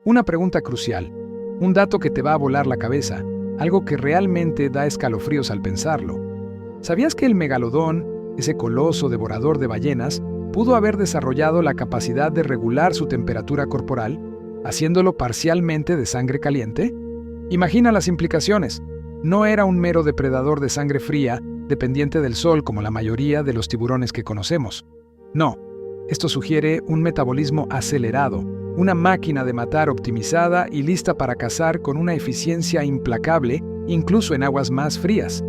Una pregunta crucial, un dato que te va a volar la cabeza, algo que realmente da escalofríos al pensarlo. ¿Sabías que el megalodón, ese coloso devorador de ballenas, pudo haber desarrollado la capacidad de regular su temperatura corporal, haciéndolo parcialmente de sangre caliente? Imagina las implicaciones. No era un mero depredador de sangre fría, dependiente del sol como la mayoría de los tiburones que conocemos. No, esto sugiere un metabolismo acelerado, una máquina de matar optimizada y lista para cazar con una eficiencia implacable, incluso en aguas más frías.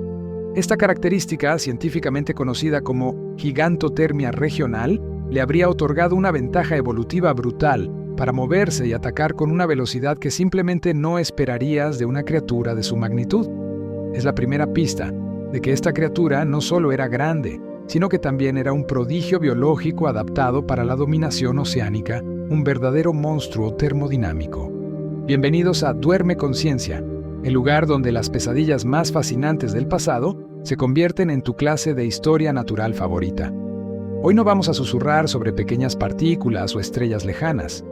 Esta característica, científicamente conocida como gigantotermia regional, le habría otorgado una ventaja evolutiva brutal para moverse y atacar con una velocidad que simplemente no esperarías de una criatura de su magnitud. Es la primera pista de que esta criatura no solo era grande, sino que también era un prodigio biológico adaptado para la dominación oceánica, un verdadero monstruo termodinámico. Bienvenidos a Duerme Conciencia, el lugar donde las pesadillas más fascinantes del pasado se convierten en tu clase de historia natural favorita. Hoy no vamos a susurrar sobre pequeñas partículas o estrellas lejanas.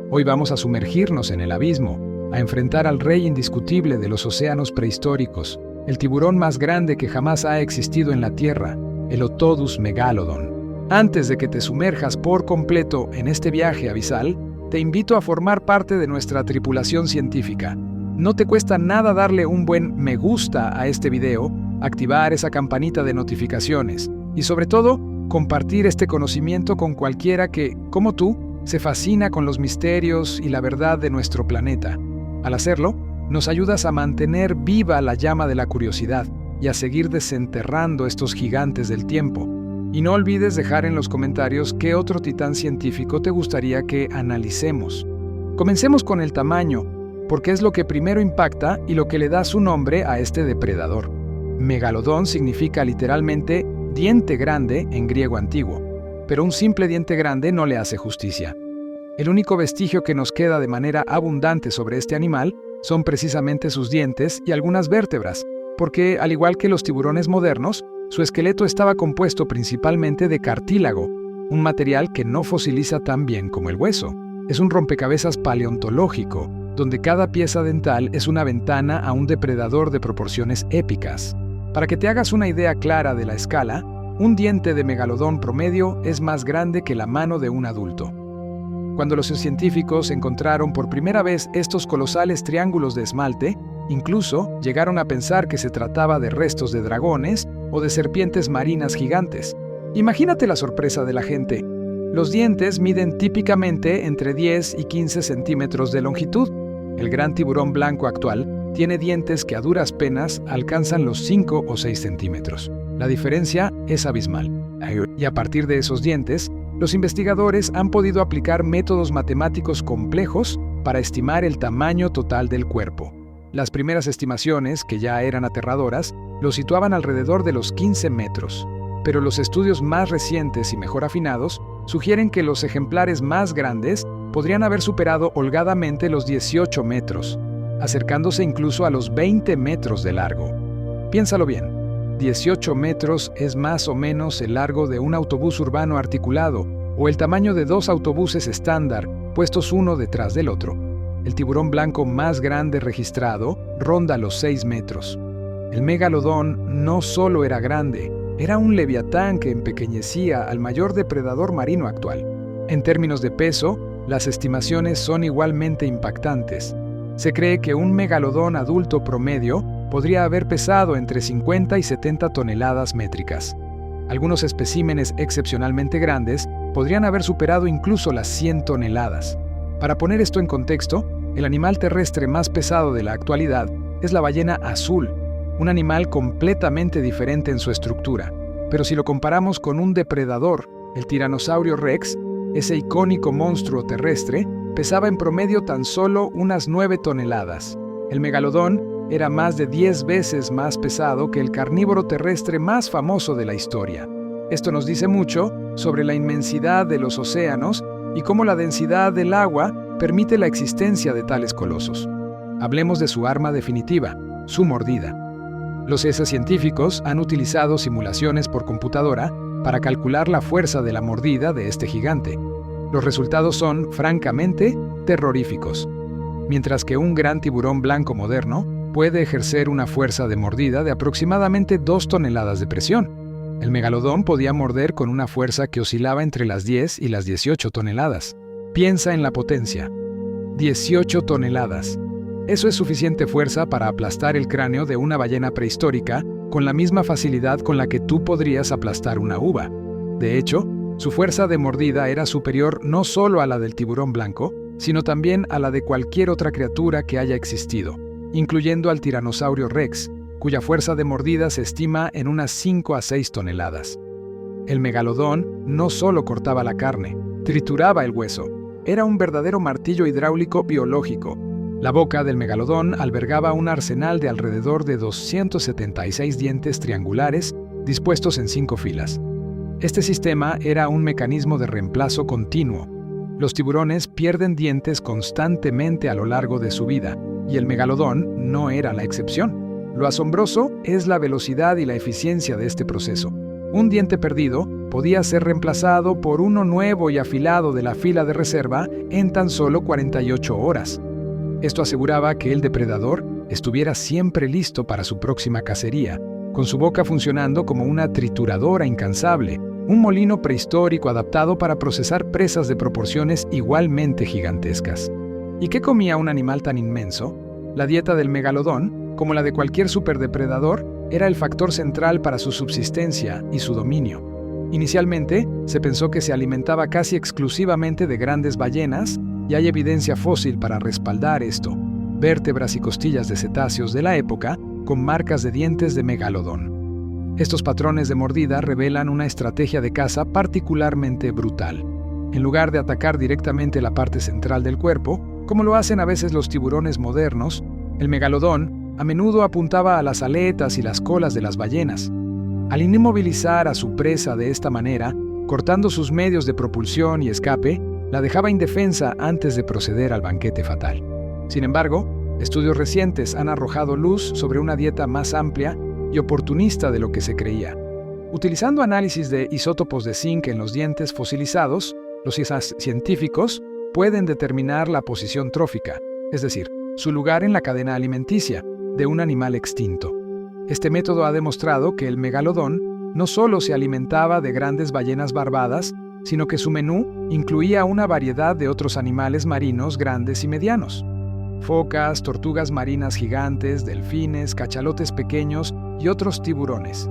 Hoy vamos a sumergirnos en el abismo, a enfrentar al rey indiscutible de los océanos prehistóricos, el tiburón más grande que jamás ha existido en la Tierra, el Otodus megalodon. Antes de que te sumerjas por completo en este viaje abisal, te invito a formar parte de nuestra tripulación científica. No te cuesta nada darle un buen me gusta a este video, activar esa campanita de notificaciones y sobre todo, compartir este conocimiento con cualquiera que, como tú, se fascina con los misterios y la verdad de nuestro planeta. Al hacerlo, nos ayudas a mantener viva la llama de la curiosidad y a seguir desenterrando estos gigantes del tiempo. Y no olvides dejar en los comentarios qué otro titán científico te gustaría que analicemos. Comencemos con el tamaño, porque es lo que primero impacta y lo que le da su nombre a este depredador. Megalodón significa literalmente diente grande en griego antiguo, pero un simple diente grande no le hace justicia. El único vestigio que nos queda de manera abundante sobre este animal son precisamente sus dientes y algunas vértebras, porque, al igual que los tiburones modernos, su esqueleto estaba compuesto principalmente de cartílago, un material que no fosiliza tan bien como el hueso. Es un rompecabezas paleontológico, donde cada pieza dental es una ventana a un depredador de proporciones épicas. Para que te hagas una idea clara de la escala, un diente de megalodón promedio es más grande que la mano de un adulto. Cuando los científicos encontraron por primera vez estos colosales triángulos de esmalte, incluso llegaron a pensar que se trataba de restos de dragones o de serpientes marinas gigantes. Imagínate la sorpresa de la gente. Los dientes miden típicamente entre 10 y 15 centímetros de longitud. El gran tiburón blanco actual tiene dientes que a duras penas alcanzan los 5 o 6 centímetros. La diferencia es abismal. Y a partir de esos dientes, los investigadores han podido aplicar métodos matemáticos complejos para estimar el tamaño total del cuerpo. Las primeras estimaciones, que ya eran aterradoras, lo situaban alrededor de los 15 metros. Pero los estudios más recientes y mejor afinados sugieren que los ejemplares más grandes podrían haber superado holgadamente los 18 metros, acercándose incluso a los 20 metros de largo. Piénsalo bien. 18 metros es más o menos el largo de un autobús urbano articulado o el tamaño de 2 autobuses estándar puestos uno detrás del otro. El tiburón blanco más grande registrado ronda los 6 metros. El megalodón no solo era grande, era un leviatán que empequeñecía al mayor depredador marino actual. En términos de peso, las estimaciones son igualmente impactantes. Se cree que un megalodón adulto promedio podría haber pesado entre 50 y 70 toneladas métricas. Algunos especímenes excepcionalmente grandes podrían haber superado incluso las 100 toneladas. Para poner esto en contexto, el animal terrestre más pesado de la actualidad es la ballena azul, un animal completamente diferente en su estructura. Pero si lo comparamos con un depredador, el tiranosaurio rex, ese icónico monstruo terrestre, pesaba en promedio tan solo unas 9 toneladas. El megalodón era más de 10 veces más pesado que el carnívoro terrestre más famoso de la historia. Esto nos dice mucho sobre la inmensidad de los océanos y cómo la densidad del agua permite la existencia de tales colosos. Hablemos de su arma definitiva, su mordida. Los científicos han utilizado simulaciones por computadora para calcular la fuerza de la mordida de este gigante. Los resultados son, francamente, terroríficos. mientras que un gran tiburón blanco moderno puede ejercer una fuerza de mordida de aproximadamente 2 toneladas de presión. El megalodón podía morder con una fuerza que oscilaba entre las 10 y las 18 toneladas. Piensa en la potencia. 18 toneladas. Eso es suficiente fuerza para aplastar el cráneo de una ballena prehistórica con la misma facilidad con la que tú podrías aplastar una uva. De hecho, su fuerza de mordida era superior no solo a la del tiburón blanco, sino también a la de cualquier otra criatura que haya existido, incluyendo al tiranosaurio Rex, cuya fuerza de mordida se estima en unas 5 a 6 toneladas. El megalodón no solo cortaba la carne, trituraba el hueso. Era un verdadero martillo hidráulico biológico. La boca del megalodón albergaba un arsenal de alrededor de 276 dientes triangulares dispuestos en 5 filas. Este sistema era un mecanismo de reemplazo continuo. Los tiburones pierden dientes constantemente a lo largo de su vida, y el megalodón no era la excepción. Lo asombroso es la velocidad y la eficiencia de este proceso. Un diente perdido podía ser reemplazado por uno nuevo y afilado de la fila de reserva en tan solo 48 horas. Esto aseguraba que el depredador estuviera siempre listo para su próxima cacería, con su boca funcionando como una trituradora incansable, un molino prehistórico adaptado para procesar presas de proporciones igualmente gigantescas. ¿Y qué comía un animal tan inmenso? La dieta del megalodón, como la de cualquier superdepredador, era el factor central para su subsistencia y su dominio. Inicialmente, se pensó que se alimentaba casi exclusivamente de grandes ballenas, y hay evidencia fósil para respaldar esto: vértebras y costillas de cetáceos de la época con marcas de dientes de megalodón. Estos patrones de mordida revelan una estrategia de caza particularmente brutal. En lugar de atacar directamente la parte central del cuerpo, como lo hacen a veces los tiburones modernos, el megalodón a menudo apuntaba a las aletas y las colas de las ballenas. Al inmovilizar a su presa de esta manera, cortando sus medios de propulsión y escape, la dejaba indefensa antes de proceder al banquete fatal. Sin embargo, estudios recientes han arrojado luz sobre una dieta más amplia y oportunista de lo que se creía. Utilizando análisis de isótopos de zinc en los dientes fosilizados, los científicos pueden determinar la posición trófica, es decir, su lugar en la cadena alimenticia, de un animal extinto. Este método ha demostrado que el megalodón no solo se alimentaba de grandes ballenas barbadas, sino que su menú incluía una variedad de otros animales marinos grandes y medianos: focas, tortugas marinas gigantes, delfines, cachalotes pequeños y otros tiburones.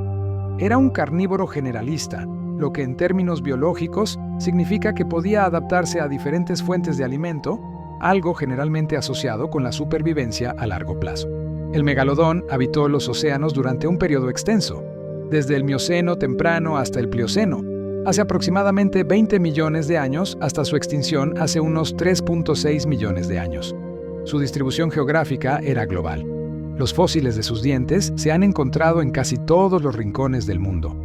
Era un carnívoro generalista, lo que en términos biológicos significa que podía adaptarse a diferentes fuentes de alimento, algo generalmente asociado con la supervivencia a largo plazo. El megalodón habitó los océanos durante un periodo extenso, desde el Mioceno temprano hasta el Plioceno, hace aproximadamente 20 millones de años hasta su extinción hace unos 3.6 millones de años. Su distribución geográfica era global. Los fósiles de sus dientes se han encontrado en casi todos los rincones del mundo,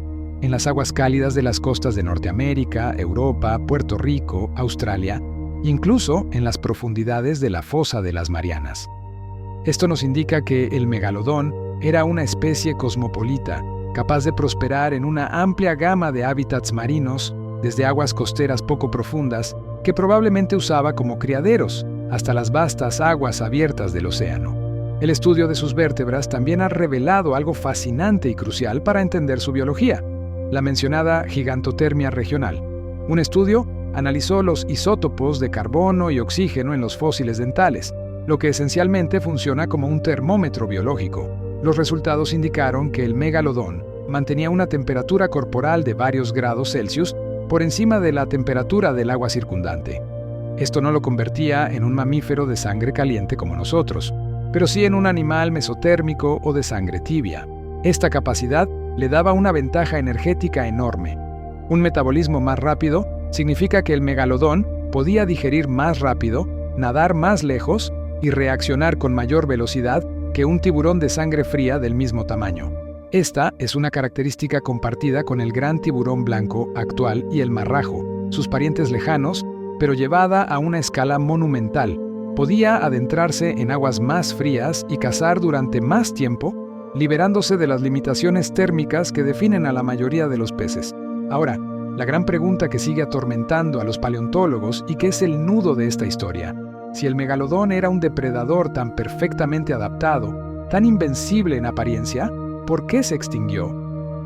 en las aguas cálidas de las costas de Norteamérica, Europa, Puerto Rico, Australia, incluso en las profundidades de la fosa de las Marianas. Esto nos indica que el megalodón era una especie cosmopolita, capaz de prosperar en una amplia gama de hábitats marinos, desde aguas costeras poco profundas, que probablemente usaba como criaderos, hasta las vastas aguas abiertas del océano. El estudio de sus vértebras también ha revelado algo fascinante y crucial para entender su biología: la mencionada gigantotermia regional. Un estudio analizó los isótopos de carbono y oxígeno en los fósiles dentales, lo que esencialmente funciona como un termómetro biológico. Los resultados indicaron que el megalodón mantenía una temperatura corporal de varios grados Celsius por encima de la temperatura del agua circundante. Esto no lo convertía en un mamífero de sangre caliente como nosotros, pero sí en un animal mesotérmico o de sangre tibia. Esta capacidad le daba una ventaja energética enorme. Un metabolismo más rápido significa que el megalodón podía digerir más rápido, nadar más lejos y reaccionar con mayor velocidad que un tiburón de sangre fría del mismo tamaño. Esta es una característica compartida con el gran tiburón blanco actual y el marrajo, sus parientes lejanos, pero llevada a una escala monumental. Podía adentrarse en aguas más frías y cazar durante más tiempo, liberándose de las limitaciones térmicas que definen a la mayoría de los peces. Ahora, la gran pregunta que sigue atormentando a los paleontólogos y que es el nudo de esta historia: Si el megalodón era un depredador tan perfectamente adaptado, tan invencible en apariencia, ¿por qué se extinguió?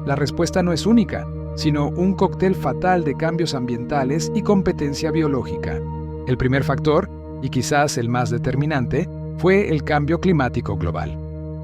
La respuesta no es única, sino un cóctel fatal de cambios ambientales y competencia biológica. El primer factor, y quizás el más determinante, fue el cambio climático global.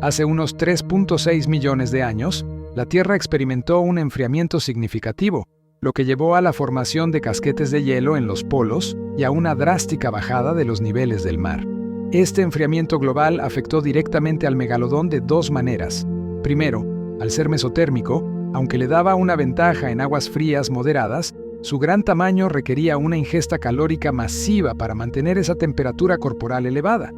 Hace unos 3.6 millones de años, la Tierra experimentó un enfriamiento significativo, lo que llevó a la formación de casquetes de hielo en los polos y a una drástica bajada de los niveles del mar. Este enfriamiento global afectó directamente al megalodón de dos maneras. Primero, al ser mesotérmico, aunque le daba una ventaja en aguas frías moderadas, su gran tamaño requería una ingesta calórica masiva para mantener esa temperatura corporal elevada.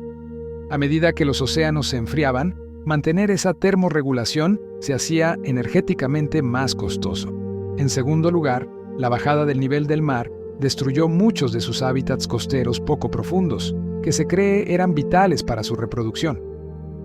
A medida que los océanos se enfriaban, mantener esa termorregulación se hacía energéticamente más costoso. En segundo lugar, la bajada del nivel del mar destruyó muchos de sus hábitats costeros poco profundos, que se cree eran vitales para su reproducción.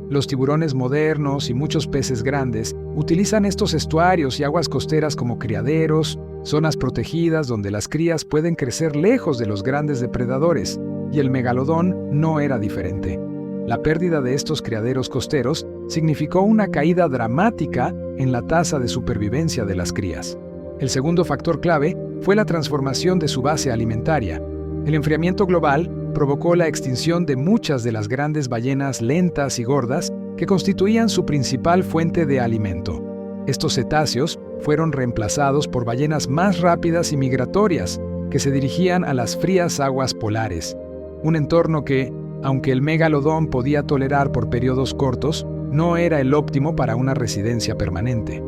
Los tiburones modernos y muchos peces grandes utilizan estos estuarios y aguas costeras como criaderos, zonas protegidas donde las crías pueden crecer lejos de los grandes depredadores, y el megalodón no era diferente. La pérdida de estos criaderos costeros significó una caída dramática en la tasa de supervivencia de las crías. El segundo factor clave fue la transformación de su base alimentaria. El enfriamiento global provocó la extinción de muchas de las grandes ballenas lentas y gordas que constituían su principal fuente de alimento. Estos cetáceos fueron reemplazados por ballenas más rápidas y migratorias que se dirigían a las frías aguas polares, un entorno que, aunque el megalodón podía tolerar por periodos cortos, no era el óptimo para una residencia permanente.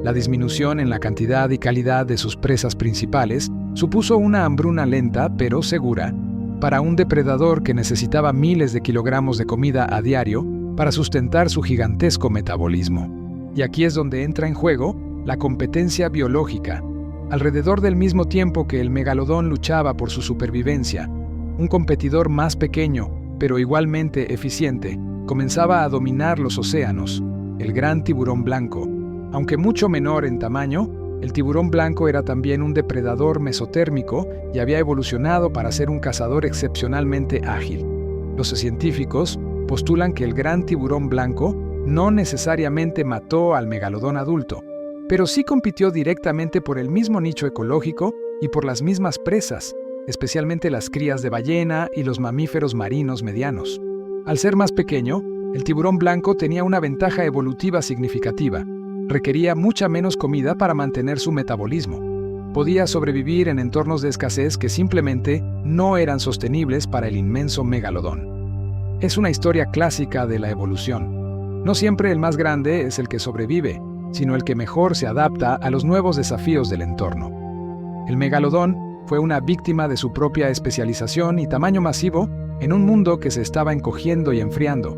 La disminución en la cantidad y calidad de sus presas principales supuso una hambruna lenta pero segura para un depredador que necesitaba miles de kilogramos de comida a diario para sustentar su gigantesco metabolismo. Y aquí es donde entra en juego la competencia biológica. Alrededor del mismo tiempo que el megalodón luchaba por su supervivencia, un competidor más pequeño, pero igualmente eficiente, comenzaba a dominar los océanos, el gran tiburón blanco. Aunque mucho menor en tamaño, el tiburón blanco era también un depredador mesotérmico y había evolucionado para ser un cazador excepcionalmente ágil. Los científicos postulan que el gran tiburón blanco no necesariamente mató al megalodón adulto, pero sí compitió directamente por el mismo nicho ecológico y por las mismas presas, especialmente las crías de ballena y los mamíferos marinos medianos. Al ser más pequeño, el tiburón blanco tenía una ventaja evolutiva significativa. Requería mucha menos comida para mantener su metabolismo. Podía sobrevivir en entornos de escasez que simplemente no eran sostenibles para el inmenso megalodón. Es una historia clásica de la evolución. No siempre el más grande es el que sobrevive, sino el que mejor se adapta a los nuevos desafíos del entorno. El megalodón fue una víctima de su propia especialización y tamaño masivo en un mundo que se estaba encogiendo y enfriando.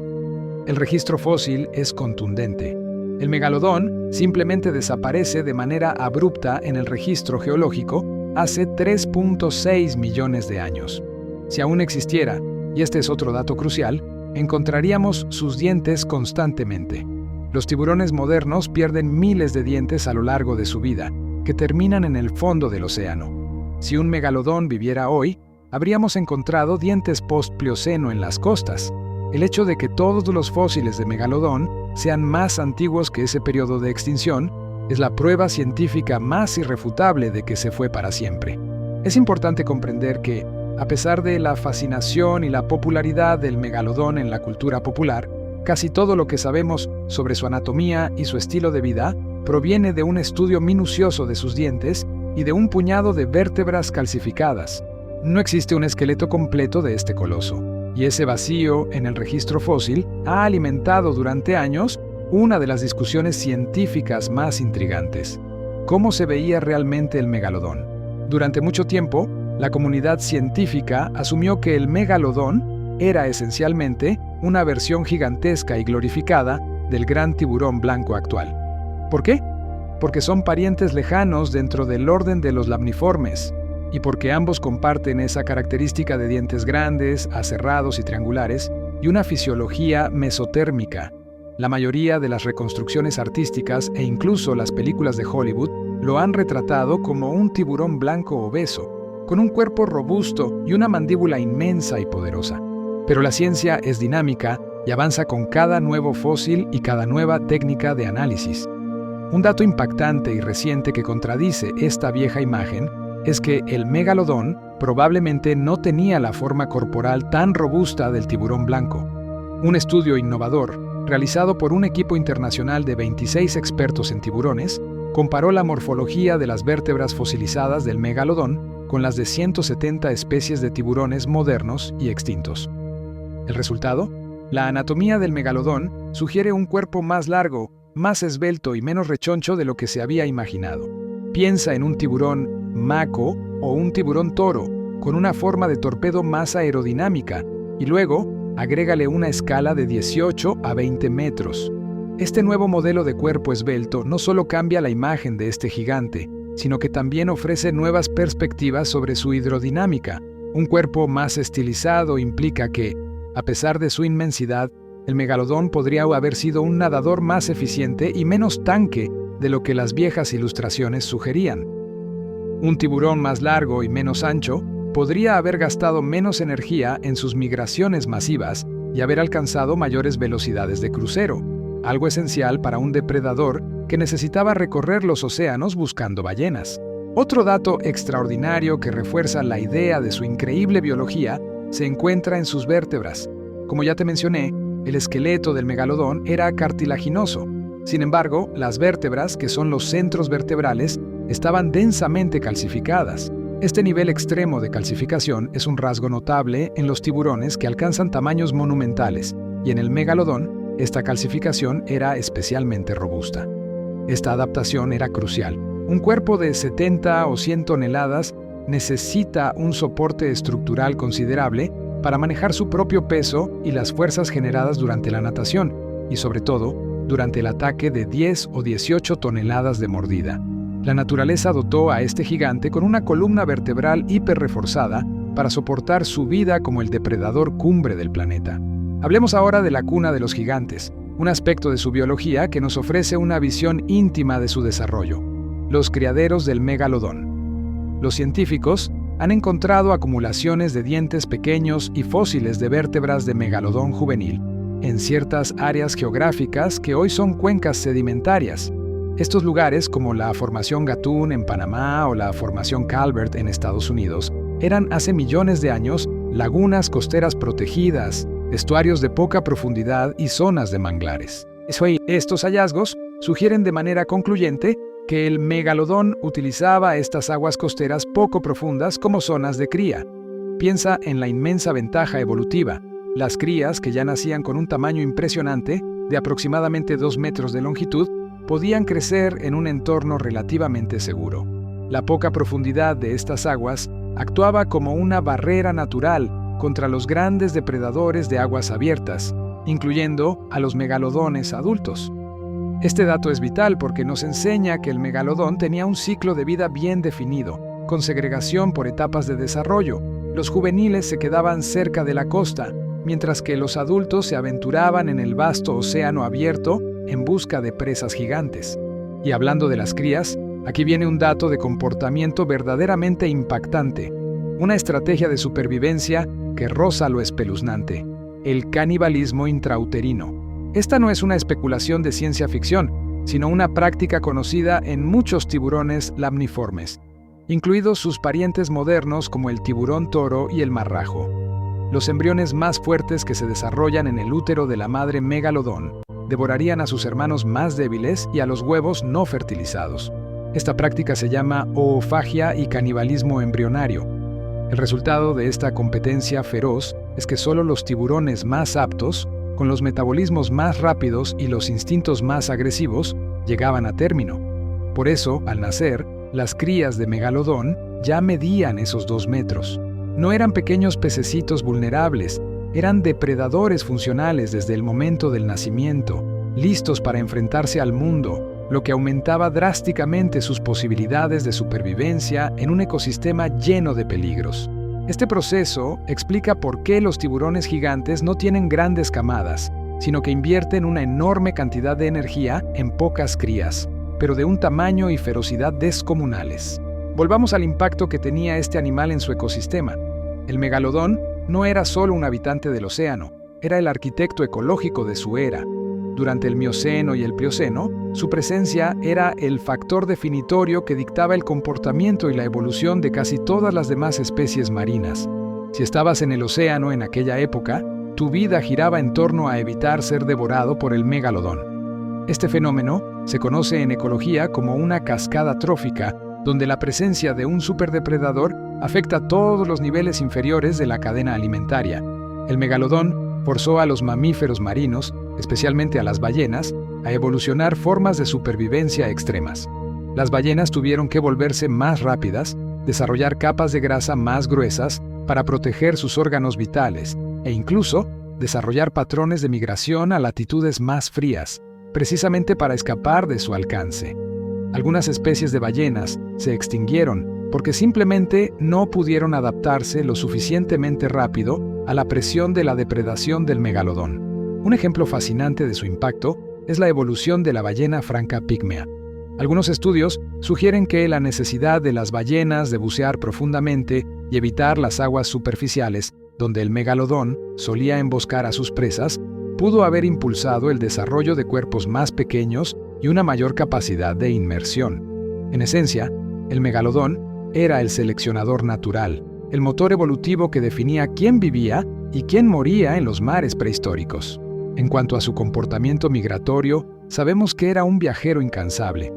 El registro fósil es contundente. El megalodón simplemente desaparece de manera abrupta en el registro geológico hace 3.6 millones de años. Si aún existiera, y este es otro dato crucial, encontraríamos sus dientes constantemente. Los tiburones modernos pierden miles de dientes a lo largo de su vida, que terminan en el fondo del océano. Si un megalodón viviera hoy, habríamos encontrado dientes post-plioceno en las costas. El hecho de que todos los fósiles de megalodón sean más antiguos que ese periodo de extinción es la prueba científica más irrefutable de que se fue para siempre. Es importante comprender que, a pesar de la fascinación y la popularidad del megalodón en la cultura popular, casi todo lo que sabemos sobre su anatomía y su estilo de vida proviene de un estudio minucioso de sus dientes y de un puñado de vértebras calcificadas. No existe un esqueleto completo de este coloso, y ese vacío en el registro fósil ha alimentado durante años una de las discusiones científicas más intrigantes. ¿Cómo se veía realmente el megalodón? Durante mucho tiempo, la comunidad científica asumió que el megalodón era esencialmente una versión gigantesca y glorificada del gran tiburón blanco actual. ¿Por qué? Porque son parientes lejanos dentro del orden de los lamniformes, y porque ambos comparten esa característica de dientes grandes, aserrados y triangulares, y una fisiología mesotérmica. La mayoría de las reconstrucciones artísticas e incluso las películas de Hollywood lo han retratado como un tiburón blanco obeso, con un cuerpo robusto y una mandíbula inmensa y poderosa. Pero la ciencia es dinámica y avanza con cada nuevo fósil y cada nueva técnica de análisis. Un dato impactante y reciente que contradice esta vieja imagen es que el megalodón probablemente no tenía la forma corporal tan robusta del tiburón blanco. Un estudio innovador, realizado por un equipo internacional de 26 expertos en tiburones, comparó la morfología de las vértebras fosilizadas del megalodón con las de 170 especies de tiburones modernos y extintos. ¿El resultado? La anatomía del megalodón sugiere un cuerpo más largo, más esbelto y menos rechoncho de lo que se había imaginado. Piensa en un tiburón maco o un tiburón toro, con una forma de torpedo más aerodinámica, y luego agrégale una escala de 18 a 20 metros. Este nuevo modelo de cuerpo esbelto no solo cambia la imagen de este gigante, sino que también ofrece nuevas perspectivas sobre su hidrodinámica. Un cuerpo más estilizado implica que, a pesar de su inmensidad, el megalodón podría haber sido un nadador más eficiente y menos tanque de lo que las viejas ilustraciones sugerían. Un tiburón más largo y menos ancho podría haber gastado menos energía en sus migraciones masivas y haber alcanzado mayores velocidades de crucero, algo esencial para un depredador que necesitaba recorrer los océanos buscando ballenas. Otro dato extraordinario que refuerza la idea de su increíble biología se encuentra en sus vértebras. Como ya te mencioné, el esqueleto del megalodón era cartilaginoso. Sin embargo, las vértebras, que son los centros vertebrales, estaban densamente calcificadas. Este nivel extremo de calcificación es un rasgo notable en los tiburones que alcanzan tamaños monumentales, y en el megalodón, esta calcificación era especialmente robusta. Esta adaptación era crucial. Un cuerpo de 70 o 100 toneladas necesita un soporte estructural considerable para manejar su propio peso y las fuerzas generadas durante la natación, y sobre todo, durante el ataque de 10 o 18 toneladas de mordida. La naturaleza dotó a este gigante con una columna vertebral hiperreforzada para soportar su vida como el depredador cumbre del planeta. Hablemos ahora de la cuna de los gigantes, un aspecto de su biología que nos ofrece una visión íntima de su desarrollo: los criaderos del megalodón. Los científicos han encontrado acumulaciones de dientes pequeños y fósiles de vértebras de megalodón juvenil en ciertas áreas geográficas que hoy son cuencas sedimentarias. Estos lugares, como la Formación Gatún en Panamá o la Formación Calvert en Estados Unidos, eran hace millones de años lagunas costeras protegidas, estuarios de poca profundidad y zonas de manglares. Estos hallazgos sugieren de manera concluyente que el megalodón utilizaba estas aguas costeras poco profundas como zonas de cría. Piensa en la inmensa ventaja evolutiva. Las crías, que ya nacían con un tamaño impresionante, de aproximadamente 2 metros de longitud, podían crecer en un entorno relativamente seguro. La poca profundidad de estas aguas actuaba como una barrera natural contra los grandes depredadores de aguas abiertas, incluyendo a los megalodones adultos. Este dato es vital porque nos enseña que el megalodón tenía un ciclo de vida bien definido, con segregación por etapas de desarrollo. Los juveniles se quedaban cerca de la costa, mientras que los adultos se aventuraban en el vasto océano abierto en busca de presas gigantes. Y hablando de las crías, aquí viene un dato de comportamiento verdaderamente impactante, una estrategia de supervivencia que roza lo espeluznante: el canibalismo intrauterino. Esta no es una especulación de ciencia ficción, sino una práctica conocida en muchos tiburones lamniformes, incluidos sus parientes modernos como el tiburón toro y el marrajo. Los embriones más fuertes que se desarrollan en el útero de la madre megalodón devorarían a sus hermanos más débiles y a los huevos no fertilizados. Esta práctica se llama oofagia y canibalismo embrionario. El resultado de esta competencia feroz es que solo los tiburones más aptos, con los metabolismos más rápidos y los instintos más agresivos, llegaban a término. Por eso, al nacer, las crías de megalodón ya medían esos 2 metros. No eran pequeños pececitos vulnerables, eran depredadores funcionales desde el momento del nacimiento, listos para enfrentarse al mundo, lo que aumentaba drásticamente sus posibilidades de supervivencia en un ecosistema lleno de peligros. Este proceso explica por qué los tiburones gigantes no tienen grandes camadas, sino que invierten una enorme cantidad de energía en pocas crías, pero de un tamaño y ferocidad descomunales. Volvamos al impacto que tenía este animal en su ecosistema. El megalodón no era solo un habitante del océano, era el arquitecto ecológico de su era. Durante el Mioceno y el Plioceno, su presencia era el factor definitorio que dictaba el comportamiento y la evolución de casi todas las demás especies marinas. Si estabas en el océano en aquella época, tu vida giraba en torno a evitar ser devorado por el megalodón. Este fenómeno se conoce en ecología como una cascada trófica, donde la presencia de un superdepredador afecta todos los niveles inferiores de la cadena alimentaria. El megalodón forzó a los mamíferos marinos, especialmente a las ballenas, a evolucionar formas de supervivencia extremas. Las ballenas tuvieron que volverse más rápidas, desarrollar capas de grasa más gruesas para proteger sus órganos vitales e incluso desarrollar patrones de migración a latitudes más frías, precisamente para escapar de su alcance. Algunas especies de ballenas se extinguieron porque simplemente no pudieron adaptarse lo suficientemente rápido a la presión de la depredación del megalodón. Un ejemplo fascinante de su impacto es la evolución de la ballena franca pígmea. Algunos estudios sugieren que la necesidad de las ballenas de bucear profundamente y evitar las aguas superficiales, donde el megalodón solía emboscar a sus presas, pudo haber impulsado el desarrollo de cuerpos más pequeños y una mayor capacidad de inmersión. En esencia, el megalodón era el seleccionador natural, el motor evolutivo que definía quién vivía y quién moría en los mares prehistóricos. En cuanto a su comportamiento migratorio, sabemos que era un viajero incansable.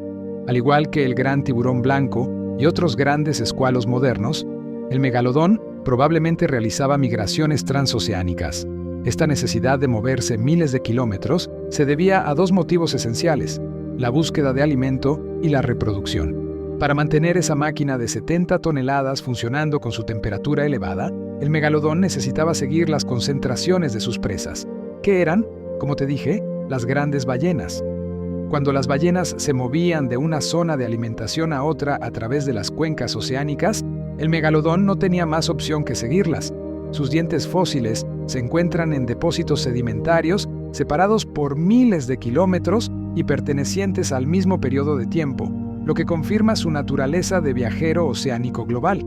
Al igual que el gran tiburón blanco y otros grandes escualos modernos, el megalodón probablemente realizaba migraciones transoceánicas. Esta necesidad de moverse miles de kilómetros se debía a dos motivos esenciales: la búsqueda de alimento y la reproducción. Para mantener esa máquina de 70 toneladas funcionando con su temperatura elevada, el megalodón necesitaba seguir las concentraciones de sus presas, que eran, como te dije, las grandes ballenas. Cuando las ballenas se movían de una zona de alimentación a otra a través de las cuencas oceánicas, el megalodón no tenía más opción que seguirlas. Sus dientes fósiles se encuentran en depósitos sedimentarios separados por miles de kilómetros y pertenecientes al mismo periodo de tiempo, lo que confirma su naturaleza de viajero oceánico global.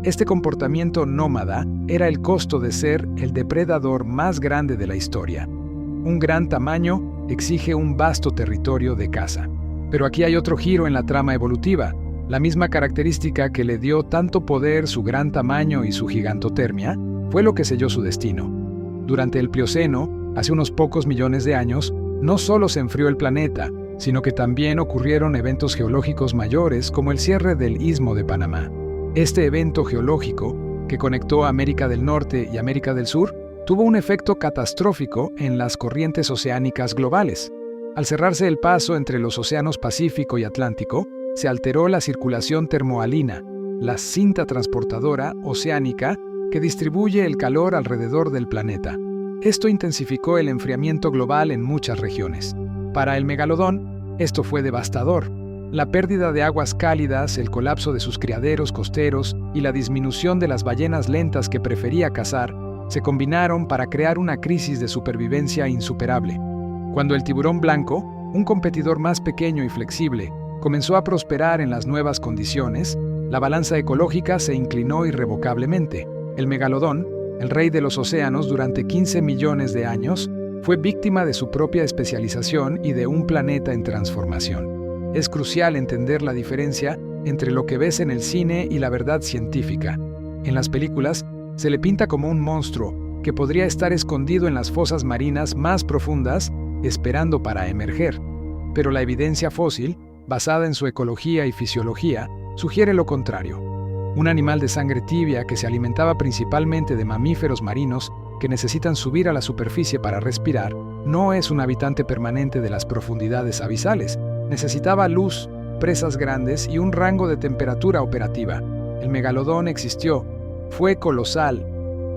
Este comportamiento nómada era el costo de ser el depredador más grande de la historia. Un gran tamaño exige un vasto territorio de caza. Pero aquí hay otro giro en la trama evolutiva. La misma característica que le dio tanto poder, su gran tamaño y su gigantotermia, fue lo que selló su destino. Durante el Plioceno, hace unos pocos millones de años, no solo se enfrió el planeta, sino que también ocurrieron eventos geológicos mayores como el cierre del Istmo de Panamá. Este evento geológico, que conectó América del Norte y América del Sur, tuvo un efecto catastrófico en las corrientes oceánicas globales. Al cerrarse el paso entre los océanos Pacífico y Atlántico, se alteró la circulación termohalina, la cinta transportadora oceánica que distribuye el calor alrededor del planeta. Esto intensificó el enfriamiento global en muchas regiones. Para el megalodón, esto fue devastador. La pérdida de aguas cálidas, el colapso de sus criaderos costeros y la disminución de las ballenas lentas que prefería cazar se combinaron para crear una crisis de supervivencia insuperable. Cuando el tiburón blanco, un competidor más pequeño y flexible, comenzó a prosperar en las nuevas condiciones, la balanza ecológica se inclinó irrevocablemente. El megalodón, el rey de los océanos durante 15 millones de años, fue víctima de su propia especialización y de un planeta en transformación. Es crucial entender la diferencia entre lo que ves en el cine y la verdad científica. En las películas, se le pinta como un monstruo que podría estar escondido en las fosas marinas más profundas, esperando para emerger. Pero la evidencia fósil, basada en su ecología y fisiología, sugiere lo contrario. Un animal de sangre tibia que se alimentaba principalmente de mamíferos marinos que necesitan subir a la superficie para respirar, no es un habitante permanente de las profundidades abisales. Necesitaba luz, presas grandes y un rango de temperatura operativa. El megalodón existió, fue colosal,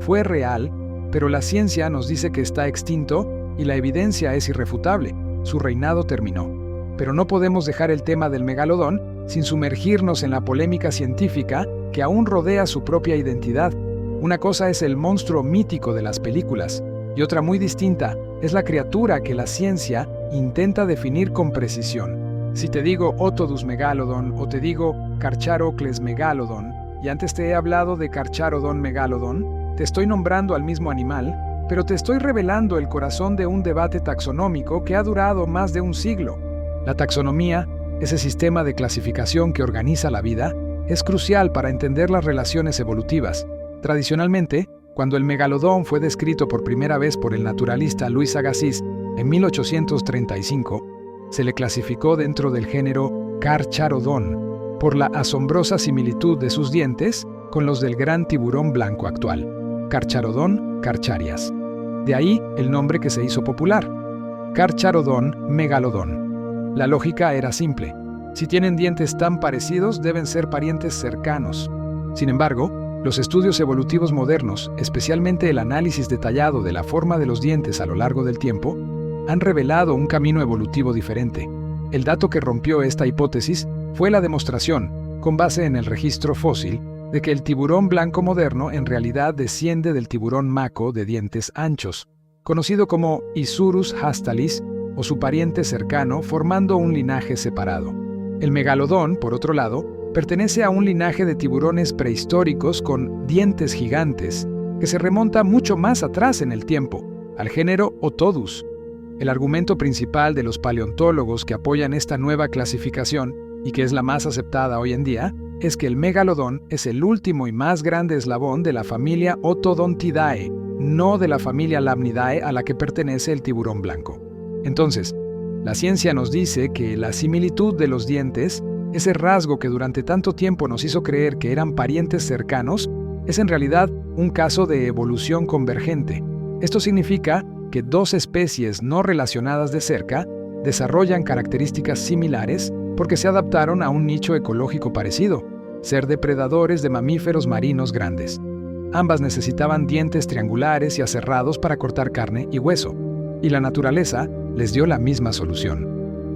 fue real, pero la ciencia nos dice que está extinto y la evidencia es irrefutable. Su reinado terminó. Pero no podemos dejar el tema del megalodón sin sumergirnos en la polémica científica que aún rodea su propia identidad. Una cosa es el monstruo mítico de las películas, y otra muy distinta es la criatura que la ciencia intenta definir con precisión. Si te digo Otodus megalodon o te digo Carcharocles megalodon, y antes te he hablado de Carcharodon megalodon, te estoy nombrando al mismo animal, pero te estoy revelando el corazón de un debate taxonómico que ha durado más de un siglo. La taxonomía, ese sistema de clasificación que organiza la vida, es crucial para entender las relaciones evolutivas. Tradicionalmente, cuando el megalodón fue descrito por primera vez por el naturalista Louis Agassiz en 1835, se le clasificó dentro del género Carcharodon, por la asombrosa similitud de sus dientes con los del gran tiburón blanco actual, Carcharodon carcharias. De ahí el nombre que se hizo popular, Carcharodon megalodon. La lógica era simple. Si tienen dientes tan parecidos, deben ser parientes cercanos. Sin embargo, los estudios evolutivos modernos, especialmente el análisis detallado de la forma de los dientes a lo largo del tiempo, han revelado un camino evolutivo diferente. El dato que rompió esta hipótesis fue la demostración, con base en el registro fósil, de que el tiburón blanco moderno en realidad desciende del tiburón maco de dientes anchos, conocido como Isurus hastalis, o su pariente cercano, formando un linaje separado. El megalodón, por otro lado, pertenece a un linaje de tiburones prehistóricos con dientes gigantes, que se remonta mucho más atrás en el tiempo, al género Otodus. El argumento principal de los paleontólogos que apoyan esta nueva clasificación, y que es la más aceptada hoy en día, es que el megalodón es el último y más grande eslabón de la familia Otodontidae, no de la familia Lamnidae a la que pertenece el tiburón blanco. Entonces, la ciencia nos dice que la similitud de los dientes, ese rasgo que durante tanto tiempo nos hizo creer que eran parientes cercanos, es en realidad un caso de evolución convergente. Esto significa que dos especies no relacionadas de cerca desarrollan características similares porque se adaptaron a un nicho ecológico parecido, ser depredadores de mamíferos marinos grandes. Ambas necesitaban dientes triangulares y aserrados para cortar carne y hueso, y la naturaleza les dio la misma solución.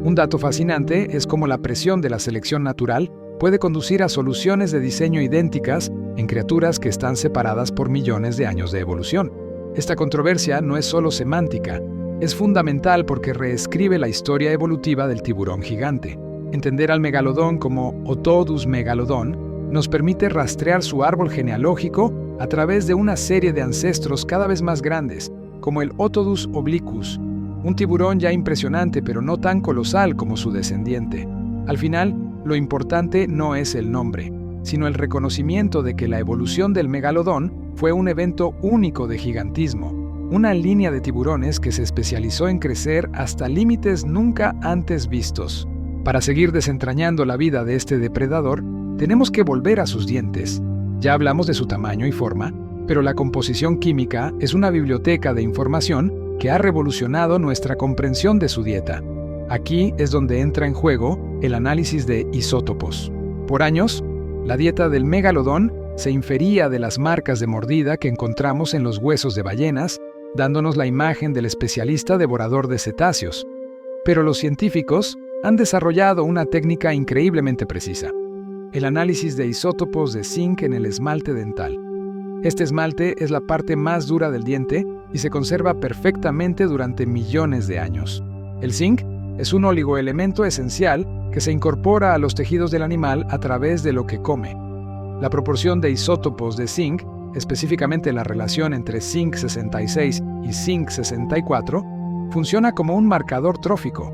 Un dato fascinante es cómo la presión de la selección natural puede conducir a soluciones de diseño idénticas en criaturas que están separadas por millones de años de evolución. Esta controversia no es solo semántica, es fundamental porque reescribe la historia evolutiva del tiburón gigante. Entender al megalodón como Otodus megalodon nos permite rastrear su árbol genealógico a través de una serie de ancestros cada vez más grandes, como el Otodus obliquus, un tiburón ya impresionante pero no tan colosal como su descendiente. Al final, lo importante no es el nombre, sino el reconocimiento de que la evolución del megalodón fue un evento único de gigantismo, una línea de tiburones que se especializó en crecer hasta límites nunca antes vistos. Para seguir desentrañando la vida de este depredador, tenemos que volver a sus dientes. Ya hablamos de su tamaño y forma, pero la composición química es una biblioteca de información que ha revolucionado nuestra comprensión de su dieta. Aquí es donde entra en juego el análisis de isótopos. Por años, la dieta del megalodón se infería de las marcas de mordida que encontramos en los huesos de ballenas, dándonos la imagen del especialista devorador de cetáceos. Pero los científicos han desarrollado una técnica increíblemente precisa: el análisis de isótopos de zinc en el esmalte dental. Este esmalte es la parte más dura del diente y se conserva perfectamente durante millones de años. El zinc es un oligoelemento esencial que se incorpora a los tejidos del animal a través de lo que come. La proporción de isótopos de zinc, específicamente la relación entre zinc 66 y zinc 64, funciona como un marcador trófico.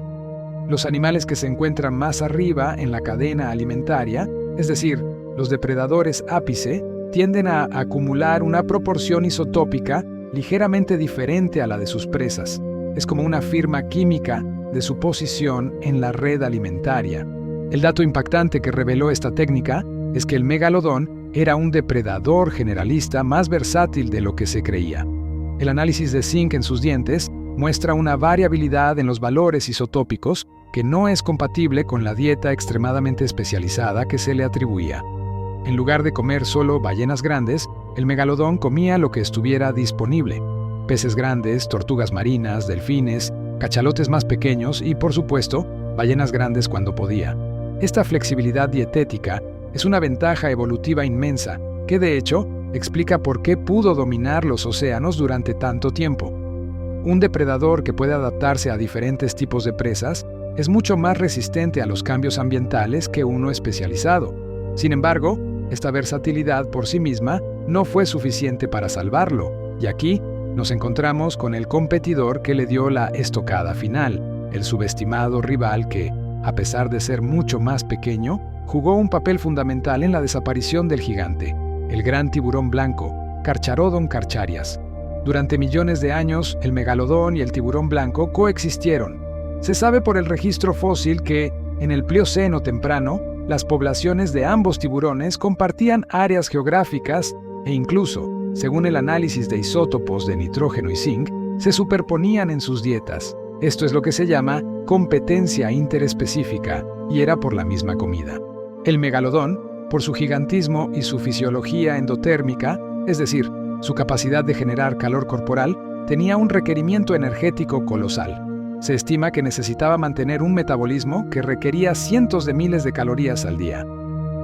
Los animales que se encuentran más arriba en la cadena alimentaria, es decir, los depredadores ápice, tienden a acumular una proporción isotópica ligeramente diferente a la de sus presas. Es como una firma química de su posición en la red alimentaria. El dato impactante que reveló esta técnica es que el megalodón era un depredador generalista más versátil de lo que se creía. El análisis de zinc en sus dientes muestra una variabilidad en los valores isotópicos que no es compatible con la dieta extremadamente especializada que se le atribuía. En lugar de comer solo ballenas grandes, el megalodón comía lo que estuviera disponible: peces grandes, tortugas marinas, delfines, cachalotes más pequeños y, por supuesto, ballenas grandes cuando podía. Esta flexibilidad dietética es una ventaja evolutiva inmensa que, de hecho, explica por qué pudo dominar los océanos durante tanto tiempo. Un depredador que puede adaptarse a diferentes tipos de presas es mucho más resistente a los cambios ambientales que uno especializado. Sin embargo, esta versatilidad por sí misma no fue suficiente para salvarlo, y aquí nos encontramos con el competidor que le dio la estocada final, el subestimado rival que, a pesar de ser mucho más pequeño, jugó un papel fundamental en la desaparición del gigante, el gran tiburón blanco, Carcharodon carcharias. Durante millones de años, el megalodón y el tiburón blanco coexistieron. Se sabe por el registro fósil que, en el Plioceno temprano, las poblaciones de ambos tiburones compartían áreas geográficas e incluso, según el análisis de isótopos de nitrógeno y zinc, se superponían en sus dietas. Esto es lo que se llama competencia interespecífica, y era por la misma comida. El megalodón, por su gigantismo y su fisiología endotérmica, es decir, su capacidad de generar calor corporal, tenía un requerimiento energético colosal. Se estima que necesitaba mantener un metabolismo que requería cientos de miles de calorías al día.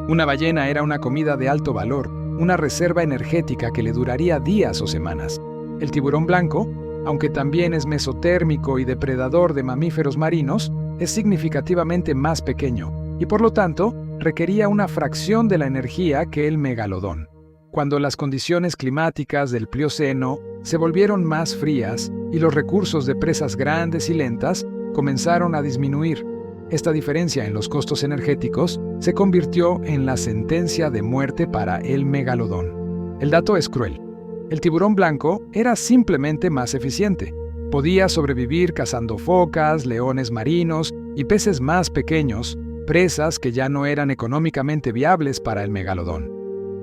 Una ballena era una comida de alto valor, una reserva energética que le duraría días o semanas. El tiburón blanco, aunque también es mesotérmico y depredador de mamíferos marinos, es significativamente más pequeño y por lo tanto requería una fracción de la energía que el megalodón. Cuando las condiciones climáticas del Plioceno se volvieron más frías y los recursos de presas grandes y lentas comenzaron a disminuir, esta diferencia en los costos energéticos se convirtió en la sentencia de muerte para el megalodón. El dato es cruel. El tiburón blanco era simplemente más eficiente. Podía sobrevivir cazando focas, leones marinos y peces más pequeños, presas que ya no eran económicamente viables para el megalodón.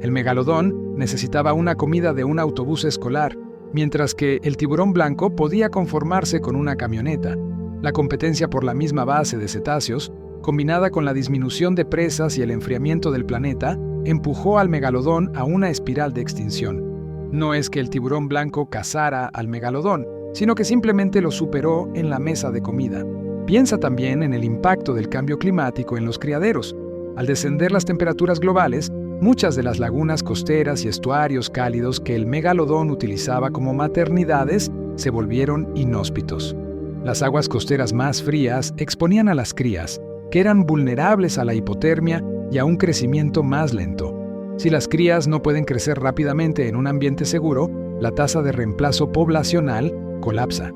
El megalodón necesitaba una comida de un autobús escolar, mientras que el tiburón blanco podía conformarse con una camioneta. La competencia por la misma base de cetáceos, combinada con la disminución de presas y el enfriamiento del planeta, empujó al megalodón a una espiral de extinción. No es que el tiburón blanco cazara al megalodón, sino que simplemente lo superó en la mesa de comida. Piensa también en el impacto del cambio climático en los criaderos. Al descender las temperaturas globales, muchas de las lagunas costeras y estuarios cálidos que el megalodón utilizaba como maternidades se volvieron inhóspitos. Las aguas costeras más frías exponían a las crías, que eran vulnerables a la hipotermia y a un crecimiento más lento. Si las crías no pueden crecer rápidamente en un ambiente seguro, la tasa de reemplazo poblacional colapsa.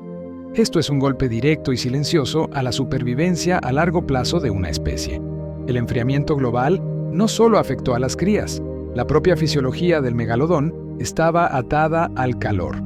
Esto es un golpe directo y silencioso a la supervivencia a largo plazo de una especie. El enfriamiento global no solo afectó a las crías, la propia fisiología del megalodón estaba atada al calor.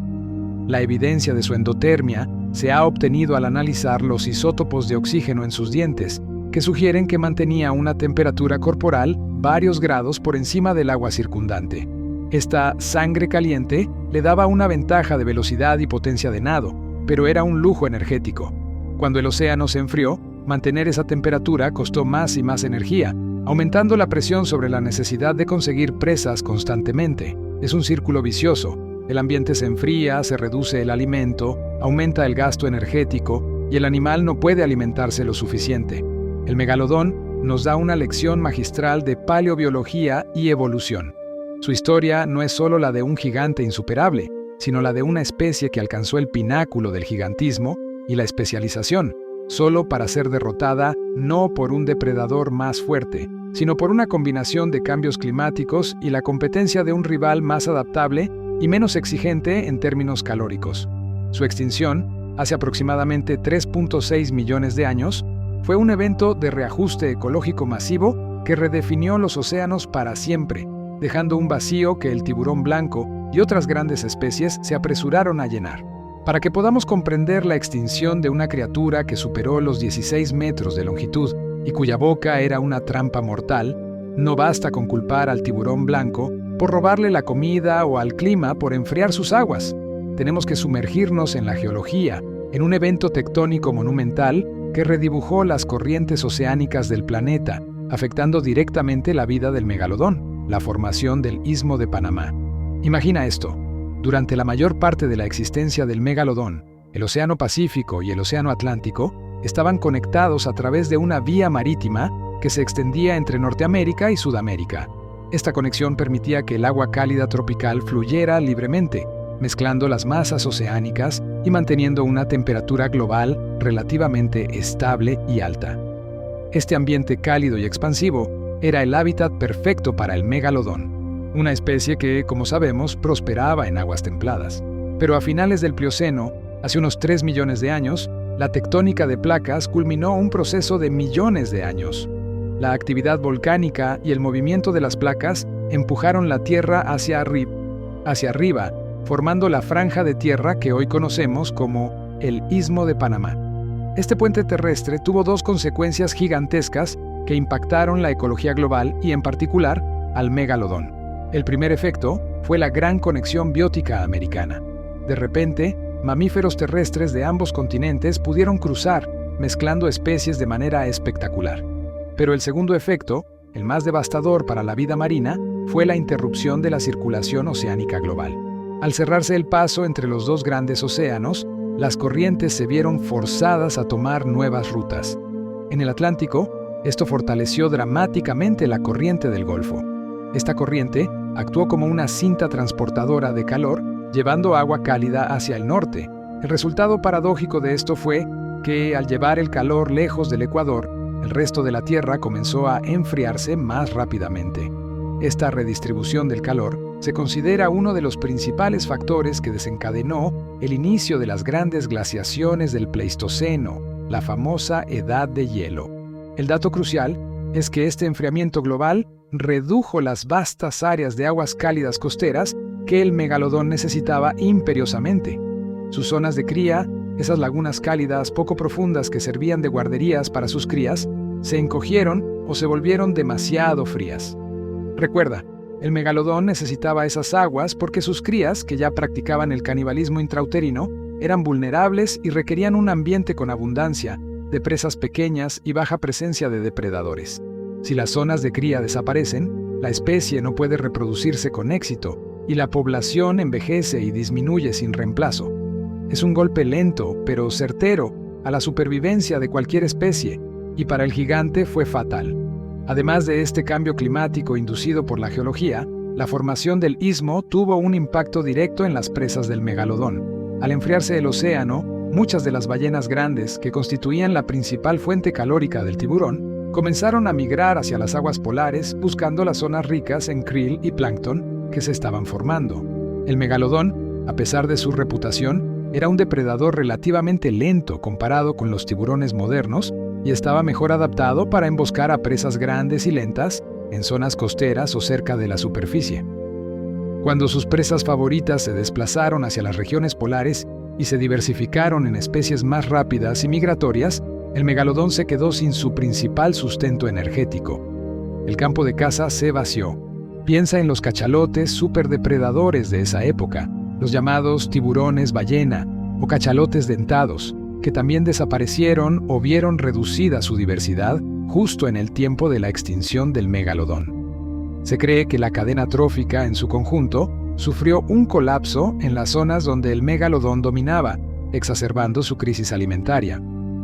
La evidencia de su endotermia se ha obtenido al analizar los isótopos de oxígeno en sus dientes, que sugieren que mantenía una temperatura corporal varios grados por encima del agua circundante. Esta sangre caliente le daba una ventaja de velocidad y potencia de nado, pero era un lujo energético. Cuando el océano se enfrió, mantener esa temperatura costó más y más energía, aumentando la presión sobre la necesidad de conseguir presas constantemente. Es un círculo vicioso. El ambiente se enfría, se reduce el alimento, aumenta el gasto energético y el animal no puede alimentarse lo suficiente. El megalodón nos da una lección magistral de paleobiología y evolución. Su historia no es solo la de un gigante insuperable, sino la de una especie que alcanzó el pináculo del gigantismo y la especialización, solo para ser derrotada no por un depredador más fuerte, sino por una combinación de cambios climáticos y la competencia de un rival más adaptable y menos exigente en términos calóricos. Su extinción, hace aproximadamente 3.6 millones de años, fue un evento de reajuste ecológico masivo que redefinió los océanos para siempre, dejando un vacío que el tiburón blanco y otras grandes especies se apresuraron a llenar. Para que podamos comprender la extinción de una criatura que superó los 16 metros de longitud y cuya boca era una trampa mortal, no basta con culpar al tiburón blanco por robarle la comida o al clima por enfriar sus aguas. Tenemos que sumergirnos en la geología, en un evento tectónico monumental que redibujó las corrientes oceánicas del planeta, afectando directamente la vida del megalodón, la formación del Istmo de Panamá. Imagina esto. Durante la mayor parte de la existencia del megalodón, el Océano Pacífico y el Océano Atlántico estaban conectados a través de una vía marítima que se extendía entre Norteamérica y Sudamérica. Esta conexión permitía que el agua cálida tropical fluyera libremente, mezclando las masas oceánicas y manteniendo una temperatura global relativamente estable y alta. Este ambiente cálido y expansivo era el hábitat perfecto para el megalodón, una especie que, como sabemos, prosperaba en aguas templadas. Pero a finales del Plioceno, hace unos 3 millones de años, la tectónica de placas culminó un proceso de millones de años. La actividad volcánica y el movimiento de las placas empujaron la Tierra hacia arriba, formando la franja de tierra que hoy conocemos como el Istmo de Panamá. Este puente terrestre tuvo dos consecuencias gigantescas que impactaron la ecología global y, en particular, al megalodón. El primer efecto fue la gran conexión biótica americana. De repente, mamíferos terrestres de ambos continentes pudieron cruzar, mezclando especies de manera espectacular. Pero el segundo efecto, el más devastador para la vida marina, fue la interrupción de la circulación oceánica global. Al cerrarse el paso entre los dos grandes océanos, las corrientes se vieron forzadas a tomar nuevas rutas. En el Atlántico, esto fortaleció dramáticamente la corriente del Golfo. Esta corriente actuó como una cinta transportadora de calor, llevando agua cálida hacia el norte. El resultado paradójico de esto fue que, al llevar el calor lejos del Ecuador, el resto de la Tierra comenzó a enfriarse más rápidamente. Esta redistribución del calor se considera uno de los principales factores que desencadenó el inicio de las grandes glaciaciones del Pleistoceno, la famosa Edad de Hielo. El dato crucial es que este enfriamiento global redujo las vastas áreas de aguas cálidas costeras que el megalodón necesitaba imperiosamente. Sus zonas de cría, esas lagunas cálidas poco profundas que servían de guarderías para sus crías, se encogieron o se volvieron demasiado frías. Recuerda, el megalodón necesitaba esas aguas porque sus crías, que ya practicaban el canibalismo intrauterino, eran vulnerables y requerían un ambiente con abundancia de presas pequeñas y baja presencia de depredadores. Si las zonas de cría desaparecen, la especie no puede reproducirse con éxito y la población envejece y disminuye sin reemplazo. Es un golpe lento, pero certero, a la supervivencia de cualquier especie, y para el gigante fue fatal. Además de este cambio climático inducido por la geología, la formación del istmo tuvo un impacto directo en las presas del megalodón. Al enfriarse el océano, muchas de las ballenas grandes, que constituían la principal fuente calórica del tiburón, comenzaron a migrar hacia las aguas polares buscando las zonas ricas en krill y plancton que se estaban formando. El megalodón, a pesar de su reputación, era un depredador relativamente lento comparado con los tiburones modernos y estaba mejor adaptado para emboscar a presas grandes y lentas en zonas costeras o cerca de la superficie. Cuando sus presas favoritas se desplazaron hacia las regiones polares y se diversificaron en especies más rápidas y migratorias, el megalodón se quedó sin su principal sustento energético. El campo de caza se vació. Piensa en los cachalotes superdepredadores de esa época, los llamados tiburones ballena o cachalotes dentados, que también desaparecieron o vieron reducida su diversidad justo en el tiempo de la extinción del megalodón. Se cree que la cadena trófica en su conjunto sufrió un colapso en las zonas donde el megalodón dominaba, exacerbando su crisis alimentaria.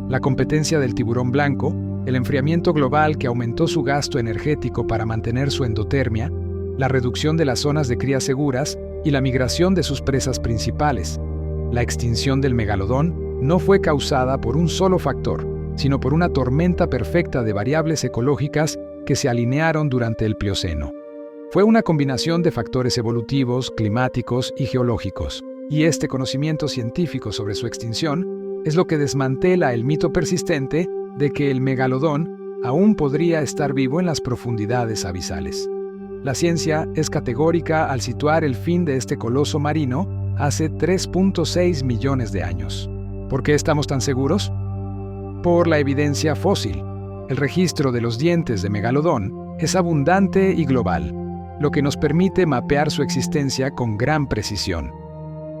La competencia del tiburón blanco, el enfriamiento global que aumentó su gasto energético para mantener su endotermia, la reducción de las zonas de cría seguras y la migración de sus presas principales. La extinción del megalodón no fue causada por un solo factor, sino por una tormenta perfecta de variables ecológicas que se alinearon durante el Plioceno. Fue una combinación de factores evolutivos, climáticos y geológicos, y este conocimiento científico sobre su extinción es lo que desmantela el mito persistente de que el megalodón aún podría estar vivo en las profundidades abisales. La ciencia es categórica al situar el fin de este coloso marino hace 3.6 millones de años. ¿Por qué estamos tan seguros? Por la evidencia fósil. El registro de los dientes de megalodón es abundante y global, lo que nos permite mapear su existencia con gran precisión.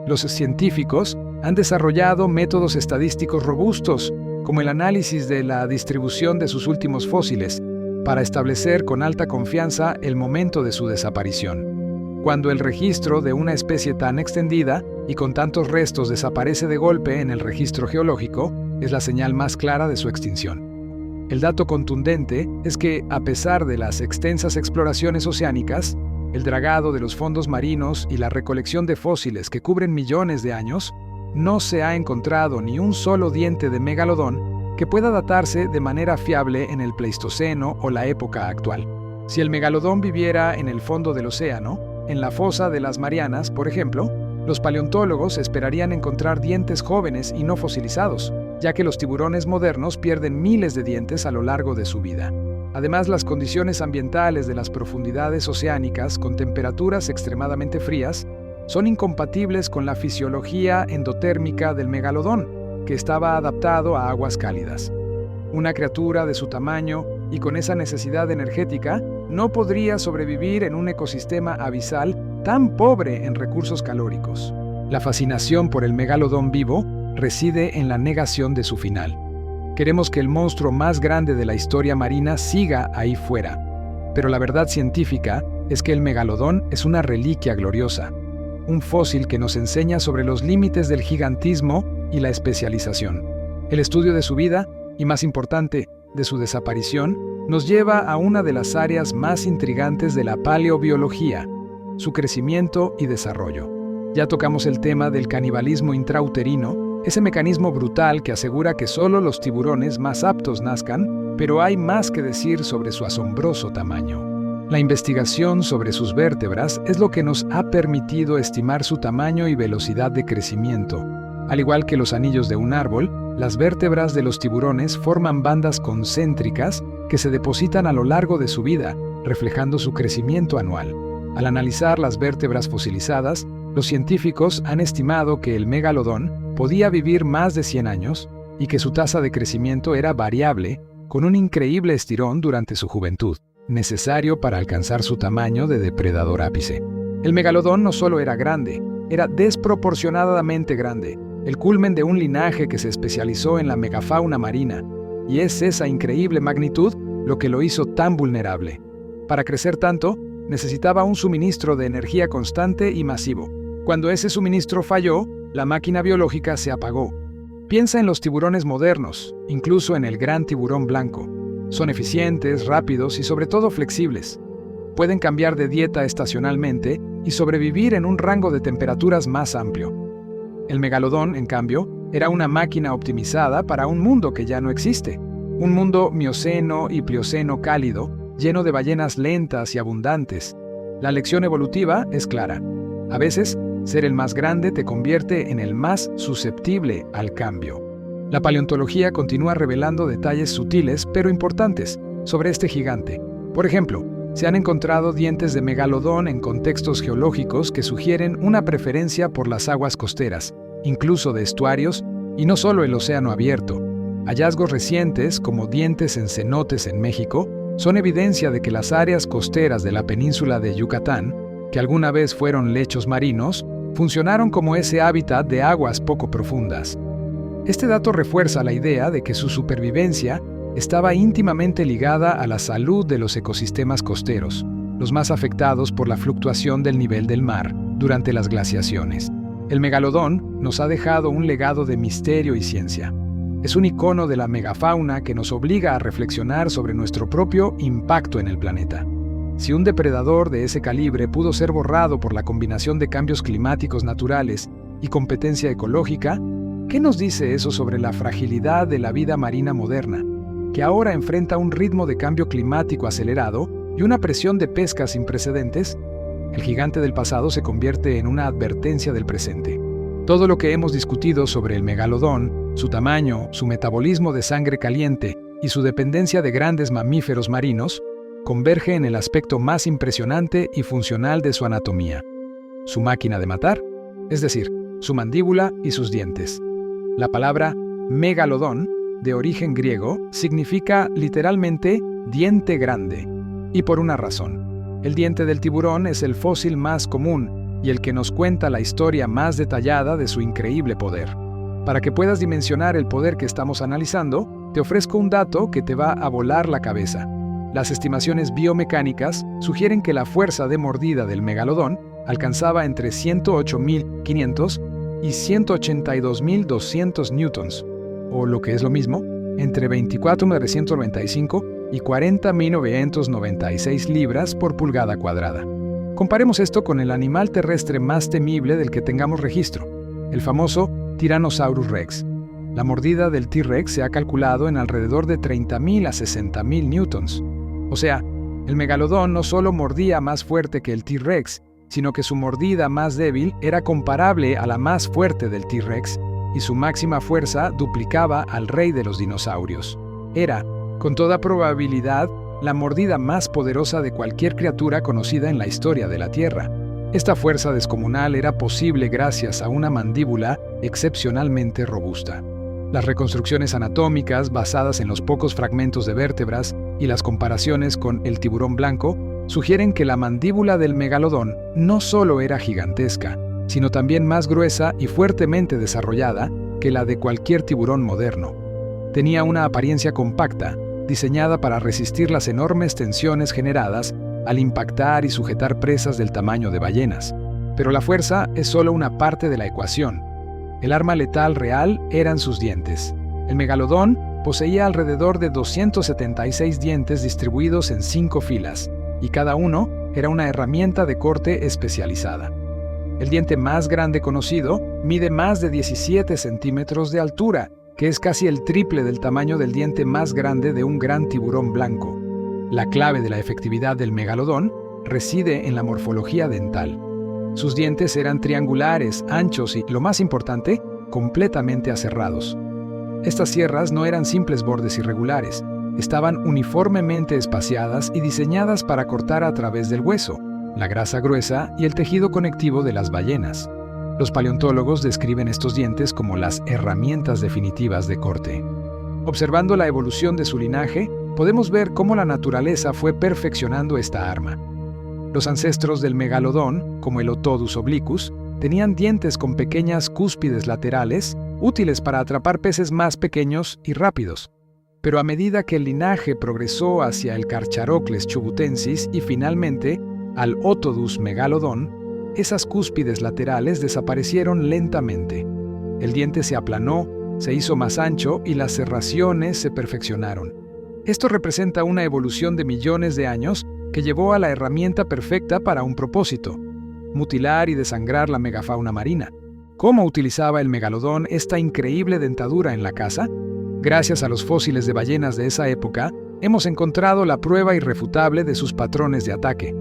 Los científicos han desarrollado métodos estadísticos robustos, como el análisis de la distribución de sus últimos fósiles, para establecer con alta confianza el momento de su desaparición. Cuando el registro de una especie tan extendida y con tantos restos desaparece de golpe en el registro geológico, es la señal más clara de su extinción. El dato contundente es que, a pesar de las extensas exploraciones oceánicas, el dragado de los fondos marinos y la recolección de fósiles que cubren millones de años, no se ha encontrado ni un solo diente de megalodón que pueda datarse de manera fiable en el Pleistoceno o la época actual. Si el megalodón viviera en el fondo del océano, en la fosa de las Marianas, por ejemplo, los paleontólogos esperarían encontrar dientes jóvenes y no fosilizados, ya que los tiburones modernos pierden miles de dientes a lo largo de su vida. Además, las condiciones ambientales de las profundidades oceánicas, con temperaturas extremadamente frías, son incompatibles con la fisiología endotérmica del megalodón, que estaba adaptado a aguas cálidas. Una criatura de su tamaño y con esa necesidad energética no podría sobrevivir en un ecosistema abisal tan pobre en recursos calóricos. La fascinación por el megalodón vivo reside en la negación de su final. Queremos que el monstruo más grande de la historia marina siga ahí fuera. Pero la verdad científica es que el megalodón es una reliquia gloriosa, un fósil que nos enseña sobre los límites del gigantismo y la especialización. El estudio de su vida, y más importante, de su desaparición, nos lleva a una de las áreas más intrigantes de la paleobiología, su crecimiento y desarrollo. Ya tocamos el tema del canibalismo intrauterino, ese mecanismo brutal que asegura que solo los tiburones más aptos nazcan, pero hay más que decir sobre su asombroso tamaño. La investigación sobre sus vértebras es lo que nos ha permitido estimar su tamaño y velocidad de crecimiento. Al igual que los anillos de un árbol, las vértebras de los tiburones forman bandas concéntricas que se depositan a lo largo de su vida, reflejando su crecimiento anual. Al analizar las vértebras fosilizadas, los científicos han estimado que el megalodón podía vivir más de 100 años y que su tasa de crecimiento era variable, con un increíble estirón durante su juventud, necesario para alcanzar su tamaño de depredador ápice. El megalodón no solo era grande, era desproporcionadamente grande, el culmen de un linaje que se especializó en la megafauna marina, y es esa increíble magnitud lo que lo hizo tan vulnerable. Para crecer tanto, necesitaba un suministro de energía constante y masivo. Cuando ese suministro falló, la máquina biológica se apagó. Piensa en los tiburones modernos, incluso en el gran tiburón blanco. Son eficientes, rápidos y sobre todo flexibles. Pueden cambiar de dieta estacionalmente y sobrevivir en un rango de temperaturas más amplio. El megalodón, en cambio, era una máquina optimizada para un mundo que ya no existe. Un mundo mioceno y plioceno cálido, lleno de ballenas lentas y abundantes. La lección evolutiva es clara. A veces, ser el más grande te convierte en el más susceptible al cambio. La paleontología continúa revelando detalles sutiles pero importantes sobre este gigante. Por ejemplo, se han encontrado dientes de megalodón en contextos geológicos que sugieren una preferencia por las aguas costeras, incluso de estuarios, y no solo el océano abierto. Hallazgos recientes, como dientes en cenotes en México, son evidencia de que las áreas costeras de la península de Yucatán, que alguna vez fueron lechos marinos, funcionaron como ese hábitat de aguas poco profundas. Este dato refuerza la idea de que su supervivencia estaba íntimamente ligada a la salud de los ecosistemas costeros, los más afectados por la fluctuación del nivel del mar durante las glaciaciones. El megalodón nos ha dejado un legado de misterio y ciencia. Es un icono de la megafauna que nos obliga a reflexionar sobre nuestro propio impacto en el planeta. Si un depredador de ese calibre pudo ser borrado por la combinación de cambios climáticos naturales y competencia ecológica, ¿qué nos dice eso sobre la fragilidad de la vida marina moderna, que ahora enfrenta un ritmo de cambio climático acelerado y una presión de pesca sin precedentes? El gigante del pasado se convierte en una advertencia del presente. Todo lo que hemos discutido sobre el megalodón, su tamaño, su metabolismo de sangre caliente y su dependencia de grandes mamíferos marinos, converge en el aspecto más impresionante y funcional de su anatomía: su máquina de matar, es decir, su mandíbula y sus dientes. La palabra megalodón, de origen griego, significa literalmente diente grande, y por una razón. El diente del tiburón es el fósil más común y el que nos cuenta la historia más detallada de su increíble poder. Para que puedas dimensionar el poder que estamos analizando, te ofrezco un dato que te va a volar la cabeza. Las estimaciones biomecánicas sugieren que la fuerza de mordida del megalodón alcanzaba entre 108.500 y 182.200 newtons, o lo que es lo mismo, entre 24.995 y 40.996 libras por pulgada cuadrada. Comparemos esto con el animal terrestre más temible del que tengamos registro, el famoso Tyrannosaurus Rex. La mordida del T-Rex se ha calculado en alrededor de 30.000 a 60.000 newtons. O sea, El megalodón no solo mordía más fuerte que el T-Rex, sino que su mordida más débil era comparable a la más fuerte del T-Rex, y su máxima fuerza duplicaba al rey de los dinosaurios. Era, con toda probabilidad, la mordida más poderosa de cualquier criatura conocida en la historia de la Tierra. Esta fuerza descomunal era posible gracias a una mandíbula excepcionalmente robusta. Las reconstrucciones anatómicas basadas en los pocos fragmentos de vértebras y las comparaciones con el tiburón blanco sugieren que la mandíbula del megalodón no solo era gigantesca, sino también más gruesa y fuertemente desarrollada que la de cualquier tiburón moderno. Tenía una apariencia compacta, diseñada para resistir las enormes tensiones generadas al impactar y sujetar presas del tamaño de ballenas. Pero la fuerza es solo una parte de la ecuación. El arma letal real eran sus dientes. El megalodón poseía alrededor de 276 dientes distribuidos en 5 filas, y cada uno era una herramienta de corte especializada. El diente más grande conocido mide más de 17 centímetros de altura, que es casi el triple del tamaño del diente más grande de un gran tiburón blanco. La clave de la efectividad del megalodón reside en la morfología dental. Sus dientes eran triangulares, anchos y, lo más importante, completamente aserrados. Estas sierras no eran simples bordes irregulares, estaban uniformemente espaciadas y diseñadas para cortar a través del hueso, la grasa gruesa y el tejido conectivo de las ballenas. Los paleontólogos describen estos dientes como las herramientas definitivas de corte. Observando la evolución de su linaje, podemos ver cómo la naturaleza fue perfeccionando esta arma. Los ancestros del megalodón, como el Otodus obliquus, tenían dientes con pequeñas cúspides laterales, útiles para atrapar peces más pequeños y rápidos. Pero a medida que el linaje progresó hacia el Carcharodontes chubutensis y finalmente al Otodus megalodon, esas cúspides laterales desaparecieron lentamente. El diente se aplanó, se hizo más ancho y las serraciones se perfeccionaron. Esto representa una evolución de millones de años que llevó a la herramienta perfecta para un propósito: mutilar y desangrar la megafauna marina. ¿Cómo utilizaba el megalodón esta increíble dentadura en la caza? Gracias a los fósiles de ballenas de esa época, hemos encontrado la prueba irrefutable de sus patrones de ataque.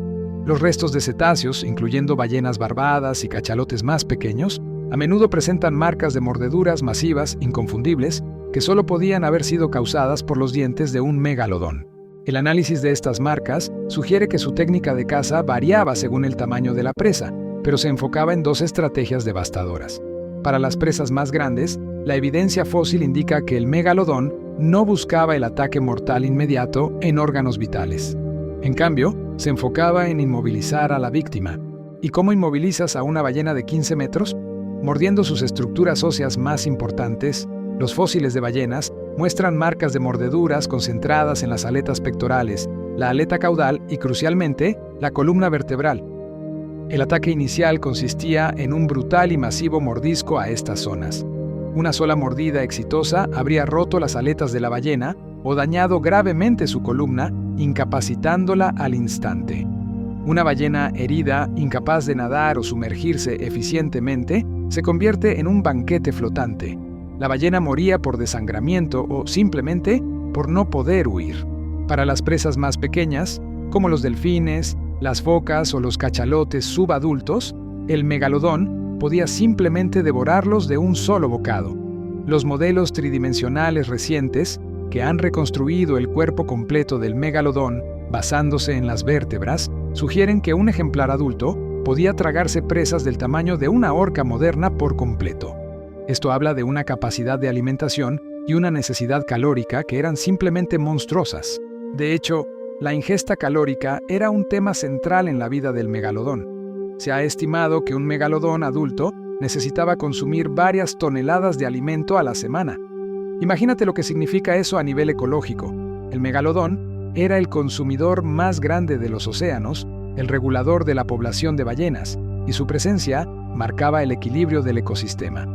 Los restos de cetáceos, incluyendo ballenas barbadas y cachalotes más pequeños, a menudo presentan marcas de mordeduras masivas, inconfundibles, que solo podían haber sido causadas por los dientes de un megalodón. El análisis de estas marcas sugiere que su técnica de caza variaba según el tamaño de la presa, pero se enfocaba en 2 estrategias devastadoras. Para las presas más grandes, la evidencia fósil indica que el megalodón no buscaba el ataque mortal inmediato en órganos vitales. En cambio, se enfocaba en inmovilizar a la víctima. ¿Y cómo inmovilizas a una ballena de 15 metros? Mordiendo sus estructuras óseas más importantes. Los fósiles de ballenas muestran marcas de mordeduras concentradas en las aletas pectorales, la aleta caudal y, crucialmente, la columna vertebral. El ataque inicial consistía en un brutal y masivo mordisco a estas zonas. Una sola mordida exitosa habría roto las aletas de la ballena o dañado gravemente su columna, incapacitándola al instante. Una ballena herida, incapaz de nadar o sumergirse eficientemente, se convierte en un banquete flotante. La ballena moría por desangramiento o simplemente por no poder huir. Para las presas más pequeñas, como los delfines, las focas o los cachalotes subadultos, el megalodón podía simplemente devorarlos de un solo bocado. Los modelos tridimensionales recientes, que han reconstruido el cuerpo completo del megalodón basándose en las vértebras, sugieren que un ejemplar adulto podía tragarse presas del tamaño de una orca moderna por completo. Esto habla de una capacidad de alimentación y una necesidad calórica que eran simplemente monstruosas. De hecho, la ingesta calórica era un tema central en la vida del megalodón. Se ha estimado que un megalodón adulto necesitaba consumir varias toneladas de alimento a la semana. Imagínate lo que significa eso a nivel ecológico. El megalodón era el consumidor más grande de los océanos, el regulador de la población de ballenas, y su presencia marcaba el equilibrio del ecosistema.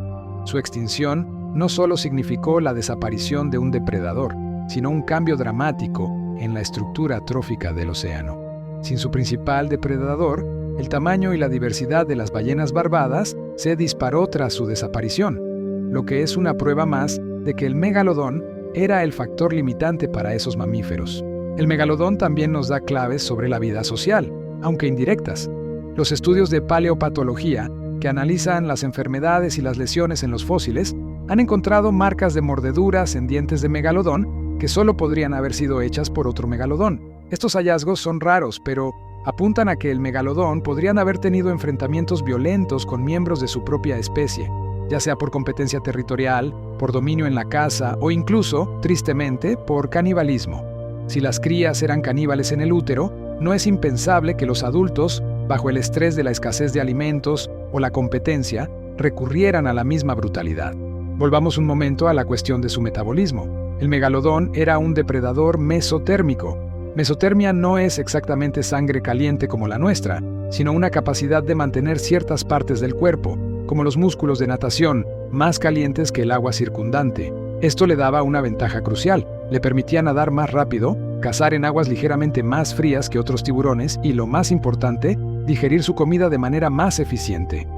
Su extinción no solo significó la desaparición de un depredador, sino un cambio dramático en la estructura trófica del océano. Sin su principal depredador, el tamaño y la diversidad de las ballenas barbadas se disparó tras su desaparición, lo que es una prueba más de que el megalodón era el factor limitante para esos mamíferos. El megalodón también nos da claves sobre la vida social, aunque indirectas. Los estudios de paleopatología, que analizan las enfermedades y las lesiones en los fósiles, han encontrado marcas de mordeduras en dientes de megalodón que solo podrían haber sido hechas por otro megalodón. Estos hallazgos son raros, pero apuntan a que el megalodón podrían haber tenido enfrentamientos violentos con miembros de su propia especie, ya sea por competencia territorial, por dominio en la caza o incluso, tristemente, por canibalismo. Si las crías eran caníbales en el útero, no es impensable que los adultos, bajo el estrés de la escasez de alimentos o la competencia, recurrieran a la misma brutalidad. Volvamos un momento a la cuestión de su metabolismo. El megalodón era un depredador mesotérmico. Mesotermia no es exactamente sangre caliente como la nuestra, sino una capacidad de mantener ciertas partes del cuerpo, como los músculos de natación, más calientes que el agua circundante. Esto le daba una ventaja crucial. Le permitía nadar más rápido, cazar en aguas ligeramente más frías que otros tiburones y, lo más importante, digerir su comida de manera más eficiente.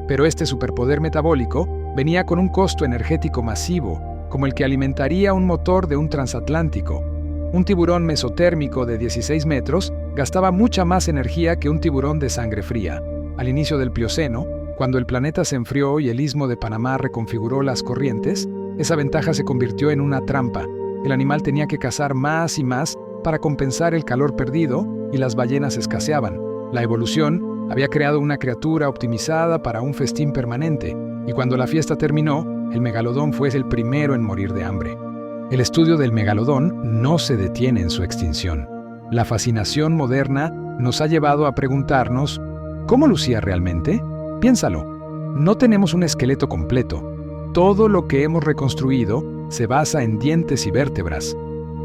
Pero este superpoder metabólico venía con un costo energético masivo, como el que alimentaría un motor de un transatlántico. Un tiburón mesotérmico de 16 metros gastaba mucha más energía que un tiburón de sangre fría. Al inicio del Plioceno, cuando el planeta se enfrió y el istmo de Panamá reconfiguró las corrientes, esa ventaja se convirtió en una trampa. El animal tenía que cazar más y más para compensar el calor perdido y las ballenas escaseaban. La evolución había creado una criatura optimizada para un festín permanente, y cuando la fiesta terminó, el megalodón fue el primero en morir de hambre. El estudio del megalodón no se detiene en su extinción. La fascinación moderna nos ha llevado a preguntarnos, ¿cómo lucía realmente? Piénsalo, no tenemos un esqueleto completo. Todo lo que hemos reconstruido se basa en dientes y vértebras.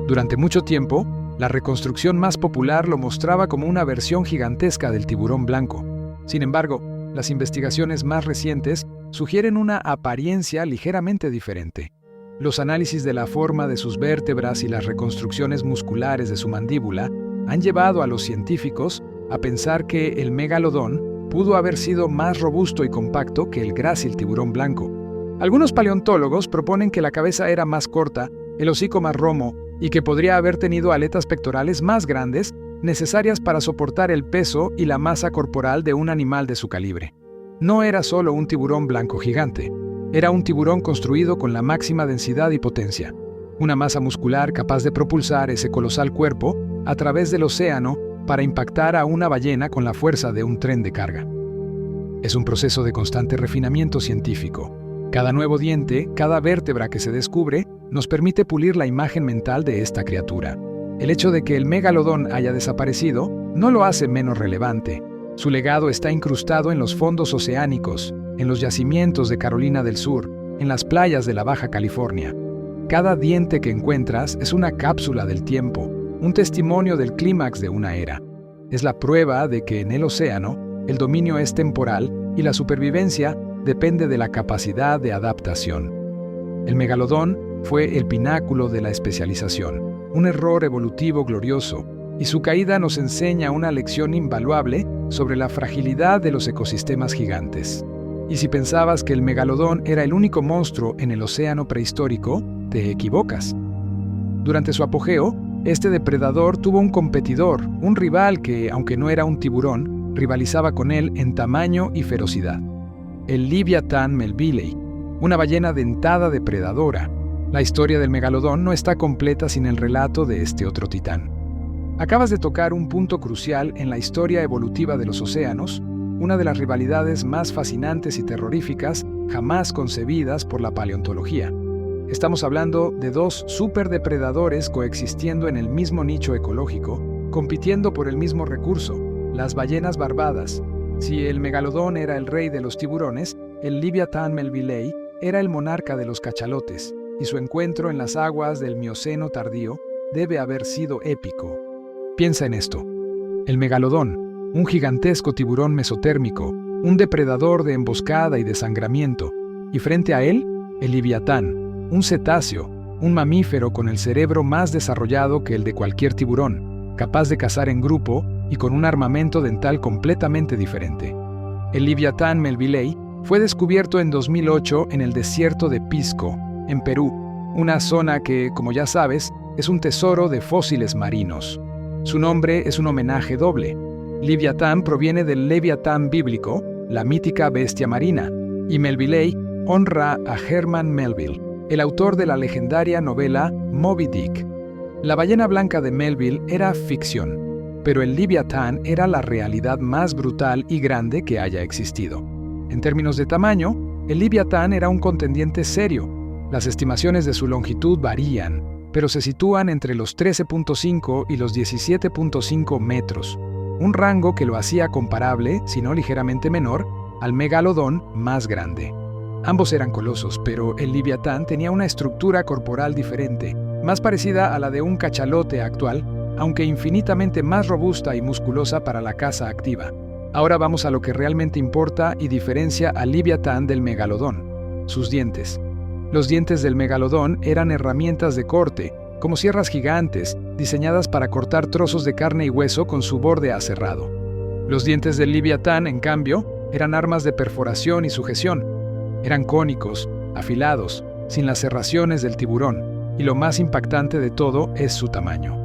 Durante mucho tiempo, la reconstrucción más popular lo mostraba como una versión gigantesca del tiburón blanco. Sin embargo, las investigaciones más recientes sugieren una apariencia ligeramente diferente. Los análisis de la forma de sus vértebras y las reconstrucciones musculares de su mandíbula han llevado a los científicos a pensar que el megalodón pudo haber sido más robusto y compacto que el grácil tiburón blanco. Algunos paleontólogos proponen que la cabeza era más corta, el hocico más romo y que podría haber tenido aletas pectorales más grandes, necesarias para soportar el peso y la masa corporal de un animal de su calibre. No era solo un tiburón blanco gigante, era un tiburón construido con la máxima densidad y potencia, una masa muscular capaz de propulsar ese colosal cuerpo a través del océano para impactar a una ballena con la fuerza de un tren de carga. Es un proceso de constante refinamiento científico. Cada nuevo diente, cada vértebra que se descubre, nos permite pulir la imagen mental de esta criatura. El hecho de que el megalodón haya desaparecido no lo hace menos relevante. Su legado está incrustado en los fondos oceánicos, en los yacimientos de Carolina del Sur, en las playas de la Baja California. Cada diente que encuentras es una cápsula del tiempo, un testimonio del clímax de una era. Es la prueba de que en el océano, el dominio es temporal y la supervivencia depende de la capacidad de adaptación. El megalodón fue el pináculo de la especialización, un error evolutivo glorioso, y su caída nos enseña una lección invaluable sobre la fragilidad de los ecosistemas gigantes. Y si pensabas que el megalodón era el único monstruo en el océano prehistórico, te equivocas. Durante su apogeo, este depredador tuvo un competidor, un rival que, aunque no era un tiburón, rivalizaba con él en tamaño y ferocidad. El Leviatán melvillei, una ballena dentada depredadora. La historia del megalodón no está completa sin el relato de este otro titán. Acabas de tocar un punto crucial en la historia evolutiva de los océanos, una de las rivalidades más fascinantes y terroríficas jamás concebidas por la paleontología. Estamos hablando de dos superdepredadores coexistiendo en el mismo nicho ecológico, compitiendo por el mismo recurso, las ballenas barbadas. Si el megalodón era el rey de los tiburones, el Leviatán melvillei era el monarca de los cachalotes, y su encuentro en las aguas del Mioceno tardío debe haber sido épico. Piensa en esto. El megalodón, un gigantesco tiburón mesotérmico, un depredador de emboscada y desangramiento, y frente a él, el Leviatán, un cetáceo, un mamífero con el cerebro más desarrollado que el de cualquier tiburón, capaz de cazar en grupo y con un armamento dental completamente diferente. El Leviatán melvillei fue descubierto en 2008 en el desierto de Pisco, en Perú, una zona que, como ya sabes, es un tesoro de fósiles marinos. Su nombre es un homenaje doble. Leviatán proviene del Leviatán bíblico, la mítica bestia marina, y Melville honra a Herman Melville, el autor de la legendaria novela Moby Dick. La ballena blanca de Melville era ficción, pero el Leviatán era la realidad más brutal y grande que haya existido. En términos de tamaño, el Leviatán era un contendiente serio. Las estimaciones de su longitud varían, pero se sitúan entre los 13.5 y los 17.5 metros, un rango que lo hacía comparable, si no ligeramente menor, al megalodón más grande. Ambos eran colosos, pero el Leviatán tenía una estructura corporal diferente, más parecida a la de un cachalote actual, aunque infinitamente más robusta y musculosa para la caza activa. Ahora vamos a lo que realmente importa y diferencia al Leviatán del megalodón: sus dientes. Los dientes del megalodón eran herramientas de corte, como sierras gigantes, diseñadas para cortar trozos de carne y hueso con su borde aserrado. Los dientes del Leviatán, en cambio, eran armas de perforación y sujeción. Eran cónicos, afilados, sin las serraciones del tiburón, y lo más impactante de todo es su tamaño.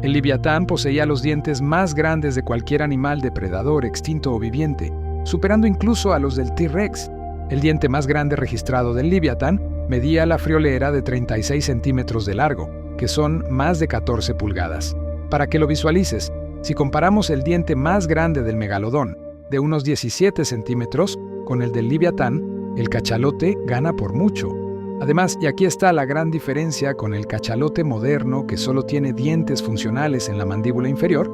El Leviatán poseía los dientes más grandes de cualquier animal depredador extinto o viviente, superando incluso a los del T-Rex. El diente más grande registrado del Leviatán medía la friolera de 36 centímetros de largo, que son más de 14 pulgadas. Para que lo visualices, si comparamos el diente más grande del megalodón, de unos 17 centímetros, con el del Leviatán, el cachalote gana por mucho. Además, y aquí está la gran diferencia con el cachalote moderno que solo tiene dientes funcionales en la mandíbula inferior,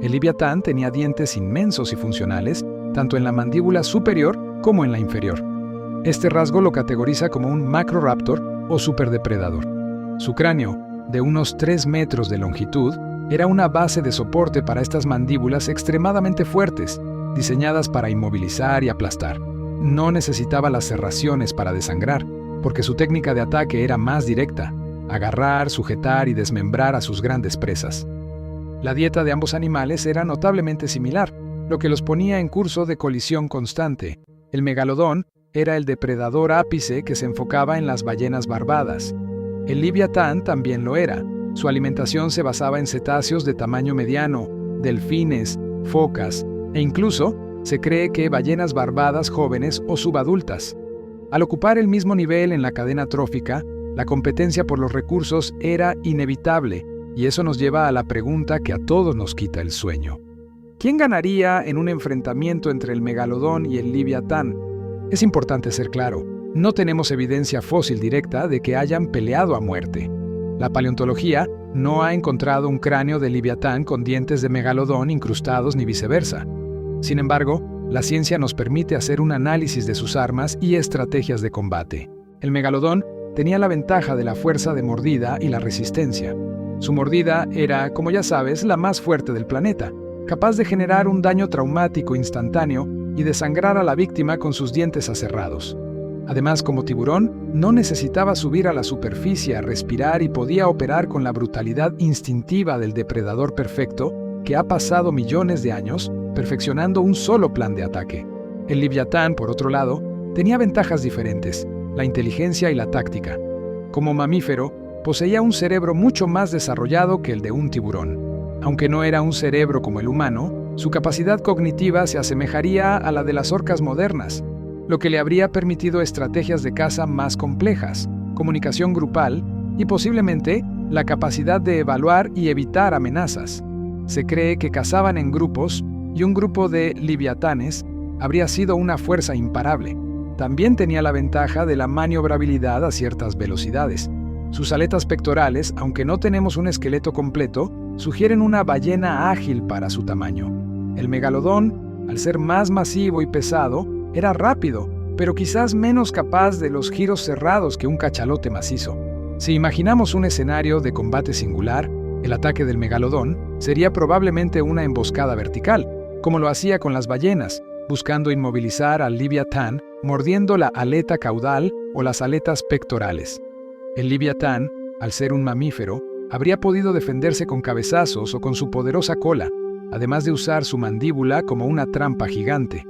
el Leviatán tenía dientes inmensos y funcionales, tanto en la mandíbula superior como en la inferior. Este rasgo lo categoriza como un macroraptor o superdepredador. Su cráneo, de unos 3 metros de longitud, era una base de soporte para estas mandíbulas extremadamente fuertes, diseñadas para inmovilizar y aplastar. No necesitaba las serraciones para desangrar, porque su técnica de ataque era más directa: agarrar, sujetar y desmembrar a sus grandes presas. La dieta de ambos animales era notablemente similar, lo que los ponía en curso de colisión constante. El megalodón era el depredador ápice que se enfocaba en las ballenas barbadas. El Leviatán también lo era. Su alimentación se basaba en cetáceos de tamaño mediano, delfines, focas e incluso se cree que ballenas barbadas jóvenes o subadultas. Al ocupar el mismo nivel en la cadena trófica, la competencia por los recursos era inevitable, y eso nos lleva a la pregunta que a todos nos quita el sueño. ¿Quién ganaría en un enfrentamiento entre el megalodón y el Leviatán? Es importante ser claro, no tenemos evidencia fósil directa de que hayan peleado a muerte. La paleontología no ha encontrado un cráneo de Leviatán con dientes de megalodón incrustados ni viceversa. Sin embargo, la ciencia nos permite hacer un análisis de sus armas y estrategias de combate. El megalodón tenía la ventaja de la fuerza de mordida y la resistencia. Su mordida era, como ya sabes, la más fuerte del planeta, capaz de generar un daño traumático instantáneo y desangrar a la víctima con sus dientes aserrados. Además, como tiburón, no necesitaba subir a la superficie a respirar y podía operar con la brutalidad instintiva del depredador perfecto que ha pasado millones de años perfeccionando un solo plan de ataque. El Leviatán, por otro lado, tenía ventajas diferentes: la inteligencia y la táctica. Como mamífero, poseía un cerebro mucho más desarrollado que el de un tiburón. Aunque no era un cerebro como el humano, su capacidad cognitiva se asemejaría a la de las orcas modernas, lo que le habría permitido estrategias de caza más complejas, comunicación grupal y posiblemente la capacidad de evaluar y evitar amenazas. Se cree que cazaban en grupos y un grupo de leviatanes habría sido una fuerza imparable. También tenía la ventaja de la maniobrabilidad a ciertas velocidades. Sus aletas pectorales, aunque no tenemos un esqueleto completo, sugieren una ballena ágil para su tamaño. El megalodón, al ser más masivo y pesado, era rápido, pero quizás menos capaz de los giros cerrados que un cachalote macizo. Si imaginamos un escenario de combate singular, el ataque del megalodón sería probablemente una emboscada vertical, como lo hacía con las ballenas, buscando inmovilizar al Leviatán mordiendo la aleta caudal o las aletas pectorales. El Leviatán, al ser un mamífero, habría podido defenderse con cabezazos o con su poderosa cola, además de usar su mandíbula como una trampa gigante.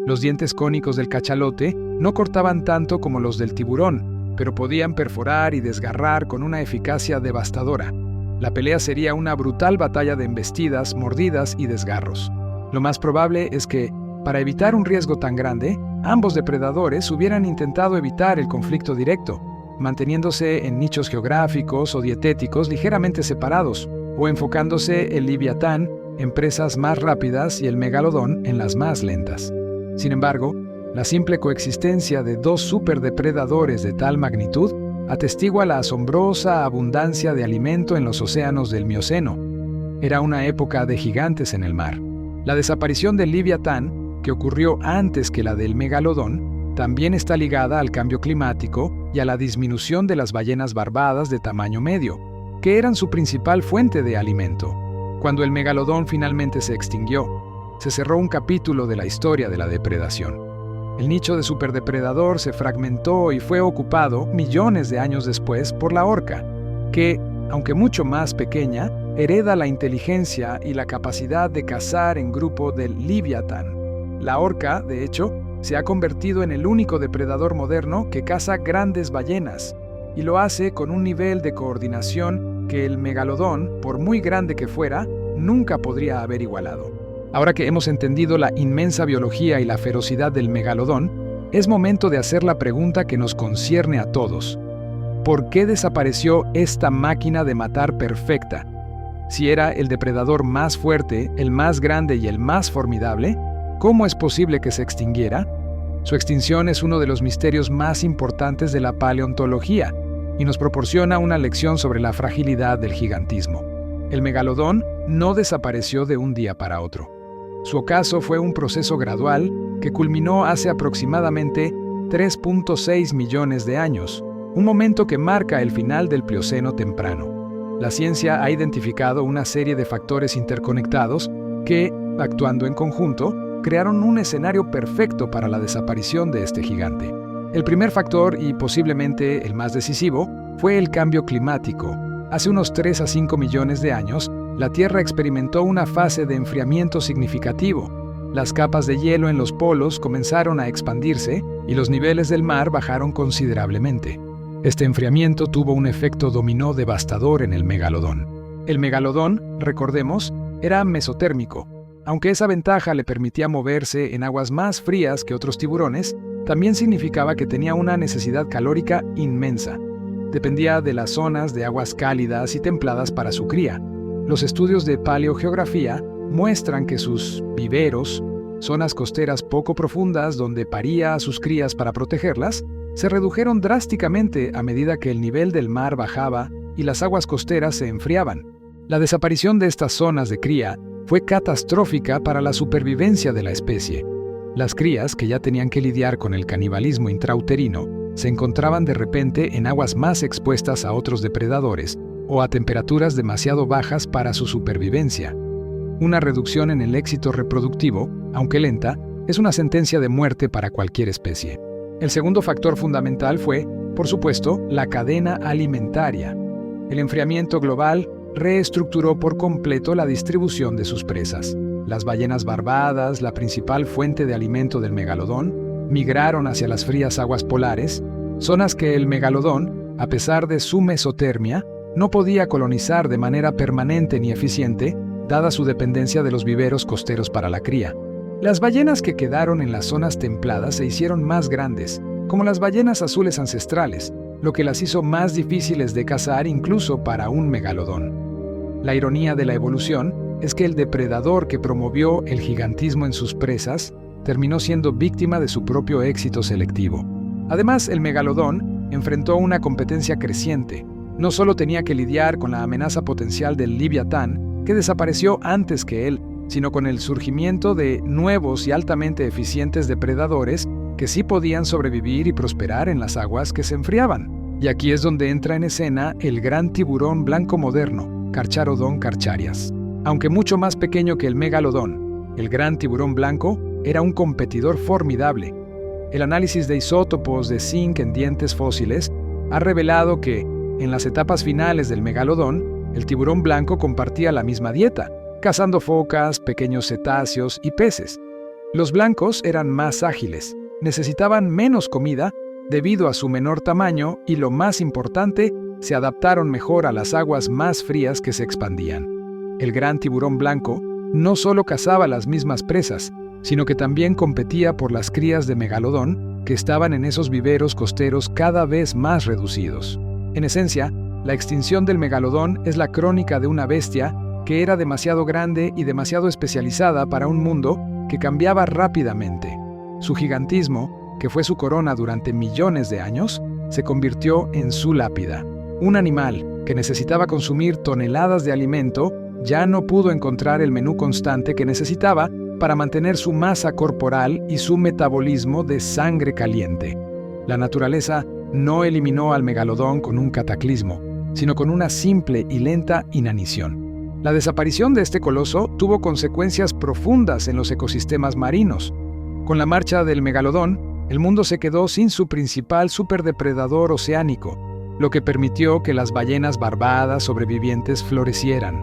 Los dientes cónicos del cachalote no cortaban tanto como los del tiburón, pero podían perforar y desgarrar con una eficacia devastadora. La pelea sería una brutal batalla de embestidas, mordidas y desgarros. Lo más probable es que, para evitar un riesgo tan grande, ambos depredadores hubieran intentado evitar el conflicto directo, manteniéndose en nichos geográficos o dietéticos ligeramente separados, o enfocándose el Leviatán en presas más rápidas y el megalodón en las más lentas. Sin embargo, la simple coexistencia de dos superdepredadores de tal magnitud atestigua la asombrosa abundancia de alimento en los océanos del Mioceno. Era una época de gigantes en el mar. La desaparición del Leviatán, que ocurrió antes que la del megalodón, también está ligada al cambio climático y a la disminución de las ballenas barbadas de tamaño medio, que eran su principal fuente de alimento. Cuando el megalodón finalmente se extinguió, se cerró un capítulo de la historia de la depredación. El nicho de superdepredador se fragmentó y fue ocupado millones de años después por la orca, que, aunque mucho más pequeña, hereda la inteligencia y la capacidad de cazar en grupo del Leviatán. La orca, de hecho, se ha convertido en el único depredador moderno que caza grandes ballenas, y lo hace con un nivel de coordinación que el megalodón, por muy grande que fuera, nunca podría haber igualado. Ahora que hemos entendido la inmensa biología y la ferocidad del megalodón, es momento de hacer la pregunta que nos concierne a todos. ¿Por qué desapareció esta máquina de matar perfecta? Si era el depredador más fuerte, el más grande y el más formidable, ¿cómo es posible que se extinguiera? Su extinción es uno de los misterios más importantes de la paleontología y nos proporciona una lección sobre la fragilidad del gigantismo. El megalodón no desapareció de un día para otro. Su ocaso fue un proceso gradual que culminó hace aproximadamente 3.6 millones de años, un momento que marca el final del Plioceno temprano. La ciencia ha identificado una serie de factores interconectados que, actuando en conjunto, crearon un escenario perfecto para la desaparición de este gigante. El primer factor, y posiblemente el más decisivo, fue el cambio climático. Hace unos 3 a 5 millones de años, la Tierra experimentó una fase de enfriamiento significativo. Las capas de hielo en los polos comenzaron a expandirse y los niveles del mar bajaron considerablemente. Este enfriamiento tuvo un efecto dominó devastador en el megalodón. El megalodón, recordemos, era mesotérmico. Aunque esa ventaja le permitía moverse en aguas más frías que otros tiburones, también significaba que tenía una necesidad calórica inmensa. Dependía de las zonas de aguas cálidas y templadas para su cría. Los estudios de paleogeografía muestran que sus viveros, zonas costeras poco profundas donde paría a sus crías para protegerlas, se redujeron drásticamente a medida que el nivel del mar bajaba y las aguas costeras se enfriaban. La desaparición de estas zonas de cría fue catastrófica para la supervivencia de la especie. Las crías, que ya tenían que lidiar con el canibalismo intrauterino, se encontraban de repente en aguas más expuestas a otros depredadores o a temperaturas demasiado bajas para su supervivencia. Una reducción en el éxito reproductivo, aunque lenta, es una sentencia de muerte para cualquier especie. El segundo factor fundamental fue, por supuesto, la cadena alimentaria. El enfriamiento global reestructuró por completo la distribución de sus presas. Las ballenas barbadas, la principal fuente de alimento del megalodón, migraron hacia las frías aguas polares, zonas que el megalodón, a pesar de su mesotermia, no podía colonizar de manera permanente ni eficiente, dada su dependencia de los viveros costeros para la cría. Las ballenas que quedaron en las zonas templadas se hicieron más grandes, como las ballenas azules ancestrales, lo que las hizo más difíciles de cazar incluso para un megalodón. La ironía de la evolución es que el depredador que promovió el gigantismo en sus presas terminó siendo víctima de su propio éxito selectivo. Además, el megalodón enfrentó una competencia creciente. No solo tenía que lidiar con la amenaza potencial del Leviatán, que desapareció antes que él, sino con el surgimiento de nuevos y altamente eficientes depredadores que sí podían sobrevivir y prosperar en las aguas que se enfriaban. Y aquí es donde entra en escena el gran tiburón blanco moderno, Carcharodon carcharias. Aunque mucho más pequeño que el megalodón, el gran tiburón blanco era un competidor formidable. El análisis de isótopos de zinc en dientes fósiles ha revelado que, en las etapas finales del megalodón, el tiburón blanco compartía la misma dieta, cazando focas, pequeños cetáceos y peces. Los blancos eran más ágiles, necesitaban menos comida debido a su menor tamaño y, lo más importante, se adaptaron mejor a las aguas más frías que se expandían. El gran tiburón blanco no solo cazaba las mismas presas, sino que también competía por las crías de megalodón que estaban en esos viveros costeros cada vez más reducidos. En esencia, la extinción del megalodón es la crónica de una bestia que era demasiado grande y demasiado especializada para un mundo que cambiaba rápidamente. Su gigantismo, que fue su corona durante millones de años, se convirtió en su lápida. Un animal que necesitaba consumir toneladas de alimento ya no pudo encontrar el menú constante que necesitaba para mantener su masa corporal y su metabolismo de sangre caliente. La naturaleza no eliminó al megalodón con un cataclismo, sino con una simple y lenta inanición. La desaparición de este coloso tuvo consecuencias profundas en los ecosistemas marinos. Con la marcha del megalodón, el mundo se quedó sin su principal superdepredador oceánico, lo que permitió que las ballenas barbadas sobrevivientes florecieran.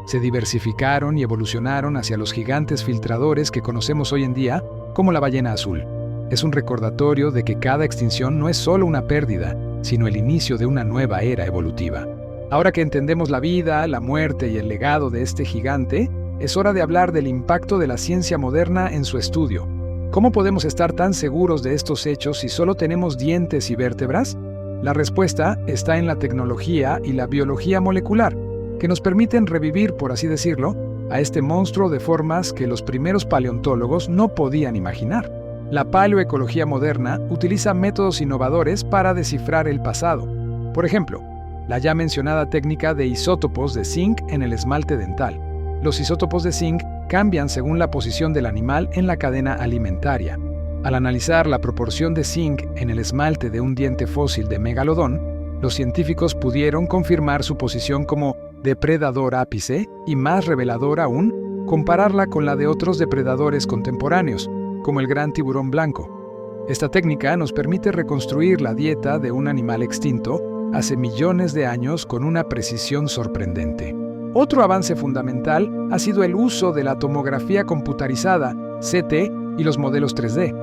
Se diversificaron y evolucionaron hacia los gigantes filtradores que conocemos hoy en día como la ballena azul. Es un recordatorio de que cada extinción no es solo una pérdida, sino el inicio de una nueva era evolutiva. Ahora que entendemos la vida, la muerte y el legado de este gigante, es hora de hablar del impacto de la ciencia moderna en su estudio. ¿Cómo podemos estar tan seguros de estos hechos si solo tenemos dientes y vértebras? La respuesta está en la tecnología y la biología molecular, que nos permiten revivir, por así decirlo, a este monstruo de formas que los primeros paleontólogos no podían imaginar. La paleoecología moderna utiliza métodos innovadores para descifrar el pasado. Por ejemplo, la ya mencionada técnica de isótopos de zinc en el esmalte dental. Los isótopos de zinc cambian según la posición del animal en la cadena alimentaria. Al analizar la proporción de zinc en el esmalte de un diente fósil de megalodón, los científicos pudieron confirmar su posición como depredador ápice y, más revelador aún, compararla con la de otros depredadores contemporáneos, como el gran tiburón blanco. Esta técnica nos permite reconstruir la dieta de un animal extinto hace millones de años con una precisión sorprendente. Otro avance fundamental ha sido el uso de la tomografía computarizada, CT, y los modelos 3D.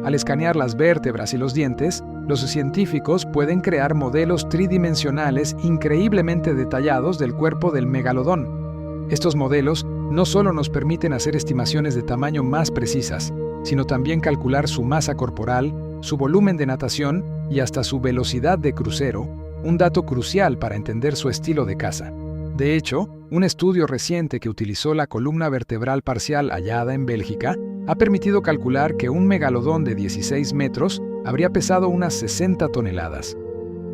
Al escanear las vértebras y los dientes, los científicos pueden crear modelos tridimensionales increíblemente detallados del cuerpo del megalodón. Estos modelos no solo nos permiten hacer estimaciones de tamaño más precisas, sino también calcular su masa corporal, su volumen de natación y hasta su velocidad de crucero, un dato crucial para entender su estilo de caza. De hecho, un estudio reciente que utilizó la columna vertebral parcial hallada en Bélgica ha permitido calcular que un megalodón de 16 metros habría pesado unas 60 toneladas.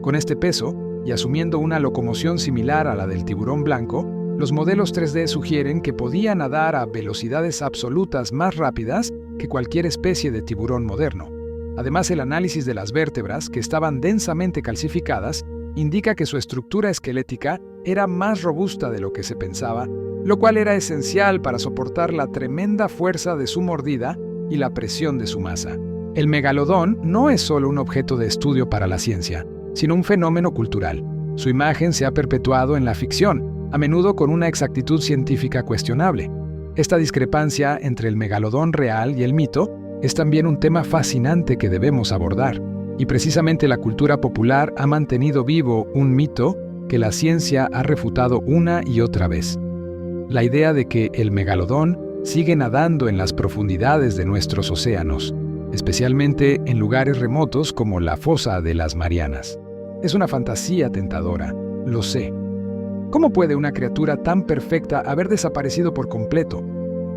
Con este peso, y asumiendo una locomoción similar a la del tiburón blanco, los modelos 3D sugieren que podía nadar a velocidades absolutas más rápidas que cualquier especie de tiburón moderno. Además, el análisis de las vértebras, que estaban densamente calcificadas, indica que su estructura esquelética era más robusta de lo que se pensaba, lo cual era esencial para soportar la tremenda fuerza de su mordida y la presión de su masa. El megalodón no es solo un objeto de estudio para la ciencia, sino un fenómeno cultural. Su imagen se ha perpetuado en la ficción, a menudo con una exactitud científica cuestionable. Esta discrepancia entre el megalodón real y el mito es también un tema fascinante que debemos abordar. Y precisamente la cultura popular ha mantenido vivo un mito que la ciencia ha refutado una y otra vez. La idea de que el megalodón sigue nadando en las profundidades de nuestros océanos, especialmente en lugares remotos como la fosa de las Marianas. Es una fantasía tentadora, lo sé. ¿Cómo puede una criatura tan perfecta haber desaparecido por completo?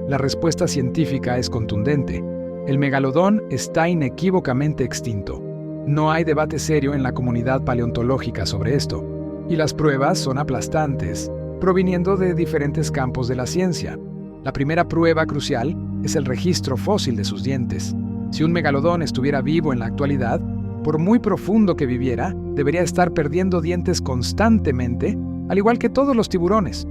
La respuesta científica es contundente. El megalodón está inequívocamente extinto. No hay debate serio en la comunidad paleontológica sobre esto, y las pruebas son aplastantes, proviniendo de diferentes campos de la ciencia. La primera prueba crucial es el registro fósil de sus dientes. Si un megalodón estuviera vivo en la actualidad, por muy profundo que viviera, debería estar perdiendo dientes constantemente, al igual que todos los tiburones.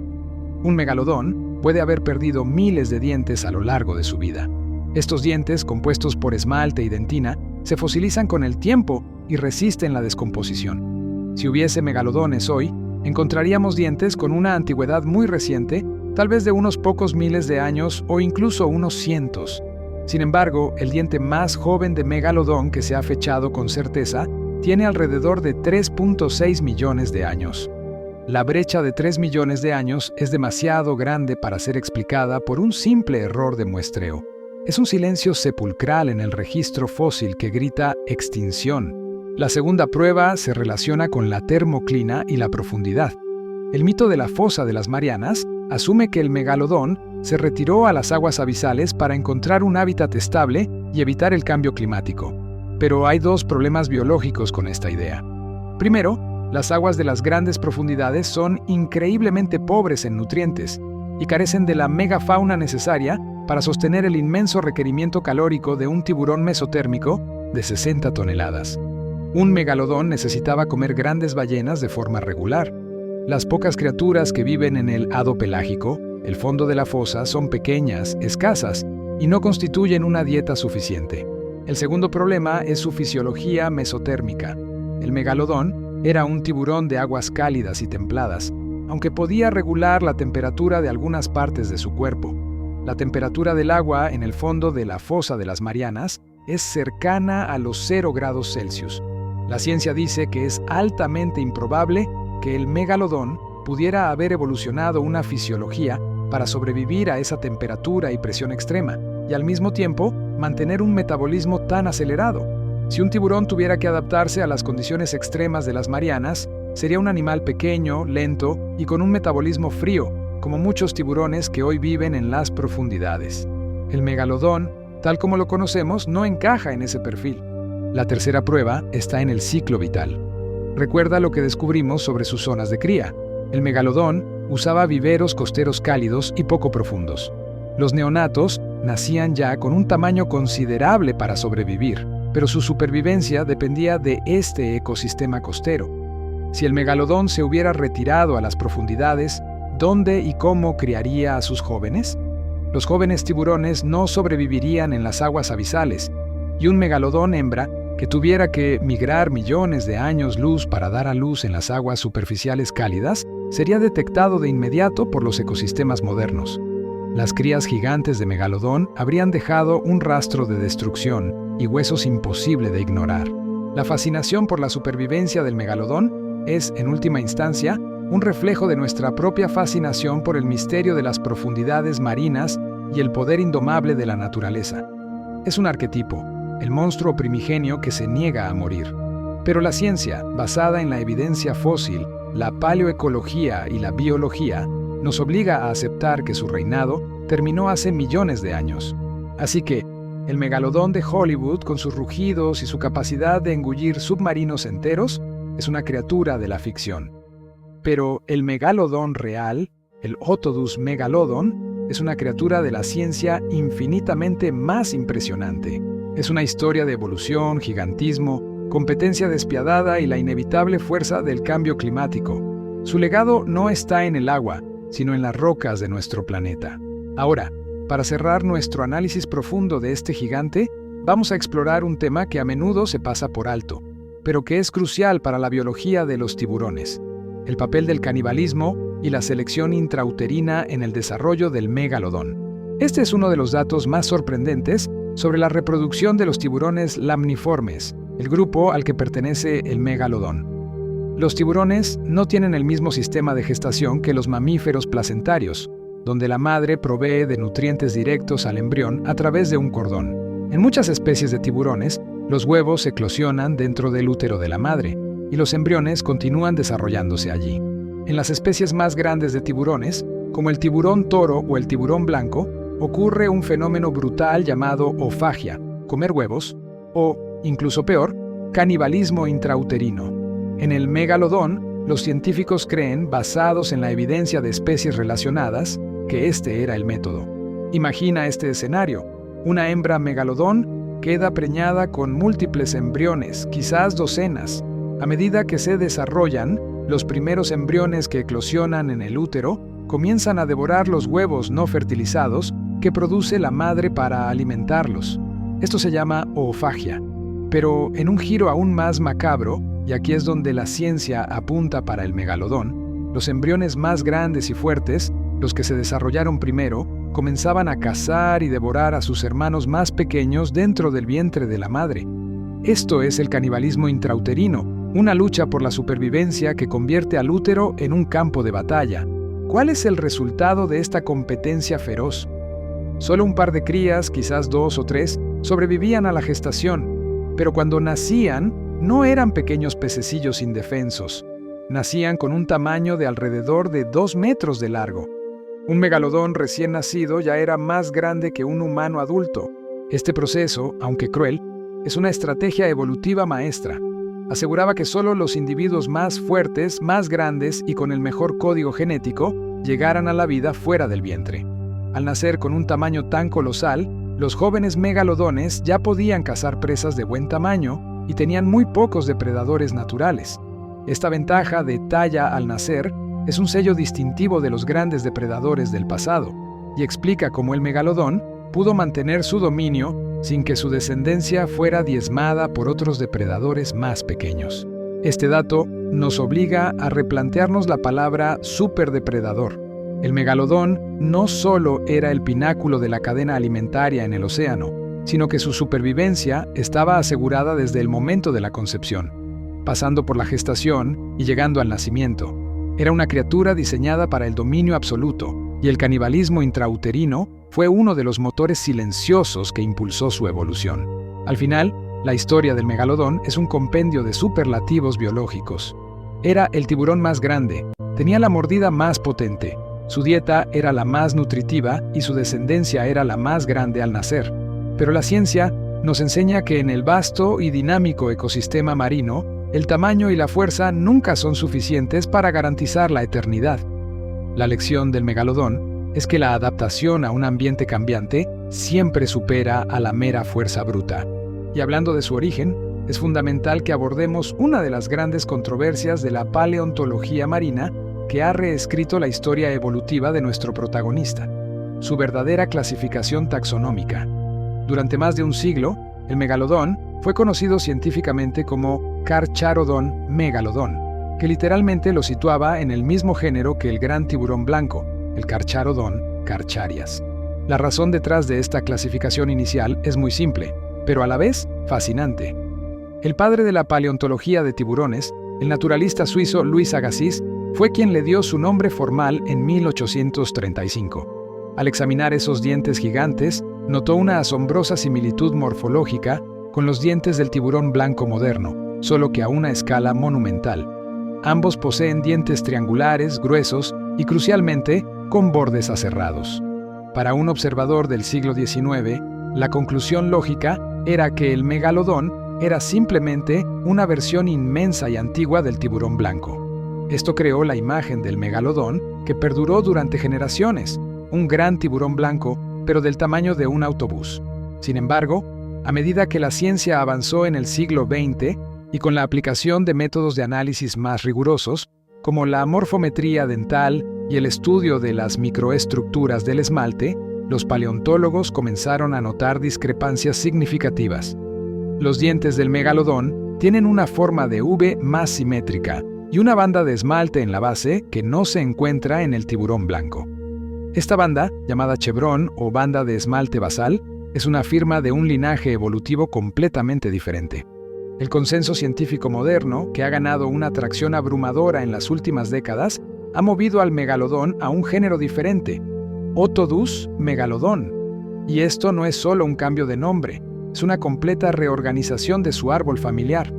Un megalodón puede haber perdido miles de dientes a lo largo de su vida. Estos dientes, compuestos por esmalte y dentina, se fosilizan con el tiempo y resisten la descomposición. Si hubiese megalodones hoy, encontraríamos dientes con una antigüedad muy reciente, tal vez de unos pocos miles de años o incluso unos cientos. Sin embargo, el diente más joven de megalodón que se ha fechado con certeza tiene alrededor de 3.6 millones de años. La brecha de 3 millones de años es demasiado grande para ser explicada por un simple error de muestreo. Es un silencio sepulcral en el registro fósil que grita extinción. La segunda prueba se relaciona con la termoclina y la profundidad. El mito de la fosa de las Marianas asume que el megalodón se retiró a las aguas abisales para encontrar un hábitat estable y evitar el cambio climático. Pero hay dos problemas biológicos con esta idea. Primero, las aguas de las grandes profundidades son increíblemente pobres en nutrientes y carecen de la megafauna necesaria para sostener el inmenso requerimiento calórico de un tiburón mesotérmico de 60 toneladas. Un megalodón necesitaba comer grandes ballenas de forma regular. Las pocas criaturas que viven en el hado pelágico, el fondo de la fosa, son pequeñas, escasas y no constituyen una dieta suficiente. El segundo problema es su fisiología mesotérmica. El megalodón era un tiburón de aguas cálidas y templadas, aunque podía regular la temperatura de algunas partes de su cuerpo. La temperatura del agua en el fondo de la fosa de las Marianas es cercana a los 0 grados Celsius. La ciencia dice que es altamente improbable que el megalodón pudiera haber evolucionado una fisiología para sobrevivir a esa temperatura y presión extrema, y al mismo tiempo mantener un metabolismo tan acelerado. Si un tiburón tuviera que adaptarse a las condiciones extremas de las Marianas, sería un animal pequeño, lento y con un metabolismo frío, como muchos tiburones que hoy viven en las profundidades. El megalodón, tal como lo conocemos, no encaja en ese perfil. La tercera prueba está en el ciclo vital. Recuerda lo que descubrimos sobre sus zonas de cría. El megalodón usaba viveros costeros cálidos y poco profundos. Los neonatos nacían ya con un tamaño considerable para sobrevivir, pero su supervivencia dependía de este ecosistema costero. Si el megalodón se hubiera retirado a las profundidades, ¿dónde y cómo criaría a sus jóvenes? Los jóvenes tiburones no sobrevivirían en las aguas abisales, y un megalodón hembra que tuviera que migrar millones de años luz para dar a luz en las aguas superficiales cálidas sería detectado de inmediato por los ecosistemas modernos. Las crías gigantes de megalodón habrían dejado un rastro de destrucción y huesos imposible de ignorar. La fascinación por la supervivencia del megalodón es, en última instancia, un reflejo de nuestra propia fascinación por el misterio de las profundidades marinas y el poder indomable de la naturaleza. Es un arquetipo, el monstruo primigenio que se niega a morir. Pero la ciencia, basada en la evidencia fósil, la paleoecología y la biología, nos obliga a aceptar que su reinado terminó hace millones de años. Así que, el megalodón de Hollywood, con sus rugidos y su capacidad de engullir submarinos enteros, es una criatura de la ficción. Pero el megalodón real, el Otodus megalodon, es una criatura de la ciencia infinitamente más impresionante. Es una historia de evolución, gigantismo, competencia despiadada y la inevitable fuerza del cambio climático. Su legado no está en el agua, sino en las rocas de nuestro planeta. Ahora, para cerrar nuestro análisis profundo de este gigante, vamos a explorar un tema que a menudo se pasa por alto, pero que es crucial para la biología de los tiburones: el papel del canibalismo y la selección intrauterina en el desarrollo del megalodón. Este es uno de los datos más sorprendentes sobre la reproducción de los tiburones lamniformes, el grupo al que pertenece el megalodón. Los tiburones no tienen el mismo sistema de gestación que los mamíferos placentarios, donde la madre provee de nutrientes directos al embrión a través de un cordón. En muchas especies de tiburones, los huevos eclosionan dentro del útero de la madre, y los embriones continúan desarrollándose allí. En las especies más grandes de tiburones, como el tiburón toro o el tiburón blanco, ocurre un fenómeno brutal llamado oofagia, comer huevos, o, incluso peor, canibalismo intrauterino. En el megalodón, los científicos creen, basados en la evidencia de especies relacionadas, que este era el método. Imagina este escenario: una hembra megalodón queda preñada con múltiples embriones, quizás docenas. A medida que se desarrollan, los primeros embriones que eclosionan en el útero comienzan a devorar los huevos no fertilizados que produce la madre para alimentarlos. Esto se llama oofagia. Pero en un giro aún más macabro, y aquí es donde la ciencia apunta para el megalodón, los embriones más grandes y fuertes, los que se desarrollaron primero, comenzaban a cazar y devorar a sus hermanos más pequeños dentro del vientre de la madre. Esto es el canibalismo intrauterino, una lucha por la supervivencia que convierte al útero en un campo de batalla. ¿Cuál es el resultado de esta competencia feroz? Solo un par de crías, quizás 2 o 3, sobrevivían a la gestación, pero cuando nacían, no eran pequeños pececillos indefensos. Nacían con un tamaño de alrededor de 2 metros de largo. Un megalodón recién nacido ya era más grande que un humano adulto. Este proceso, aunque cruel, es una estrategia evolutiva maestra. Aseguraba que solo los individuos más fuertes, más grandes y con el mejor código genético llegaran a la vida fuera del vientre. Al nacer con un tamaño tan colosal, los jóvenes megalodones ya podían cazar presas de buen tamaño y tenían muy pocos depredadores naturales. Esta ventaja de talla al nacer es un sello distintivo de los grandes depredadores del pasado y explica cómo el megalodón pudo mantener su dominio sin que su descendencia fuera diezmada por otros depredadores más pequeños. Este dato nos obliga a replantearnos la palabra superdepredador. El megalodón no solo era el pináculo de la cadena alimentaria en el océano, sino que su supervivencia estaba asegurada desde el momento de la concepción, pasando por la gestación y llegando al nacimiento. Era una criatura diseñada para el dominio absoluto, y el canibalismo intrauterino fue uno de los motores silenciosos que impulsó su evolución. Al final, la historia del megalodón es un compendio de superlativos biológicos. Era el tiburón más grande, tenía la mordida más potente, su dieta era la más nutritiva y su descendencia era la más grande al nacer. Pero la ciencia nos enseña que en el vasto y dinámico ecosistema marino, el tamaño y la fuerza nunca son suficientes para garantizar la eternidad. La lección del megalodón es que la adaptación a un ambiente cambiante siempre supera a la mera fuerza bruta. Y hablando de su origen, es fundamental que abordemos una de las grandes controversias de la paleontología marina que ha reescrito la historia evolutiva de nuestro protagonista, su verdadera clasificación taxonómica. Durante más de un siglo, el megalodón fue conocido científicamente como Carcharodon megalodon, que literalmente lo situaba en el mismo género que el gran tiburón blanco, el Carcharodon carcharias. La razón detrás de esta clasificación inicial es muy simple, pero a la vez fascinante. El padre de la paleontología de tiburones, el naturalista suizo Louis Agassiz, fue quien le dio su nombre formal en 1835. Al examinar esos dientes gigantes, notó una asombrosa similitud morfológica con los dientes del tiburón blanco moderno, solo que a una escala monumental. Ambos poseen dientes triangulares, gruesos y, crucialmente, con bordes aserrados. Para un observador del siglo XIX, la conclusión lógica era que el megalodón era simplemente una versión inmensa y antigua del tiburón blanco. Esto creó la imagen del megalodón que perduró durante generaciones, un gran tiburón blanco, pero del tamaño de un autobús. Sin embargo, a medida que la ciencia avanzó en el siglo XX y con la aplicación de métodos de análisis más rigurosos, como la morfometría dental y el estudio de las microestructuras del esmalte, los paleontólogos comenzaron a notar discrepancias significativas. Los dientes del megalodón tienen una forma de V más simétrica y una banda de esmalte en la base que no se encuentra en el tiburón blanco. Esta banda, llamada chevrón o banda de esmalte basal, es una firma de un linaje evolutivo completamente diferente. El consenso científico moderno, que ha ganado una atracción abrumadora en las últimas décadas, ha movido al megalodón a un género diferente, Otodus megalodon. Y esto no es solo un cambio de nombre, es una completa reorganización de su árbol familiar.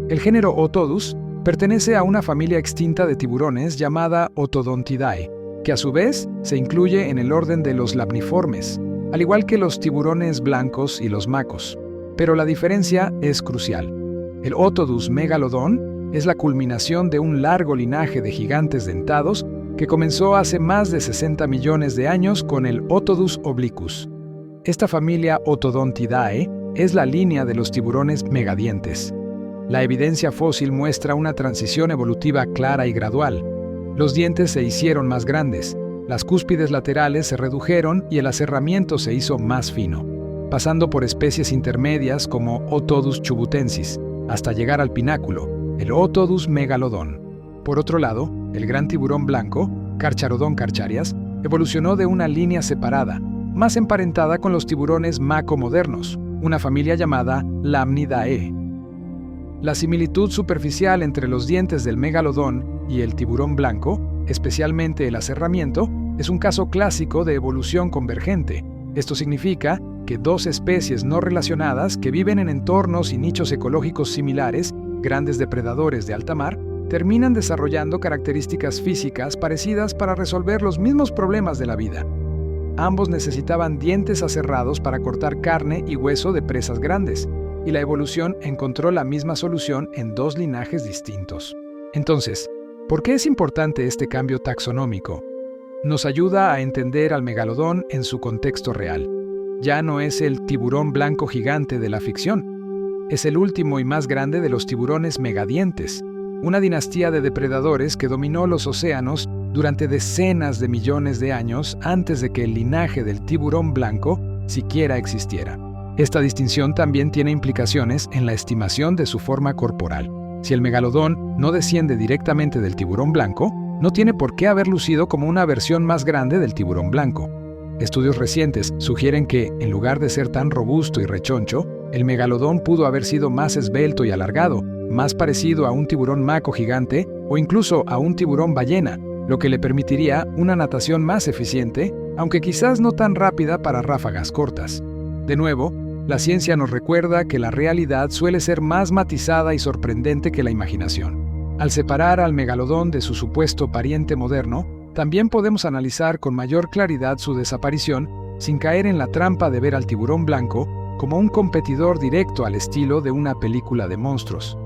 El género Otodus pertenece a una familia extinta de tiburones llamada Otodontidae, que a su vez se incluye en el orden de los lamniformes, al igual que los tiburones blancos y los macos. Pero la diferencia es crucial. El Otodus megalodon es la culminación de un largo linaje de gigantes dentados que comenzó hace más de 60 millones de años con el Otodus obliquus. Esta familia Otodontidae es la línea de los tiburones megadientes. La evidencia fósil muestra una transición evolutiva clara y gradual. Los dientes se hicieron más grandes, las cúspides laterales se redujeron y el aserramiento se hizo más fino, pasando por especies intermedias como Otodus chubutensis, hasta llegar al pináculo, el Otodus megalodon. Por otro lado, el gran tiburón blanco, Carcharodon carcharias, evolucionó de una línea separada, más emparentada con los tiburones maco modernos, una familia llamada Lamnidae. La similitud superficial entre los dientes del megalodón y el tiburón blanco, especialmente el aserramiento, es un caso clásico de evolución convergente. Esto significa que dos especies no relacionadas que viven en entornos y nichos ecológicos similares, grandes depredadores de alta mar, terminan desarrollando características físicas parecidas para resolver los mismos problemas de la vida. Ambos necesitaban dientes aserrados para cortar carne y hueso de presas grandes, y la evolución encontró la misma solución en dos linajes distintos. Entonces, ¿por qué es importante este cambio taxonómico? Nos ayuda a entender al megalodón en su contexto real. Ya no es el tiburón blanco gigante de la ficción. Es el último y más grande de los tiburones megadientes, una dinastía de depredadores que dominó los océanos durante decenas de millones de años antes de que el linaje del tiburón blanco siquiera existiera. Esta distinción también tiene implicaciones en la estimación de su forma corporal. Si el megalodón no desciende directamente del tiburón blanco, no tiene por qué haber lucido como una versión más grande del tiburón blanco. Estudios recientes sugieren que, en lugar de ser tan robusto y rechoncho, el megalodón pudo haber sido más esbelto y alargado, más parecido a un tiburón maco gigante o incluso a un tiburón ballena, lo que le permitiría una natación más eficiente, aunque quizás no tan rápida para ráfagas cortas. De nuevo, la ciencia nos recuerda que la realidad suele ser más matizada y sorprendente que la imaginación. Al separar al megalodón de su supuesto pariente moderno, también podemos analizar con mayor claridad su desaparición sin caer en la trampa de ver al tiburón blanco como un competidor directo al estilo de una película de monstruos.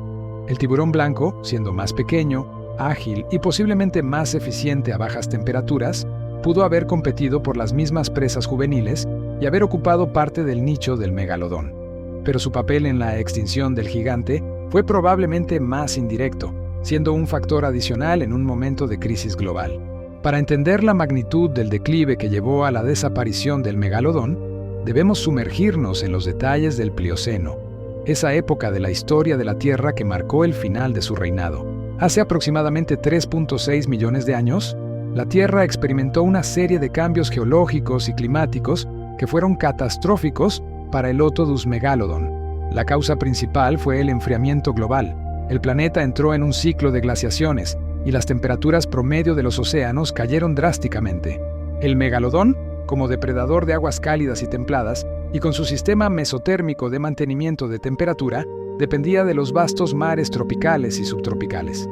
El tiburón blanco, siendo más pequeño, ágil y posiblemente más eficiente a bajas temperaturas, pudo haber competido por las mismas presas juveniles y haber ocupado parte del nicho del megalodón. Pero su papel en la extinción del gigante fue probablemente más indirecto, siendo un factor adicional en un momento de crisis global. Para entender la magnitud del declive que llevó a la desaparición del megalodón, debemos sumergirnos en los detalles del Plioceno, esa época de la historia de la Tierra que marcó el final de su reinado. Hace aproximadamente 3.6 millones de años, la Tierra experimentó una serie de cambios geológicos y climáticos que fueron catastróficos para el Otodus megalodon. La causa principal fue el enfriamiento global. El planeta entró en un ciclo de glaciaciones y las temperaturas promedio de los océanos cayeron drásticamente. El megalodón, como depredador de aguas cálidas y templadas, y con su sistema mesotérmico de mantenimiento de temperatura, dependía de los vastos mares tropicales y subtropicales.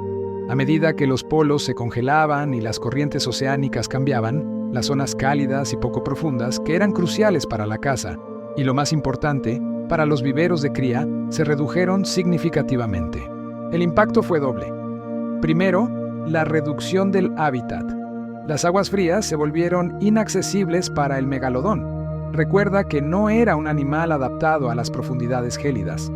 A medida que los polos se congelaban y las corrientes oceánicas cambiaban, las zonas cálidas y poco profundas, que eran cruciales para la caza, y lo más importante, para los viveros de cría, se redujeron significativamente. El impacto fue doble. Primero, la reducción del hábitat. Las aguas frías se volvieron inaccesibles para el megalodón. Recuerda que no era un animal adaptado a las profundidades gélidas.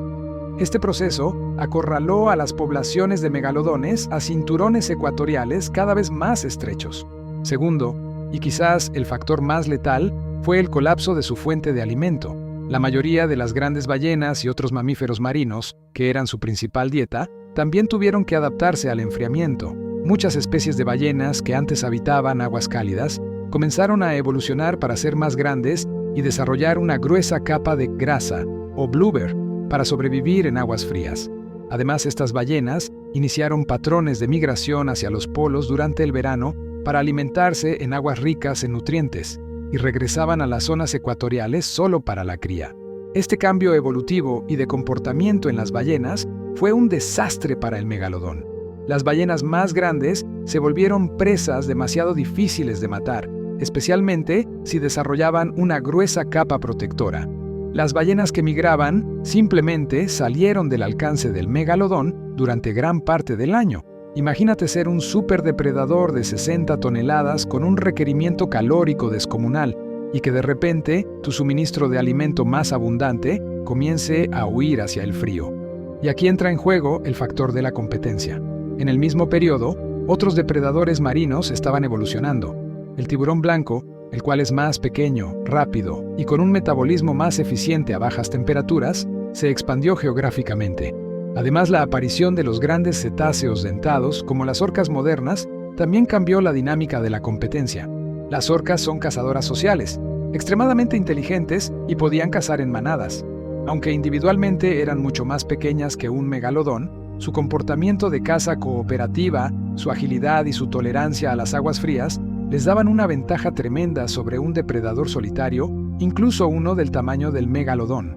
Este proceso acorraló a las poblaciones de megalodones a cinturones ecuatoriales cada vez más estrechos. Segundo, y quizás el factor más letal, fue el colapso de su fuente de alimento. La mayoría de las grandes ballenas y otros mamíferos marinos, que eran su principal dieta, también tuvieron que adaptarse al enfriamiento. Muchas especies de ballenas que antes habitaban aguas cálidas comenzaron a evolucionar para ser más grandes y desarrollar una gruesa capa de grasa, o blubber, para sobrevivir en aguas frías. Además, estas ballenas iniciaron patrones de migración hacia los polos durante el verano para alimentarse en aguas ricas en nutrientes, y regresaban a las zonas ecuatoriales solo para la cría. Este cambio evolutivo y de comportamiento en las ballenas fue un desastre para el megalodón. Las ballenas más grandes se volvieron presas demasiado difíciles de matar, especialmente si desarrollaban una gruesa capa protectora. Las ballenas que migraban simplemente salieron del alcance del megalodón durante gran parte del año. Imagínate ser un superdepredador de 60 toneladas con un requerimiento calórico descomunal y que de repente tu suministro de alimento más abundante comience a huir hacia el frío. Y aquí entra en juego el factor de la competencia. En el mismo periodo, otros depredadores marinos estaban evolucionando. El tiburón blanco, el cual es más pequeño, rápido y con un metabolismo más eficiente a bajas temperaturas, se expandió geográficamente. Además, la aparición de los grandes cetáceos dentados, como las orcas modernas, también cambió la dinámica de la competencia. Las orcas son cazadoras sociales, extremadamente inteligentes y podían cazar en manadas. Aunque individualmente eran mucho más pequeñas que un megalodón, su comportamiento de caza cooperativa, su agilidad y su tolerancia a las aguas frías les daban una ventaja tremenda sobre un depredador solitario, incluso uno del tamaño del megalodón.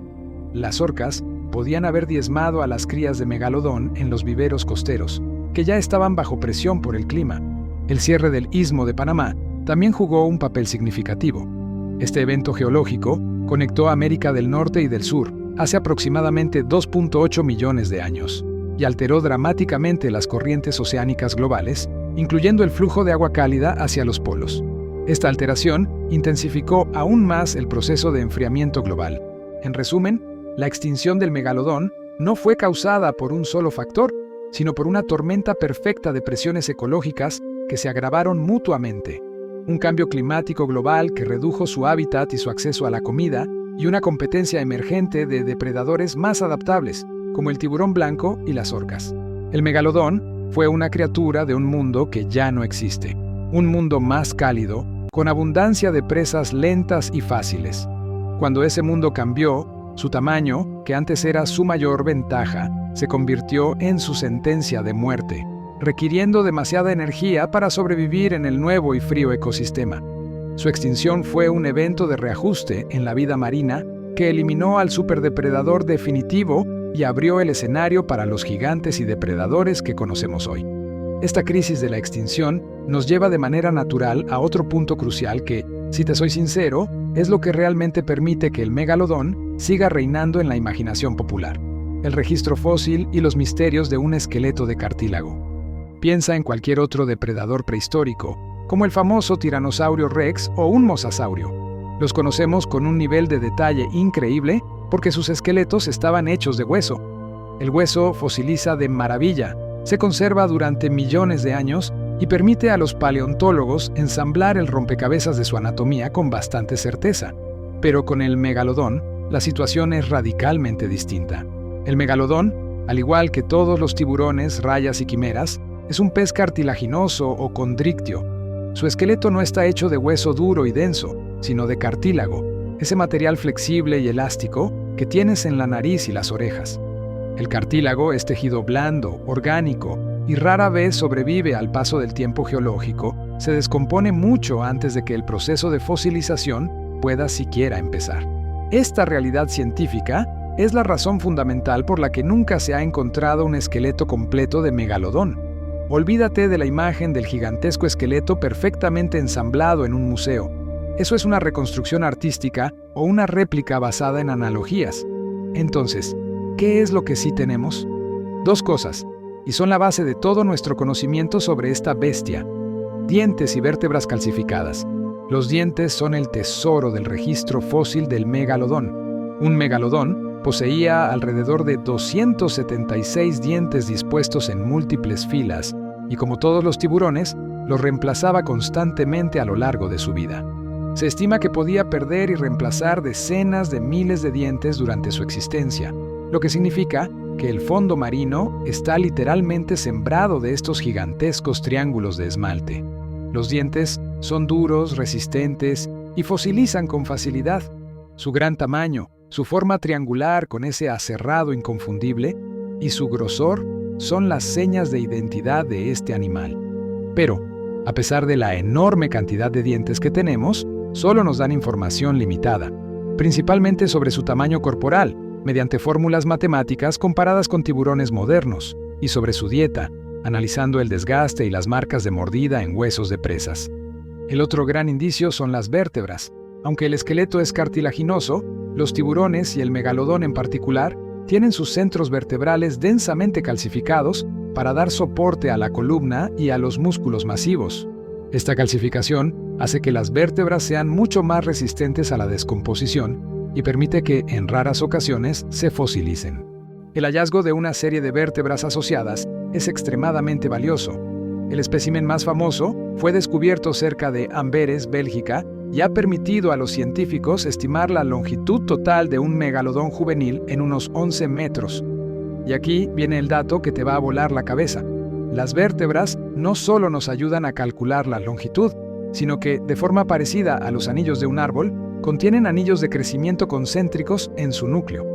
Las orcas podían haber diezmado a las crías de megalodón en los viveros costeros, que ya estaban bajo presión por el clima. El cierre del Istmo de Panamá también jugó un papel significativo. Este evento geológico conectó América del Norte y del Sur hace aproximadamente 2.8 millones de años y alteró dramáticamente las corrientes oceánicas globales, incluyendo el flujo de agua cálida hacia los polos. Esta alteración intensificó aún más el proceso de enfriamiento global. En resumen, la extinción del megalodón no fue causada por un solo factor, sino por una tormenta perfecta de presiones ecológicas que se agravaron mutuamente. Un cambio climático global que redujo su hábitat y su acceso a la comida, y una competencia emergente de depredadores más adaptables, como el tiburón blanco y las orcas. El megalodón fue una criatura de un mundo que ya no existe, un mundo más cálido, con abundancia de presas lentas y fáciles. Cuando ese mundo cambió, su tamaño, que antes era su mayor ventaja, se convirtió en su sentencia de muerte, requiriendo demasiada energía para sobrevivir en el nuevo y frío ecosistema. Su extinción fue un evento de reajuste en la vida marina que eliminó al superdepredador definitivo y abrió el escenario para los gigantes y depredadores que conocemos hoy. Esta crisis de la extinción nos lleva de manera natural a otro punto crucial que, si te soy sincero, es lo que realmente permite que el megalodón siga reinando en la imaginación popular: el registro fósil y los misterios de un esqueleto de cartílago. Piensa en cualquier otro depredador prehistórico, como el famoso tiranosaurio rex o un mosasaurio. Los conocemos con un nivel de detalle increíble porque sus esqueletos estaban hechos de hueso. El hueso fosiliza de maravilla, se conserva durante millones de años y permite a los paleontólogos ensamblar el rompecabezas de su anatomía con bastante certeza. Pero con el megalodón, la situación es radicalmente distinta. El megalodón, al igual que todos los tiburones, rayas y quimeras, es un pez cartilaginoso o condrícteo. Su esqueleto no está hecho de hueso duro y denso, sino de cartílago, ese material flexible y elástico que tienes en la nariz y las orejas. El cartílago es tejido blando, orgánico, y rara vez sobrevive al paso del tiempo geológico. Se descompone mucho antes de que el proceso de fosilización pueda siquiera empezar. Esta realidad científica es la razón fundamental por la que nunca se ha encontrado un esqueleto completo de megalodón. Olvídate de la imagen del gigantesco esqueleto perfectamente ensamblado en un museo. Eso es una reconstrucción artística o una réplica basada en analogías. Entonces, ¿qué es lo que sí tenemos? Dos cosas, y son la base de todo nuestro conocimiento sobre esta bestia: dientes y vértebras calcificadas. Los dientes son el tesoro del registro fósil del megalodón. Un megalodón poseía alrededor de 276 dientes dispuestos en múltiples filas, y como todos los tiburones, los reemplazaba constantemente a lo largo de su vida. Se estima que podía perder y reemplazar decenas de miles de dientes durante su existencia, lo que significa que el fondo marino está literalmente sembrado de estos gigantescos triángulos de esmalte. Los dientes son duros, resistentes y fosilizan con facilidad. Su gran tamaño, su forma triangular con ese aserrado inconfundible y su grosor son las señas de identidad de este animal. Pero, a pesar de la enorme cantidad de dientes que tenemos, solo nos dan información limitada, principalmente sobre su tamaño corporal, mediante fórmulas matemáticas comparadas con tiburones modernos, y sobre su dieta, analizando el desgaste y las marcas de mordida en huesos de presas. El otro gran indicio son las vértebras. Aunque el esqueleto es cartilaginoso, los tiburones y el megalodón en particular tienen sus centros vertebrales densamente calcificados para dar soporte a la columna y a los músculos masivos. Esta calcificación hace que las vértebras sean mucho más resistentes a la descomposición y permite que, en raras ocasiones, se fosilicen. El hallazgo de una serie de vértebras asociadas es extremadamente valioso. El espécimen más famoso fue descubierto cerca de Amberes, Bélgica, y ha permitido a los científicos estimar la longitud total de un megalodón juvenil en unos 11 metros. Y aquí viene el dato que te va a volar la cabeza. Las vértebras no solo nos ayudan a calcular la longitud, sino que, de forma parecida a los anillos de un árbol, contienen anillos de crecimiento concéntricos en su núcleo.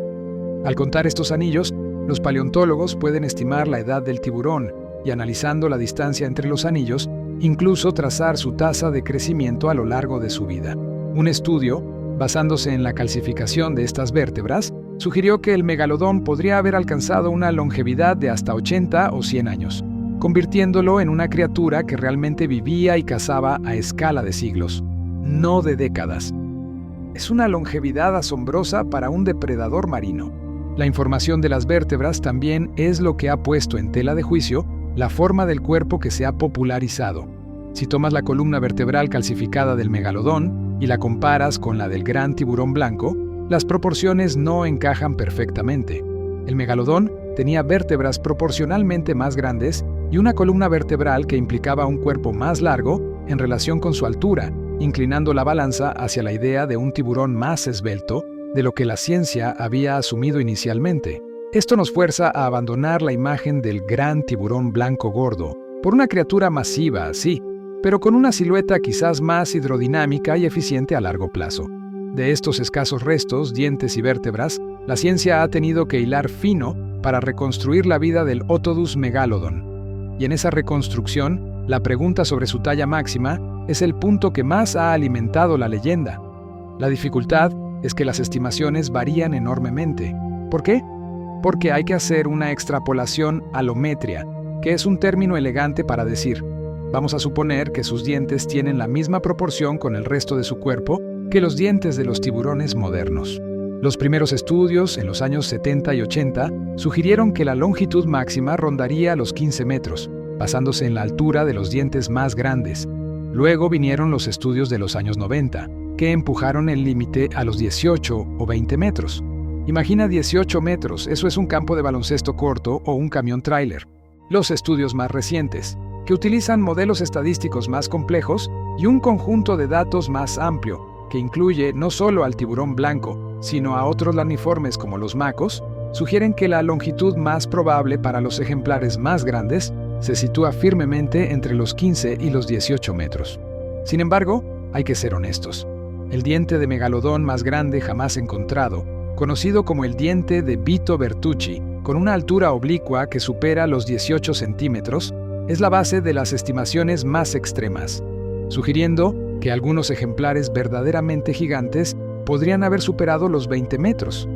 Al contar estos anillos, los paleontólogos pueden estimar la edad del tiburón y, analizando la distancia entre los anillos, incluso trazar su tasa de crecimiento a lo largo de su vida. Un estudio, basándose en la calcificación de estas vértebras, sugirió que el megalodón podría haber alcanzado una longevidad de hasta 80 o 100 años, convirtiéndolo en una criatura que realmente vivía y cazaba a escala de siglos, no de décadas. Es una longevidad asombrosa para un depredador marino. La información de las vértebras también es lo que ha puesto en tela de juicio la forma del cuerpo que se ha popularizado. Si tomas la columna vertebral calcificada del megalodón y la comparas con la del gran tiburón blanco, las proporciones no encajan perfectamente. El megalodón tenía vértebras proporcionalmente más grandes y una columna vertebral que implicaba un cuerpo más largo en relación con su altura, inclinando la balanza hacia la idea de un tiburón más esbelto de lo que la ciencia había asumido inicialmente. Esto nos fuerza a abandonar la imagen del gran tiburón blanco gordo por una criatura masiva, sí, pero con una silueta quizás más hidrodinámica y eficiente a largo plazo. De estos escasos restos, dientes y vértebras, la ciencia ha tenido que hilar fino para reconstruir la vida del Otodus megalodon. Y en esa reconstrucción, la pregunta sobre su talla máxima es el punto que más ha alimentado la leyenda. La dificultad es que las estimaciones varían enormemente. ¿Por qué? Porque hay que hacer una extrapolación alometria, que es un término elegante para decir, vamos a suponer que sus dientes tienen la misma proporción con el resto de su cuerpo que los dientes de los tiburones modernos. Los primeros estudios, en los años 70 y 80, sugirieron que la longitud máxima rondaría los 15 metros, basándose en la altura de los dientes más grandes. Luego vinieron los estudios de los años 90, que empujaron el límite a los 18 o 20 metros. Imagina 18 metros, eso es un campo de baloncesto corto o un camión tráiler. Los estudios más recientes, que utilizan modelos estadísticos más complejos y un conjunto de datos más amplio, que incluye no solo al tiburón blanco, sino a otros laniformes como los macos, sugieren que la longitud más probable para los ejemplares más grandes se sitúa firmemente entre los 15 y los 18 metros. Sin embargo, hay que ser honestos. El diente de megalodón más grande jamás encontrado, conocido como el diente de Vito Bertucci, con una altura oblicua que supera los 18 centímetros, es la base de las estimaciones más extremas, sugiriendo que algunos ejemplares verdaderamente gigantes podrían haber superado los 20 metros.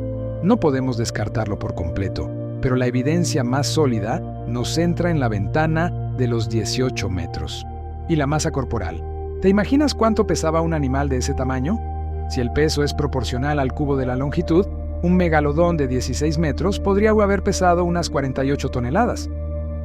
No podemos descartarlo por completo, pero la evidencia más sólida nos centra en la ventana de los 18 metros. Y la masa corporal. ¿Te imaginas cuánto pesaba un animal de ese tamaño? Si el peso es proporcional al cubo de la longitud, un megalodón de 16 metros podría haber pesado unas 48 toneladas.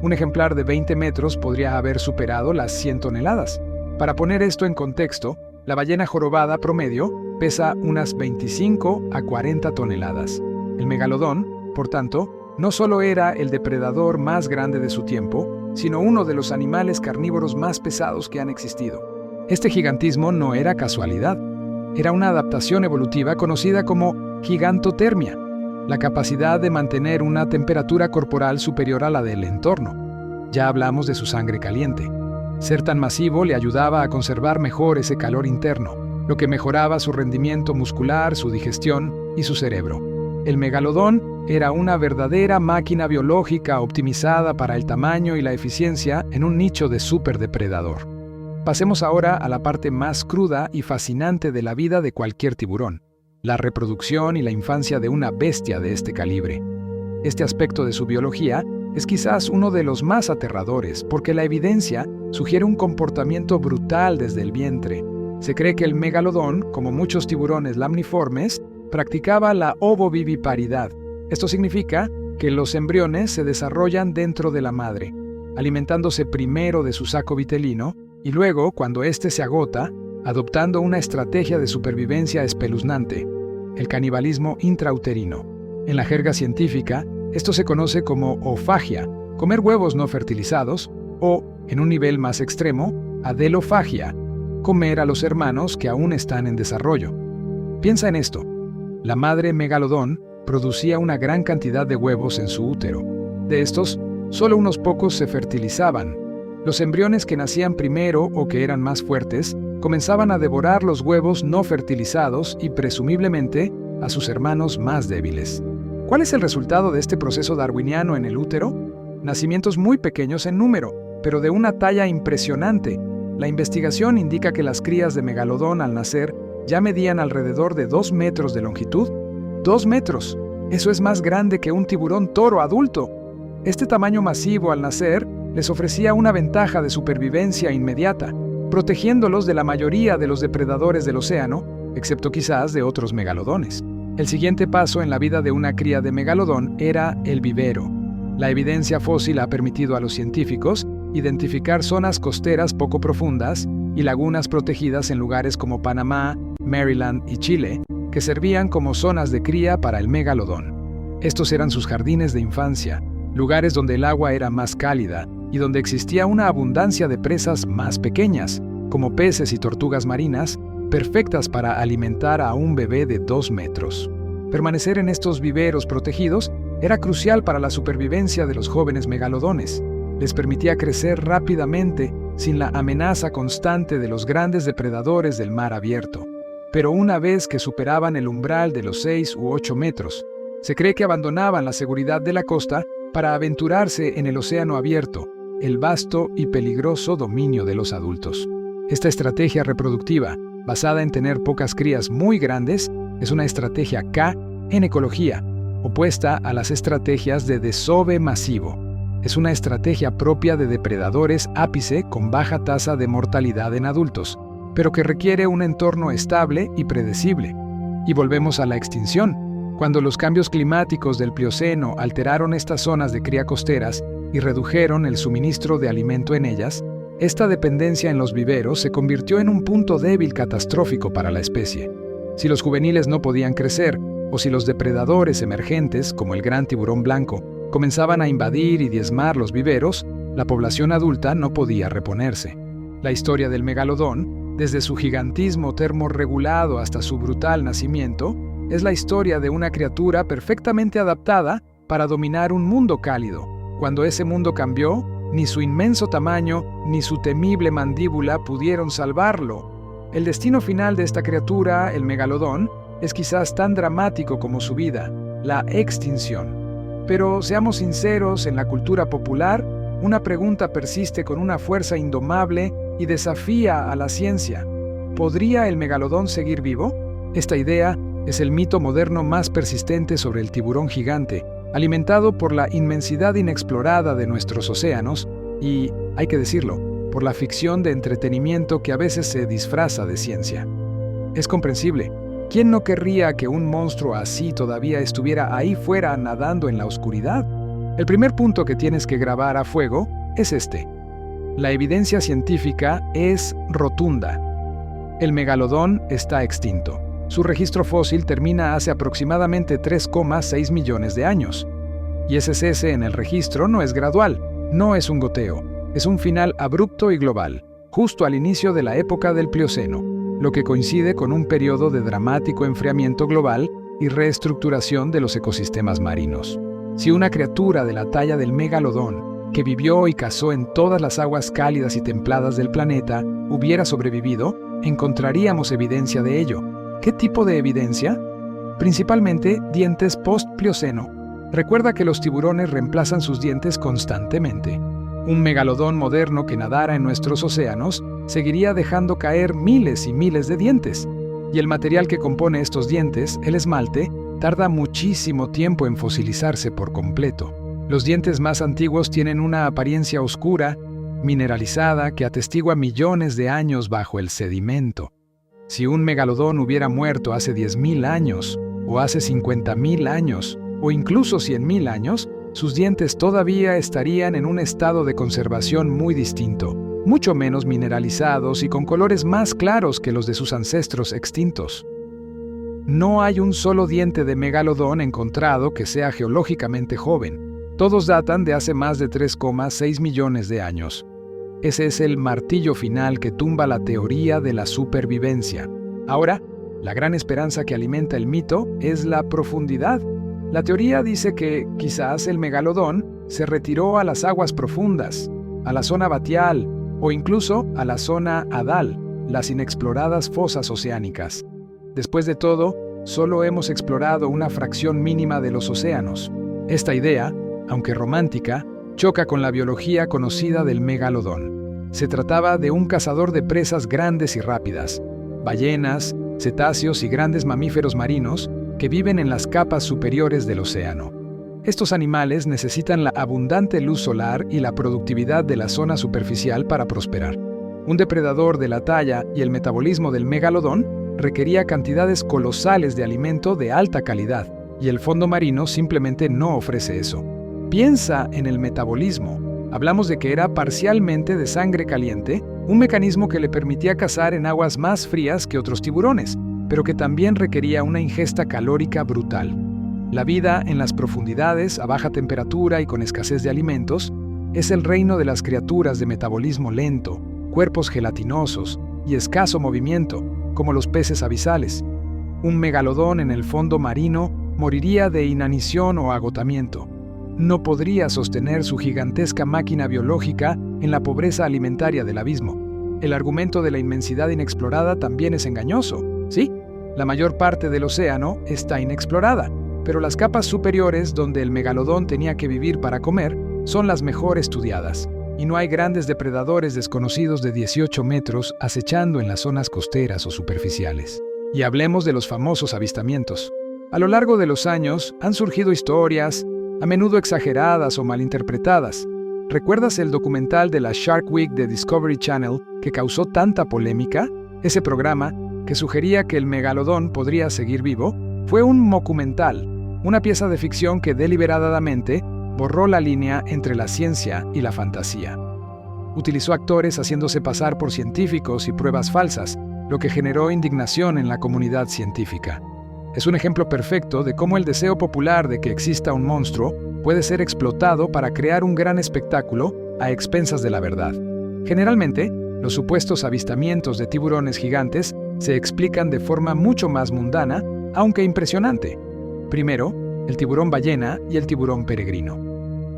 Un ejemplar de 20 metros podría haber superado las 100 toneladas. Para poner esto en contexto, la ballena jorobada promedio pesa unas 25 a 40 toneladas. El megalodón, por tanto, no solo era el depredador más grande de su tiempo, sino uno de los animales carnívoros más pesados que han existido. Este gigantismo no era casualidad. Era una adaptación evolutiva conocida como gigantotermia, la capacidad de mantener una temperatura corporal superior a la del entorno. Ya hablamos de su sangre caliente. Ser tan masivo le ayudaba a conservar mejor ese calor interno, lo que mejoraba su rendimiento muscular, su digestión y su cerebro. El megalodón era una verdadera máquina biológica optimizada para el tamaño y la eficiencia en un nicho de superdepredador. Pasemos ahora a la parte más cruda y fascinante de la vida de cualquier tiburón, la reproducción y la infancia de una bestia de este calibre. Este aspecto de su biología es quizás uno de los más aterradores, porque la evidencia sugiere un comportamiento brutal desde el vientre. Se cree que el megalodón, como muchos tiburones lamniformes, practicaba la ovoviviparidad. Esto significa que los embriones se desarrollan dentro de la madre, alimentándose primero de su saco vitelino y luego, cuando éste se agota, adoptando una estrategia de supervivencia espeluznante, el canibalismo intrauterino. En la jerga científica, esto se conoce como ofagia, comer huevos no fertilizados, o, en un nivel más extremo, adelofagia, comer a los hermanos que aún están en desarrollo. Piensa en esto. La madre megalodón producía una gran cantidad de huevos en su útero. De estos, solo unos pocos se fertilizaban. Los embriones que nacían primero o que eran más fuertes comenzaban a devorar los huevos no fertilizados y presumiblemente a sus hermanos más débiles. ¿Cuál es el resultado de este proceso darwiniano en el útero? Nacimientos muy pequeños en número, pero de una talla impresionante. La investigación indica que las crías de megalodón al nacer ya medían alrededor de 2 metros de longitud. 2 metros. Eso es más grande que un tiburón toro adulto. Este tamaño masivo al nacer les ofrecía una ventaja de supervivencia inmediata, protegiéndolos de la mayoría de los depredadores del océano, excepto quizás de otros megalodones. El siguiente paso en la vida de una cría de megalodón era el vivero. La evidencia fósil ha permitido a los científicos identificar zonas costeras poco profundas y lagunas protegidas en lugares como Panamá, Maryland y Chile, que servían como zonas de cría para el megalodón. Estos eran sus jardines de infancia, lugares donde el agua era más cálida y donde existía una abundancia de presas más pequeñas, como peces y tortugas marinas, perfectas para alimentar a un bebé de 2 metros. Permanecer en estos viveros protegidos era crucial para la supervivencia de los jóvenes megalodones. Les permitía crecer rápidamente sin la amenaza constante de los grandes depredadores del mar abierto. Pero una vez que superaban el umbral de los 6 u 8 metros, se cree que abandonaban la seguridad de la costa para aventurarse en el océano abierto, el vasto y peligroso dominio de los adultos. Esta estrategia reproductiva, basada en tener pocas crías muy grandes, es una estrategia K en ecología, opuesta a las estrategias de desove masivo. Es una estrategia propia de depredadores ápice con baja tasa de mortalidad en adultos, pero que requiere un entorno estable y predecible. Y volvemos a la extinción. Cuando los cambios climáticos del Plioceno alteraron estas zonas de cría costeras y redujeron el suministro de alimento en ellas, esta dependencia en los viveros se convirtió en un punto débil catastrófico para la especie. Si los juveniles no podían crecer, o si los depredadores emergentes, como el gran tiburón blanco, comenzaban a invadir y diezmar los viveros, la población adulta no podía reponerse. La historia del megalodón, desde su gigantismo termorregulado hasta su brutal nacimiento, es la historia de una criatura perfectamente adaptada para dominar un mundo cálido. Cuando ese mundo cambió, ni su inmenso tamaño ni su temible mandíbula pudieron salvarlo. El destino final de esta criatura, el megalodón, es quizás tan dramático como su vida, la extinción. Pero seamos sinceros, en la cultura popular, una pregunta persiste con una fuerza indomable y desafía a la ciencia. ¿Podría el megalodón seguir vivo? Esta idea es el mito moderno más persistente sobre el tiburón gigante, alimentado por la inmensidad inexplorada de nuestros océanos y, hay que decirlo, por la ficción de entretenimiento que a veces se disfraza de ciencia. Es comprensible. ¿Quién no querría que un monstruo así todavía estuviera ahí fuera nadando en la oscuridad? El primer punto que tienes que grabar a fuego es este. La evidencia científica es rotunda. El megalodón está extinto. Su registro fósil termina hace aproximadamente 3,6 millones de años. Y ese cese en el registro no es gradual, no es un goteo, es un final abrupto y global, justo al inicio de la época del Plioceno, lo que coincide con un periodo de dramático enfriamiento global y reestructuración de los ecosistemas marinos. Si una criatura de la talla del megalodón, que vivió y cazó en todas las aguas cálidas y templadas del planeta, hubiera sobrevivido, encontraríamos evidencia de ello. ¿Qué tipo de evidencia? Principalmente dientes post-Plioceno. Recuerda que los tiburones reemplazan sus dientes constantemente. Un megalodón moderno que nadara en nuestros océanos seguiría dejando caer miles y miles de dientes. Y el material que compone estos dientes, el esmalte, tarda muchísimo tiempo en fosilizarse por completo. Los dientes más antiguos tienen una apariencia oscura, mineralizada, que atestigua millones de años bajo el sedimento. Si un megalodón hubiera muerto hace 10.000 años, o hace 50.000 años, o incluso 100.000 años, sus dientes todavía estarían en un estado de conservación muy distinto, mucho menos mineralizados y con colores más claros que los de sus ancestros extintos. No hay un solo diente de megalodón encontrado que sea geológicamente joven. Todos datan de hace más de 3,6 millones de años. Ese es el martillo final que tumba la teoría de la supervivencia. Ahora, la gran esperanza que alimenta el mito es la profundidad. La teoría dice que quizás el megalodón se retiró a las aguas profundas, a la zona batial o incluso a la zona hadal, las inexploradas fosas oceánicas. Después de todo, solo hemos explorado una fracción mínima de los océanos. Esta idea, aunque romántica, choca con la biología conocida del megalodón. Se trataba de un cazador de presas grandes y rápidas, ballenas, cetáceos y grandes mamíferos marinos que viven en las capas superiores del océano. Estos animales necesitan la abundante luz solar y la productividad de la zona superficial para prosperar. Un depredador de la talla y el metabolismo del megalodón requería cantidades colosales de alimento de alta calidad, y el fondo marino simplemente no ofrece eso. Piensa en el metabolismo. Hablamos de que era parcialmente de sangre caliente, un mecanismo que le permitía cazar en aguas más frías que otros tiburones, pero que también requería una ingesta calórica brutal. La vida en las profundidades, a baja temperatura y con escasez de alimentos, es el reino de las criaturas de metabolismo lento, cuerpos gelatinosos y escaso movimiento, como los peces abisales. Un megalodón en el fondo marino moriría de inanición o agotamiento. No podría sostener su gigantesca máquina biológica en la pobreza alimentaria del abismo. El argumento de la inmensidad inexplorada también es engañoso. Sí, la mayor parte del océano está inexplorada, pero las capas superiores donde el megalodón tenía que vivir para comer son las mejor estudiadas, y no hay grandes depredadores desconocidos de 18 metros acechando en las zonas costeras o superficiales. Y hablemos de los famosos avistamientos. A lo largo de los años han surgido historias, a menudo exageradas o malinterpretadas. ¿Recuerdas el documental de la Shark Week de Discovery Channel que causó tanta polémica? Ese programa, que sugería que el megalodón podría seguir vivo, fue un mockumental, una pieza de ficción que deliberadamente borró la línea entre la ciencia y la fantasía. Utilizó actores haciéndose pasar por científicos y pruebas falsas, lo que generó indignación en la comunidad científica. Es un ejemplo perfecto de cómo el deseo popular de que exista un monstruo puede ser explotado para crear un gran espectáculo a expensas de la verdad. Generalmente, los supuestos avistamientos de tiburones gigantes se explican de forma mucho más mundana, aunque impresionante. Primero, el tiburón ballena y el tiburón peregrino.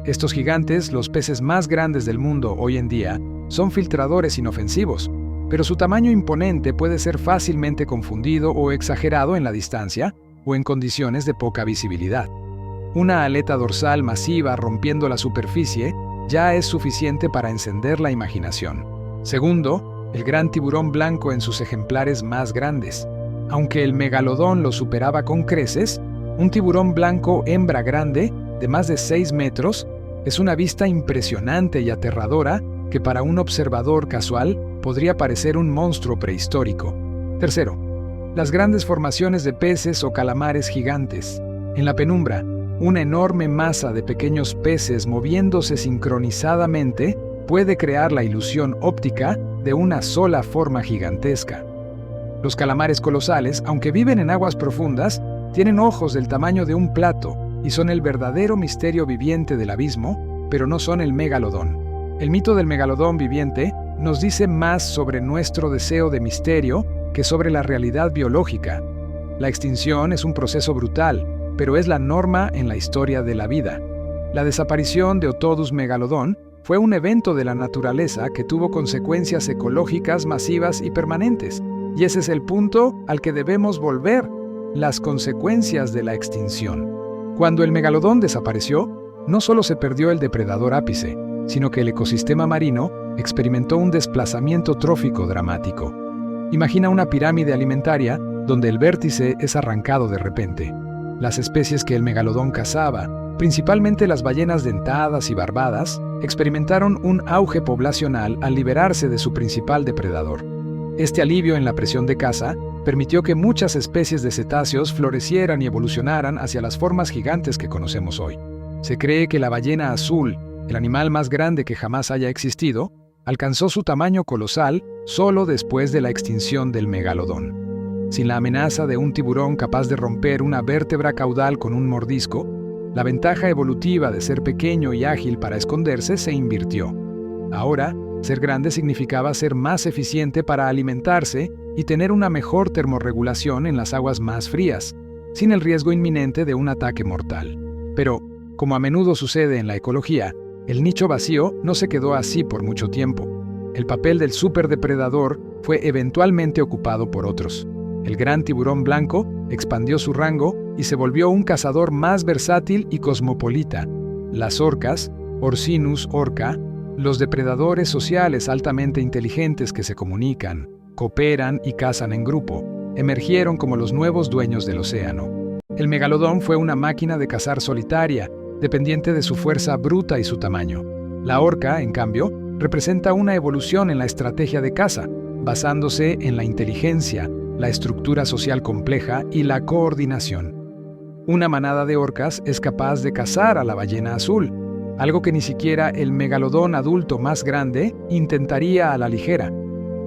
Estos gigantes, los peces más grandes del mundo hoy en día, son filtradores inofensivos, pero su tamaño imponente puede ser fácilmente confundido o exagerado en la distancia o en condiciones de poca visibilidad. Una aleta dorsal masiva rompiendo la superficie ya es suficiente para encender la imaginación. Segundo, el gran tiburón blanco en sus ejemplares más grandes. Aunque el megalodón lo superaba con creces, un tiburón blanco hembra grande, de más de 6 metros, es una vista impresionante y aterradora que para un observador casual podría parecer un monstruo prehistórico. Tercero, las grandes formaciones de peces o calamares gigantes. En la penumbra, una enorme masa de pequeños peces moviéndose sincronizadamente puede crear la ilusión óptica de una sola forma gigantesca. Los calamares colosales, aunque viven en aguas profundas, tienen ojos del tamaño de un plato y son el verdadero misterio viviente del abismo, pero no son el megalodón. El mito del megalodón viviente nos dice más sobre nuestro deseo de misterio que sobre la realidad biológica. La extinción es un proceso brutal, pero es la norma en la historia de la vida. La desaparición de Otodus megalodon fue un evento de la naturaleza que tuvo consecuencias ecológicas masivas y permanentes. Y ese es el punto al que debemos volver, las consecuencias de la extinción. Cuando el megalodón desapareció, no solo se perdió el depredador ápice, sino que el ecosistema marino experimentó un desplazamiento trófico dramático. Imagina una pirámide alimentaria donde el vértice es arrancado de repente. Las especies que el megalodón cazaba, principalmente las ballenas dentadas y barbadas, experimentaron un auge poblacional al liberarse de su principal depredador. Este alivio en la presión de caza permitió que muchas especies de cetáceos florecieran y evolucionaran hacia las formas gigantes que conocemos hoy. Se cree que la ballena azul, el animal más grande que jamás haya existido, alcanzó su tamaño colosal solo después de la extinción del megalodón. Sin la amenaza de un tiburón capaz de romper una vértebra caudal con un mordisco, la ventaja evolutiva de ser pequeño y ágil para esconderse se invirtió. Ahora, ser grande significaba ser más eficiente para alimentarse y tener una mejor termorregulación en las aguas más frías, sin el riesgo inminente de un ataque mortal. Pero, como a menudo sucede en la ecología, el nicho vacío no se quedó así por mucho tiempo. El papel del superdepredador fue eventualmente ocupado por otros. El gran tiburón blanco expandió su rango y se volvió un cazador más versátil y cosmopolita. Las orcas, Orcinus orca, los depredadores sociales altamente inteligentes que se comunican, cooperan y cazan en grupo, emergieron como los nuevos dueños del océano. El megalodón fue una máquina de cazar solitaria, dependiente de su fuerza bruta y su tamaño. La orca, en cambio, representa una evolución en la estrategia de caza, basándose en la inteligencia, la estructura social compleja y la coordinación. Una manada de orcas es capaz de cazar a la ballena azul, algo que ni siquiera el megalodón adulto más grande intentaría a la ligera.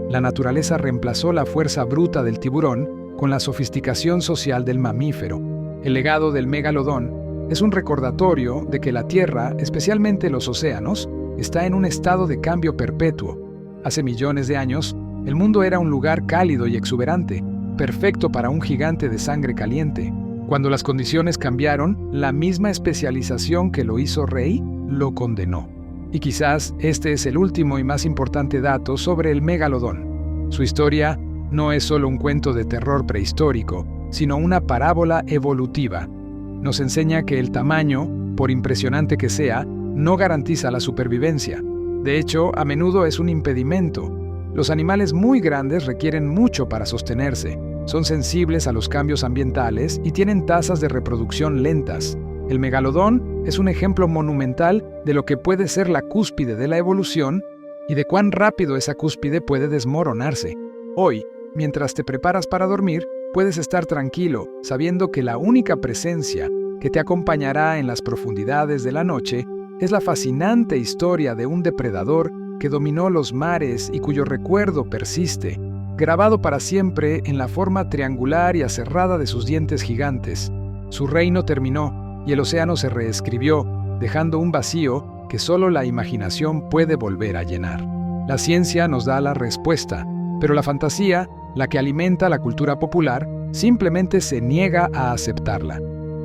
La naturaleza reemplazó la fuerza bruta del tiburón con la sofisticación social del mamífero. El legado del megalodón es un recordatorio de que la Tierra, especialmente los océanos, está en un estado de cambio perpetuo. Hace millones de años, el mundo era un lugar cálido y exuberante, perfecto para un gigante de sangre caliente. Cuando las condiciones cambiaron, la misma especialización que lo hizo rey lo condenó. Y quizás este es el último y más importante dato sobre el megalodón. Su historia no es solo un cuento de terror prehistórico, sino una parábola evolutiva. Nos enseña que el tamaño, por impresionante que sea, no garantiza la supervivencia. De hecho, a menudo es un impedimento. Los animales muy grandes requieren mucho para sostenerse, son sensibles a los cambios ambientales y tienen tasas de reproducción lentas. El megalodón es un ejemplo monumental de lo que puede ser la cúspide de la evolución y de cuán rápido esa cúspide puede desmoronarse. Hoy, mientras te preparas para dormir, puedes estar tranquilo, sabiendo que la única presencia que te acompañará en las profundidades de la noche es la fascinante historia de un depredador que dominó los mares y cuyo recuerdo persiste, grabado para siempre en la forma triangular y aserrada de sus dientes gigantes. Su reino terminó y el océano se reescribió, dejando un vacío que solo la imaginación puede volver a llenar. La ciencia nos da la respuesta, pero la fantasía, la que alimenta la cultura popular, simplemente se niega a aceptarla.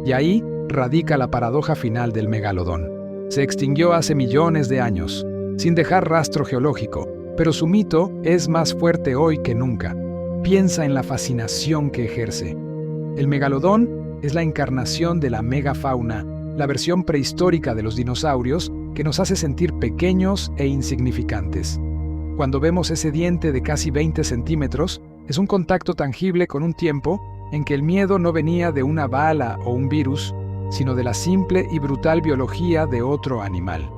Y ahí radica la paradoja final del megalodón. Se extinguió hace millones de años, sin dejar rastro geológico, pero su mito es más fuerte hoy que nunca. Piensa en la fascinación que ejerce. El megalodón es la encarnación de la megafauna, la versión prehistórica de los dinosaurios que nos hace sentir pequeños e insignificantes. Cuando vemos ese diente de casi 20 centímetros, es un contacto tangible con un tiempo en que el miedo no venía de una bala o un virus, sino de la simple y brutal biología de otro animal.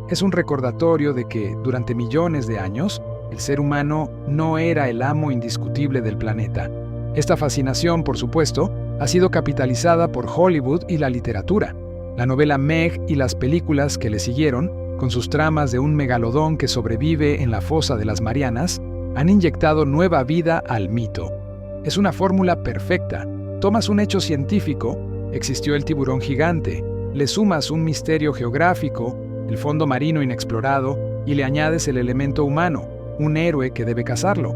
Es un recordatorio de que, durante millones de años, el ser humano no era el amo indiscutible del planeta. Esta fascinación, por supuesto, ha sido capitalizada por Hollywood y la literatura. La novela Meg y las películas que le siguieron, con sus tramas de un megalodón que sobrevive en la fosa de las Marianas, han inyectado nueva vida al mito. Es una fórmula perfecta. Tomas un hecho científico, existió el tiburón gigante, le sumas un misterio geográfico, el fondo marino inexplorado, y le añades el elemento humano, un héroe que debe cazarlo.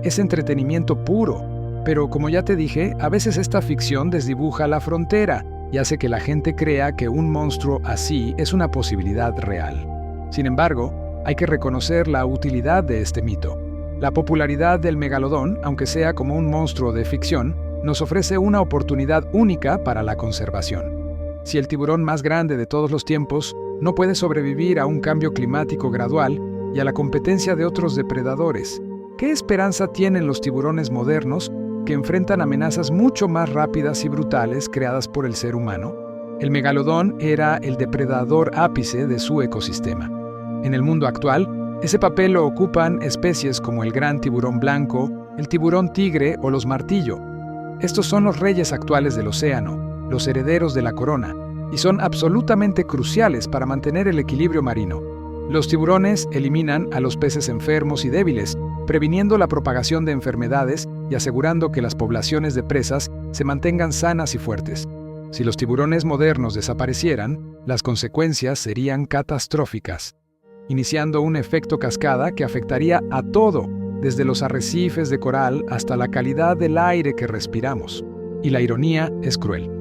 Es entretenimiento puro, pero como ya te dije, a veces esta ficción desdibuja la frontera y hace que la gente crea que un monstruo así es una posibilidad real. Sin embargo, hay que reconocer la utilidad de este mito. La popularidad del megalodón, aunque sea como un monstruo de ficción, nos ofrece una oportunidad única para la conservación. Si el tiburón más grande de todos los tiempos no puede sobrevivir a un cambio climático gradual y a la competencia de otros depredadores, ¿qué esperanza tienen los tiburones modernos que enfrentan amenazas mucho más rápidas y brutales creadas por el ser humano? El megalodón era el depredador ápice de su ecosistema. En el mundo actual, ese papel lo ocupan especies como el gran tiburón blanco, el tiburón tigre o los martillo. Estos son los reyes actuales del océano, los herederos de la corona, y son absolutamente cruciales para mantener el equilibrio marino. Los tiburones eliminan a los peces enfermos y débiles, previniendo la propagación de enfermedades y asegurando que las poblaciones de presas se mantengan sanas y fuertes. Si los tiburones modernos desaparecieran, las consecuencias serían catastróficas, iniciando un efecto cascada que afectaría a todo, desde los arrecifes de coral hasta la calidad del aire que respiramos. Y la ironía es cruel.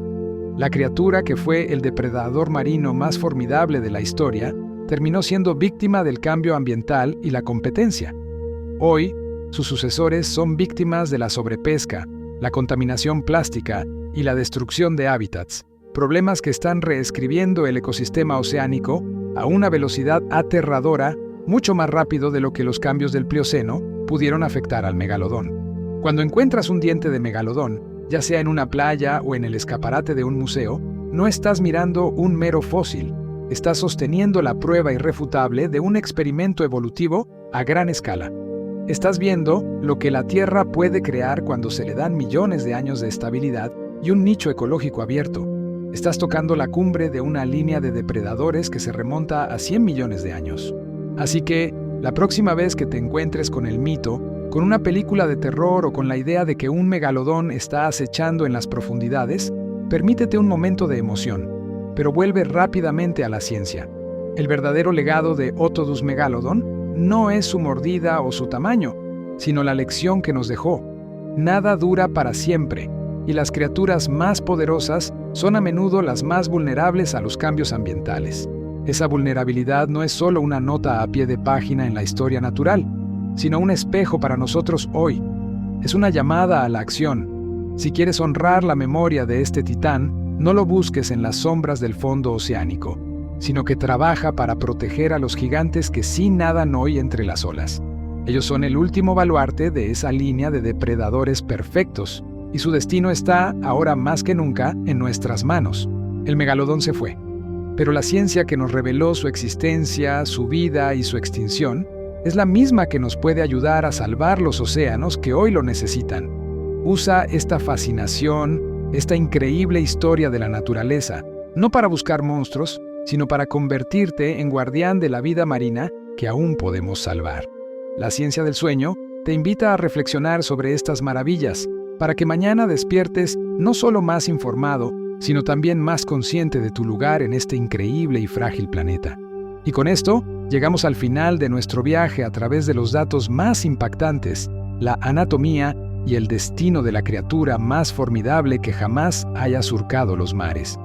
La criatura que fue el depredador marino más formidable de la historia terminó siendo víctima del cambio ambiental y la competencia. Hoy, sus sucesores son víctimas de la sobrepesca, la contaminación plástica y la destrucción de hábitats, problemas que están reescribiendo el ecosistema oceánico a una velocidad aterradora, mucho más rápido de lo que los cambios del Plioceno pudieron afectar al megalodón. Cuando encuentras un diente de megalodón, ya sea en una playa o en el escaparate de un museo, no estás mirando un mero fósil, estás sosteniendo la prueba irrefutable de un experimento evolutivo a gran escala. Estás viendo lo que la Tierra puede crear cuando se le dan millones de años de estabilidad y un nicho ecológico abierto. Estás tocando la cumbre de una línea de depredadores que se remonta a 100 millones de años. Así que, la próxima vez que te encuentres con el mito, con una película de terror o con la idea de que un megalodón está acechando en las profundidades, permítete un momento de emoción, pero vuelve rápidamente a la ciencia. El verdadero legado de Otodus megalodon no es su mordida o su tamaño, sino la lección que nos dejó. Nada dura para siempre, y las criaturas más poderosas son a menudo las más vulnerables a los cambios ambientales. Esa vulnerabilidad no es solo una nota a pie de página en la historia natural, sino un espejo para nosotros hoy. Es una llamada a la acción. Si quieres honrar la memoria de este titán, no lo busques en las sombras del fondo oceánico, sino que trabaja para proteger a los gigantes que sí nadan hoy entre las olas. Ellos son el último baluarte de esa línea de depredadores perfectos, y su destino está, ahora más que nunca, en nuestras manos. El megalodón se fue, pero la ciencia que nos reveló su existencia, su vida y su extinción es la misma que nos puede ayudar a salvar los océanos que hoy lo necesitan. Usa esta fascinación, esta increíble historia de la naturaleza, no para buscar monstruos, sino para convertirte en guardián de la vida marina que aún podemos salvar. La ciencia del sueño te invita a reflexionar sobre estas maravillas, para que mañana despiertes no solo más informado, sino también más consciente de tu lugar en este increíble y frágil planeta. Y con esto, llegamos al final de nuestro viaje a través de los datos más impactantes, la anatomía y el destino de la criatura más formidable que jamás haya surcado los mares.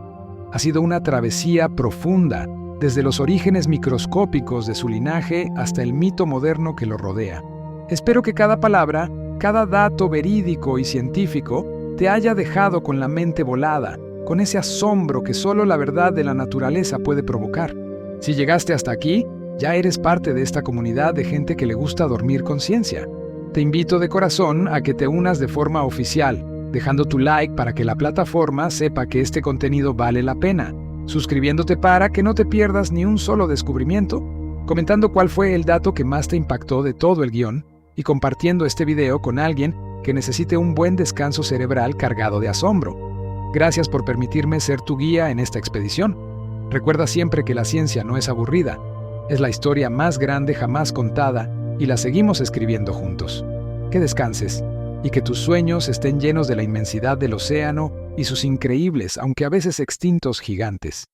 Ha sido una travesía profunda, desde los orígenes microscópicos de su linaje hasta el mito moderno que lo rodea. Espero que cada palabra, cada dato verídico y científico te haya dejado con la mente volada, con ese asombro que solo la verdad de la naturaleza puede provocar. Si llegaste hasta aquí, ya eres parte de esta comunidad de gente que le gusta dormir con ciencia. Te invito de corazón a que te unas de forma oficial, dejando tu like para que la plataforma sepa que este contenido vale la pena, suscribiéndote para que no te pierdas ni un solo descubrimiento, comentando cuál fue el dato que más te impactó de todo el guión y compartiendo este video con alguien que necesite un buen descanso cerebral cargado de asombro. Gracias por permitirme ser tu guía en esta expedición. Recuerda siempre que la ciencia no es aburrida, es la historia más grande jamás contada y la seguimos escribiendo juntos. Que descanses y que tus sueños estén llenos de la inmensidad del océano y sus increíbles, aunque a veces extintos, gigantes.